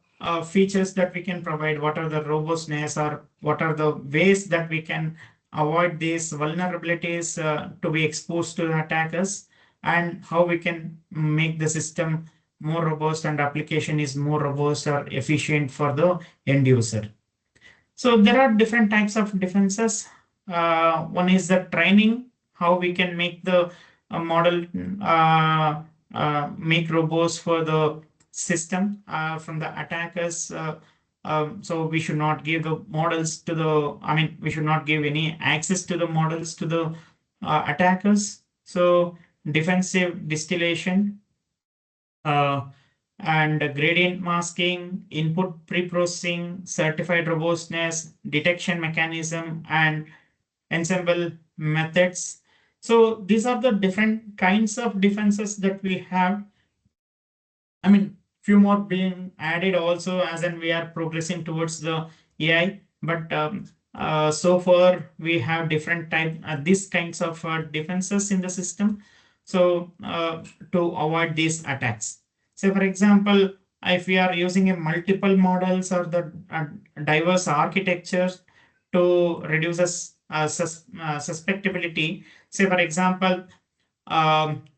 features that we can provide? What are the robustness, or what are the ways that we can avoid these vulnerabilities to be exposed to the attackers, and how we can make the system more robust and application is more robust or efficient for the end user? So there are different types of defenses. One is the training, how we can make the model make robust for the system from the attackers. So we should not give the models to the, we should not give any access to the models to the attackers. So defensive distillation, and gradient masking, input pre-processing, certified robustness, detection mechanism, and ensemble methods. So these are the different kinds of defenses that we have. Few more being added also as in we are progressing towards the AI, but so far we have different type these kinds of defenses in the system. So to avoid these attacks. So for example, if we are using a multiple models or the diverse architectures to reduce susceptibility. Say for example,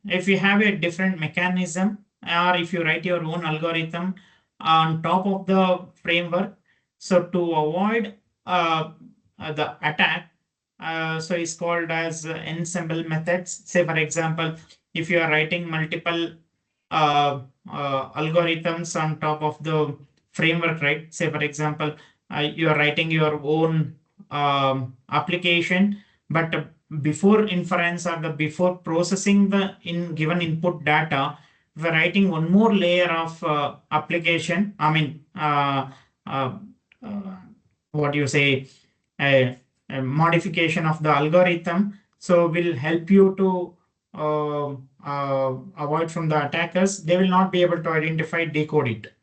if you have a different mechanism, or if you write your own algorithm on top of the framework, so to avoid the attack, so it's called as ensemble methods. Say for example, if you are writing multiple algorithms on top of the framework, right? Say for example, you are writing your own application, but before inference or the before processing the given input data, we're writing one more layer of application. I mean, uh, what you say, a modification of the algorithm. So will help you to avoid from the attackers. They will not be able to identify, decode it.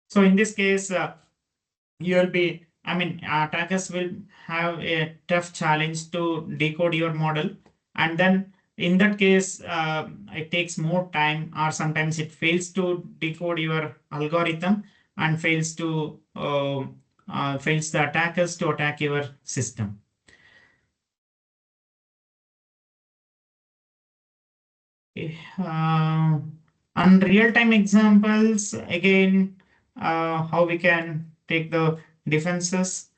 So in this case, you will be, I mean, attackers will have a tough challenge to decode your model. And then in that case, it takes more time, or sometimes it fails to decode your algorithm and fails to fails the attackers to attack your system. And real-time examples, again, how we can take the defenses.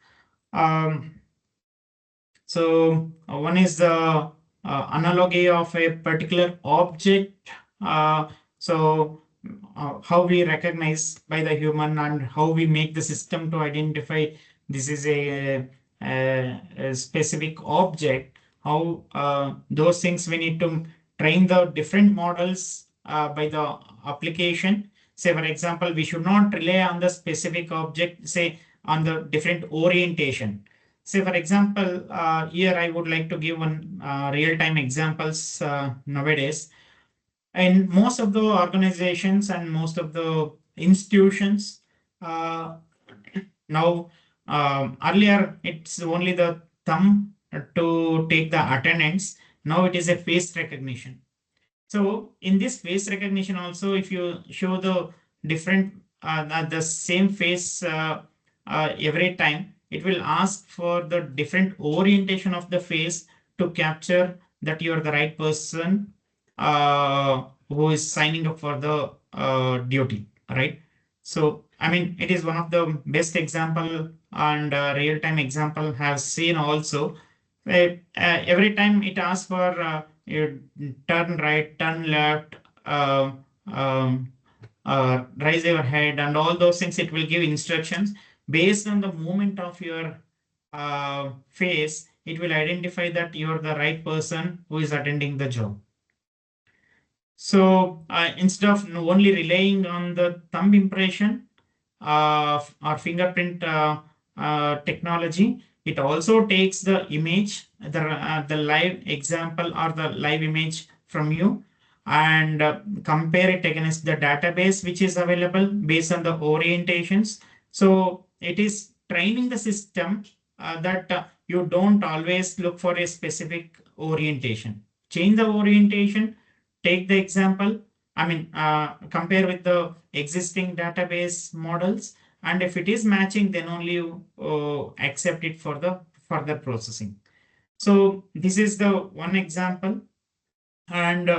So one is the analogy of a particular object. How we recognize by the human and how we make the system to identify this is a specific object. How those things we need to train the different models by the application. Say, for example, we should not rely on the specific object, say on the different orientation. Say, for example, here I would like to give one real-time examples nowadays. In most of the organizations and most of the institutions, now earlier it's only the thumb to take the attendance. Now it is a face recognition. So in this face recognition also, if you show the different, the same face every time, it will ask for the different orientation of the face to capture that you are the right person who is signing up for the duty, right? So, I mean, it is one of the best example, and real-time example have seen also. Every time it asks for you turn right, turn left, raise your head, and all those things. It will give instructions based on the movement of your face. It will identify that you're the right person who is attending the job. So instead of only relying on the thumb impression or fingerprint technology, it also takes the image, the live example or the live image from you, and compare it against the database which is available based on the orientations. So it is training the system that you don't always look for a specific orientation. Change the orientation, take the example, I mean, compare with the existing database models, and if it is matching, then only you accept it for the further processing. So this is the one example. And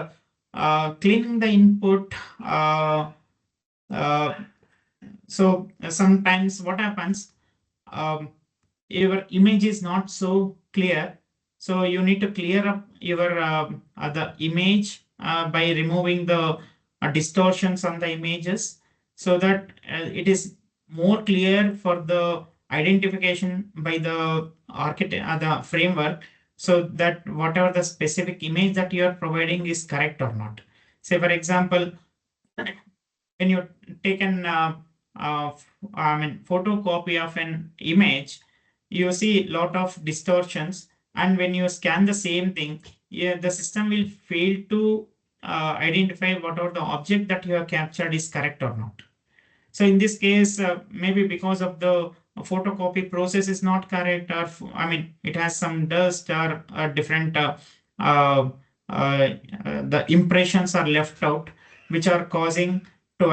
cleaning the input. So sometimes what happens, your image is not so clear. So you need to clear up your the image by removing the distortions on the images, so that it is more clear for the identification by the architect, the framework, so that whatever the specific image that you are providing is correct or not. Say, for example, when you take an photocopy of an image, you see a lot of distortions, and when you scan the same thing, the system will fail to identify whatever the object that you have captured is correct or not. So in this case, maybe because of the photocopy process is not correct, or it has some dust or different the impressions are left out, which are causing to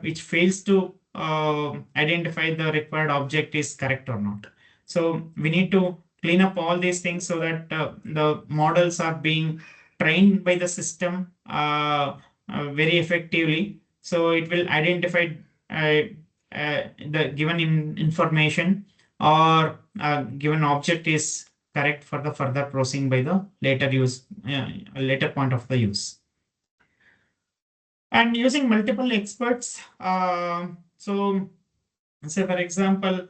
which fails to identify the required object is correct or not. So we need to clean up all these things so that the models are being trained by the system very effectively. So it will identify the given information or given object is correct for the further processing by the later point of the use. And using multiple experts. So say, for example,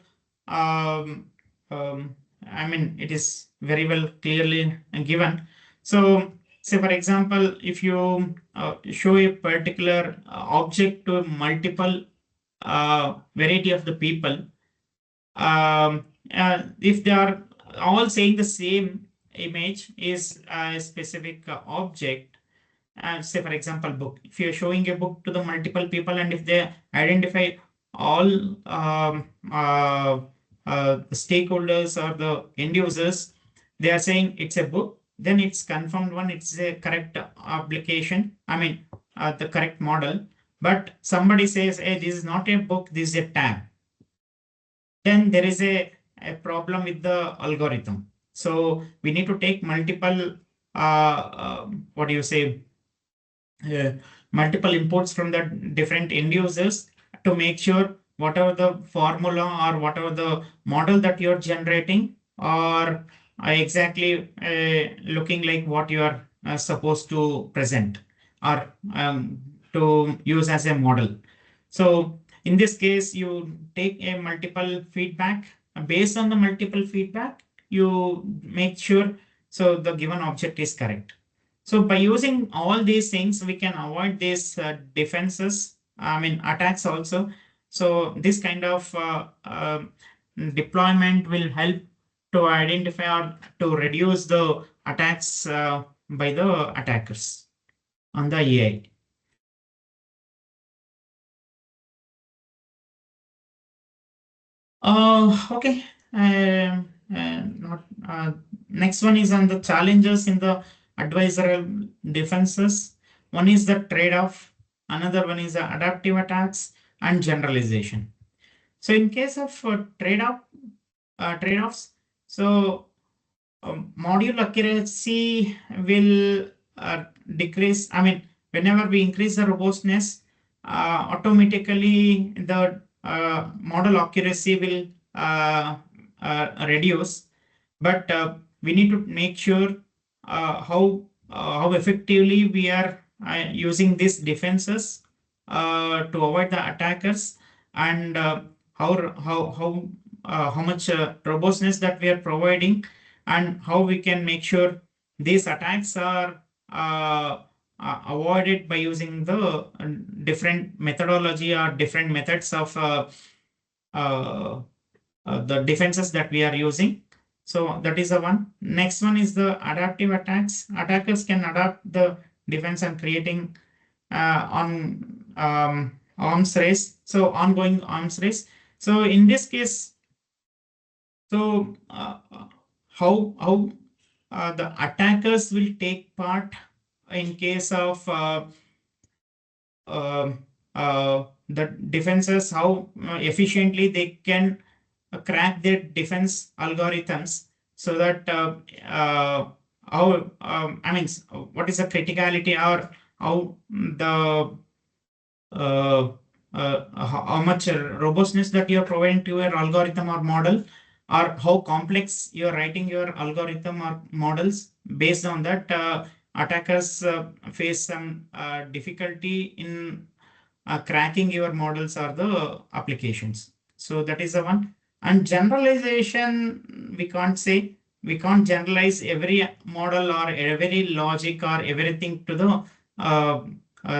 I mean, it is very well clearly given. So, say for example, if you show a particular object to multiple variety of the people, if they are all saying the same image is a specific object, say for example book, if you're showing a book to the multiple people and if they identify all the stakeholders or the end users, they are saying it's a book, then it's confirmed one, it's a correct application, I mean the correct model. But somebody says, hey, this is not a book, this is a tab, then there is a problem with the algorithm. So we need to take multiple what do you say, multiple inputs from the different end users to make sure whatever the formula or whatever the model that you're generating are exactly looking like what you are supposed to present or to use as a model. So in this case, you take a multiple feedback. Based on the multiple feedback, you make sure so the given object is correct. So by using all these things, we can avoid these defenses, I mean attacks also. So this kind of deployment will help to identify or to reduce the attacks by the attackers on the AI. Okay. Next one is on the challenges in the adversarial defenses. One is the trade-off. Another one is the adaptive attacks and generalization. So in case of trade-offs, so module accuracy will decrease. I mean, whenever we increase the robustness, automatically the model accuracy will reduce. But we need to make sure how effectively we are using these defenses to avoid the attackers, and how much robustness that we are providing, and how we can make sure these attacks are avoided by using the different methodology or different methods of the defenses that we are using. So that is the one. Next one is the adaptive attacks. Attackers can adapt the defense and creating arms race. So ongoing arms race. So in this case, so how the attackers will take part in case of the defenses, how efficiently they can crack their defense algorithms, so that how I mean, what is the criticality, or how the how much robustness that you're providing to your algorithm or model, or how complex you're writing your algorithm or models. Based on that, attackers face some difficulty in cracking your models or the applications. So that is the one. And generalization, we can't say, we can't generalize every model or every logic or everything to the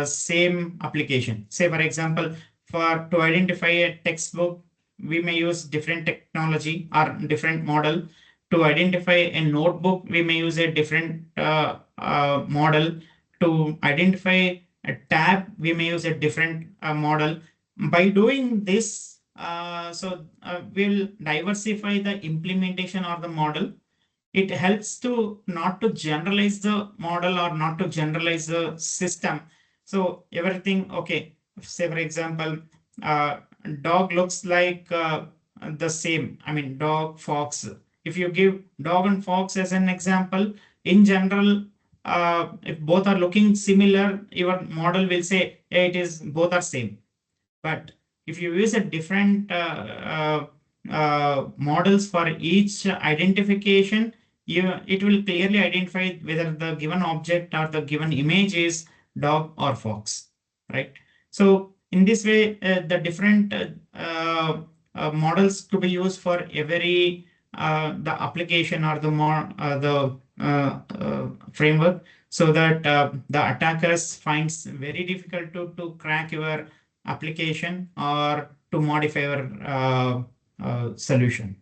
same application. Say for example, to identify a textbook, we may use different technology or different model. To identify a notebook, we may use a different model. To identify a tab, we may use a different model. By doing this, we'll diversify the implementation of the model. It helps to not to generalize the model or not to generalize the system. So everything, okay, say for example, dog looks like the same. I mean, dog, fox. If you give dog and fox as an example, in general, if both are looking similar, your model will say, hey, it is both are same. But if you use a different models for each identification, it will clearly identify whether the given object or the given image is dog or fox, right? So in this way, the different models to be used for every the application or the framework, so that the attackers finds very difficult to crack your application or to modify your solution.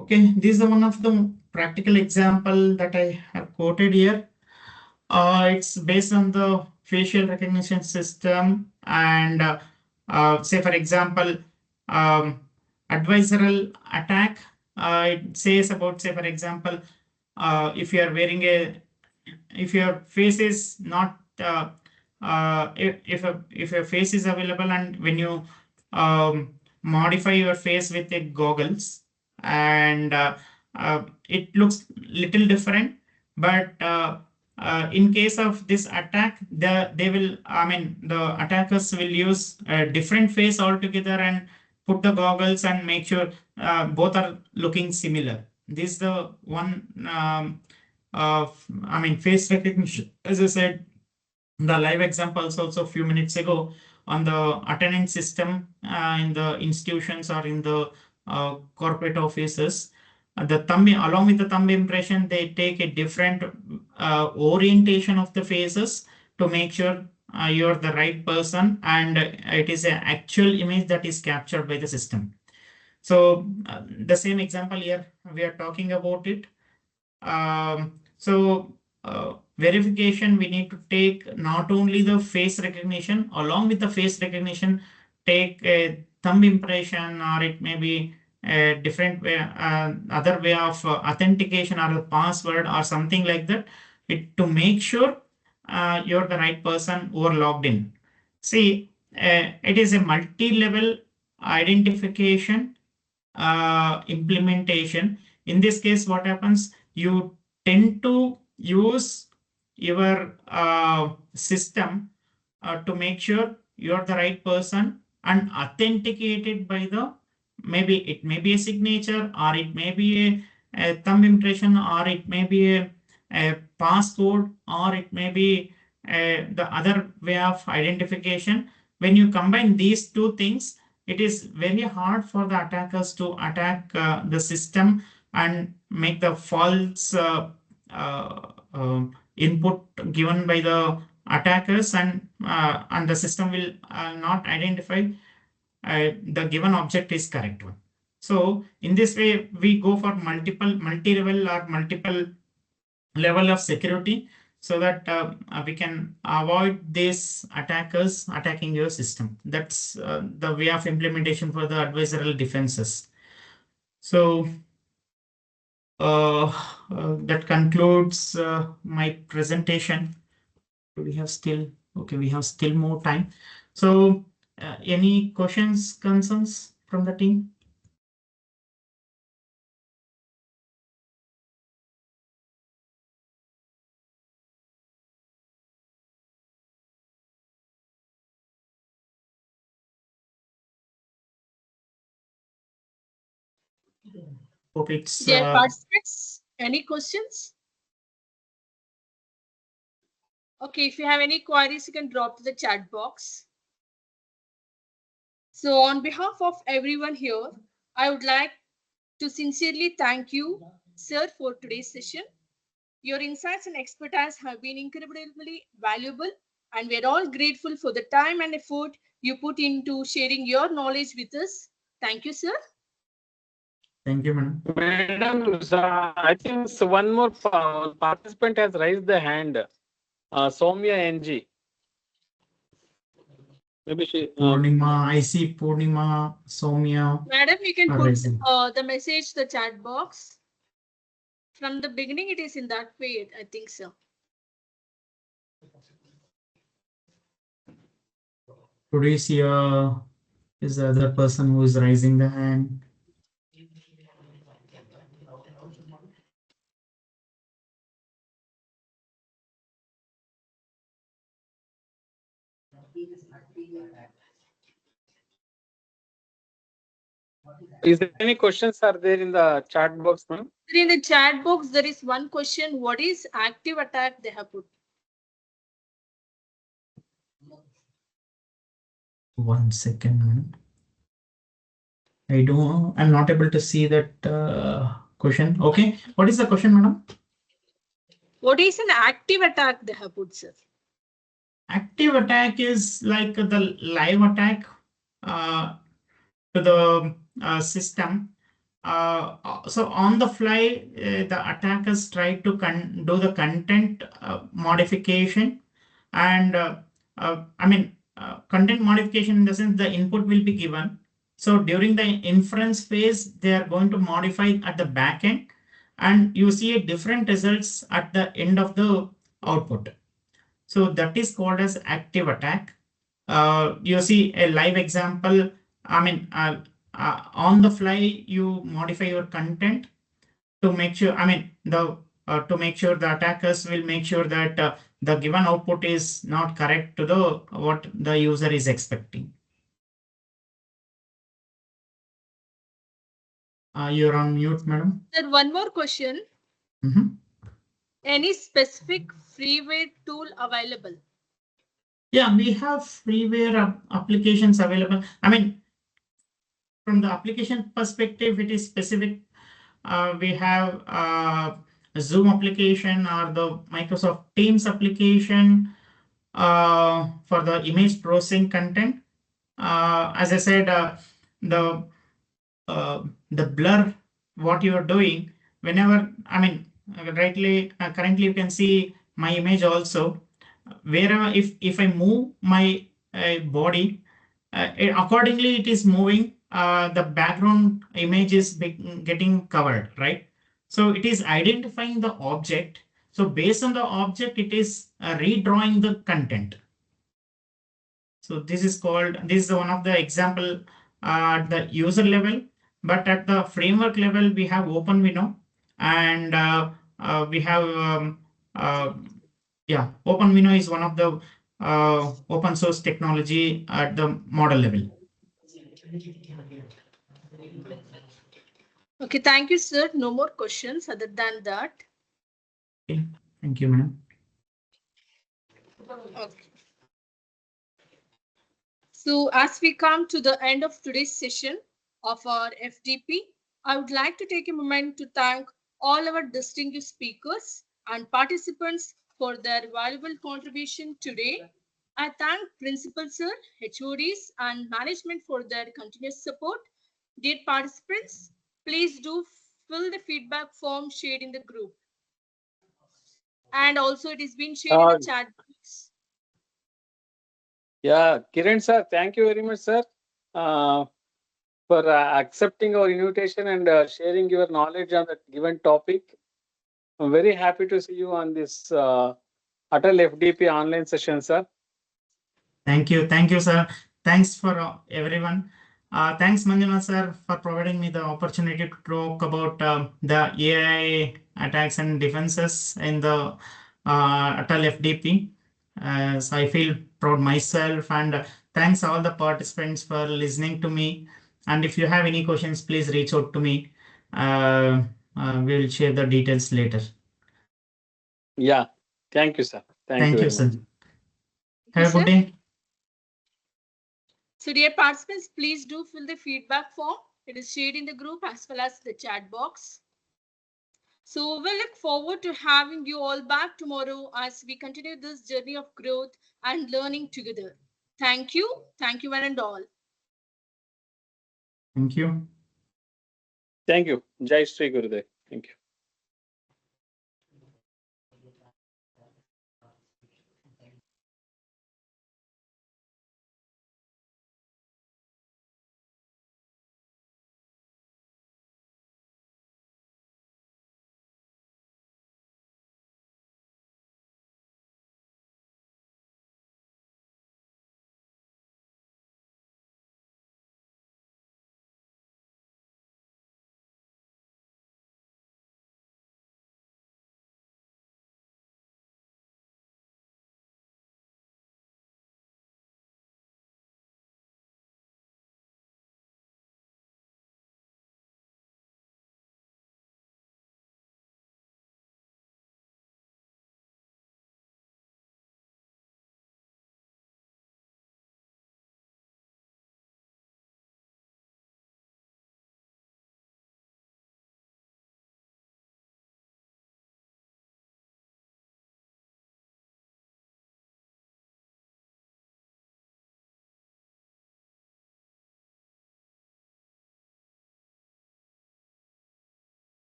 Okay, this is one of the practical example that I have quoted here. It's based on the facial recognition system, and say for example, adversarial attack. It says about, say for example, if you are wearing if your face is not if your face is available, and when you modify your face with a goggles, and it looks little different, but in case of this attack, the attackers will use a different face altogether and put the goggles and make sure both are looking similar. This is the one face recognition. As I said, the live examples also a few minutes ago on the attendance system in the institutions or in the corporate offices. The thumb, along with the thumb impression, they take a different orientation of the faces to make sure you're the right person, and it is an actual image that is captured by the system. So the same example here, we are talking about it. Verification, we need to take not only the face recognition, along with the face recognition, take a thumb impression, or it may be a different way, other way of authentication, or a password or something like that, to make sure you're the right person who are logged in. See, it is a multi-level identification implementation. In this case, what happens? You tend to use your system to make sure you're the right person, and authenticated by the, maybe it may be a signature, or it may be a thumb impression, or it may be a passcode, or it may be the other way of identification. When you combine these two things, it is very hard for the attackers to attack the system and make the false input given by the attackers, and the system will not identify the given object is correct one. So in this way, we go for multi-level or multiple level of security, so that we can avoid these attackers attacking your system. That's the way of implementation for the adversarial defenses. So that concludes my presentation. We have still, okay, we have still more time. So any questions, concerns from the team? Hope it's Dear participants, any questions? Okay, if you have any queries, you can drop to the chat box. So on behalf of everyone here, I would like to sincerely thank you, sir, for today's session. Your insights and expertise have been incredibly valuable, and we're all grateful for the time and effort you put into sharing your knowledge with us. Thank you, sir. Thank you, madam. Madam, I think so one more participant has raised the hand. Soumya NG. Maybe she. Purnima, I see Purnima, Soumya. Madam, you can are put raising. the message, the chat box. From the beginning, it is in that way, I think so. Today's here is the other person who is raising the hand. Is there any questions are there in the chat box, ma'am? In the chat box, there is one question. What is active attack they have put? 1 second, madam. I'm not able to see that question. Okay, what is the question, madam? What is an active attack they have put, sir? Active attack is like the live attack to the system. So on the fly, the attackers try to do the content modification, and content modification in the sense the input will be given. So during the inference phase, they are going to modify at the back end, and you see different results at the end of the output. So that is called as active attack. You see a live example. On the fly, you modify your content to make sure. To make sure the attackers will make sure that the given output is not correct to the what the user is expecting. You're on mute, madam. Sir, one more question. Any specific freeware tool available? Yeah, we have freeware applications available. From the application perspective, it is specific. We have Zoom application or the Microsoft Teams application for the image processing content. As I said, the blur, what you are doing, whenever, currently you can see my image also. Wherever, if I move my body, accordingly it is moving. The background image is getting covered, right? So it is identifying the object. So based on the object, it is redrawing the content. So this is one of the example at the user level, but at the framework level, we have OpenVINO, and we have OpenVINO is one of the open source technology at the model level. Okay, thank you, sir. No more questions other than that. Okay. Thank you, ma'am. Okay. So as we come to the end of today's session of our FDP, I would like to take a moment to thank all our distinguished speakers and participants for their valuable contribution today. I thank Principal Sir, HODs, and management for their continuous support. Dear participants, please do fill the feedback form shared in the group. And also it is being shared in the chat box. Yeah, Kiran sir, thank you very much, sir, for accepting our invitation and sharing your knowledge on the given topic. I'm very happy to see you on this Atal FDP online session, sir. Thank you, sir. Thanks for everyone. Thanks, Manjunath sir, for providing me the opportunity to talk about the AI attacks and defenses in the Atal FDP. So I feel proud myself, and thanks all the participants for listening to me. And if you have any questions, please reach out to me. We'll share the details later. Yeah, thank you, sir. Thank you, sir. Have a good day. So dear participants, please do fill the feedback form. It is shared in the group as well as the chat box. So we look forward to having you all back tomorrow as we continue this journey of growth and learning together. Thank you. Thank you one and all. Thank you. Thank you. Jai Shri Gurudev. Thank you.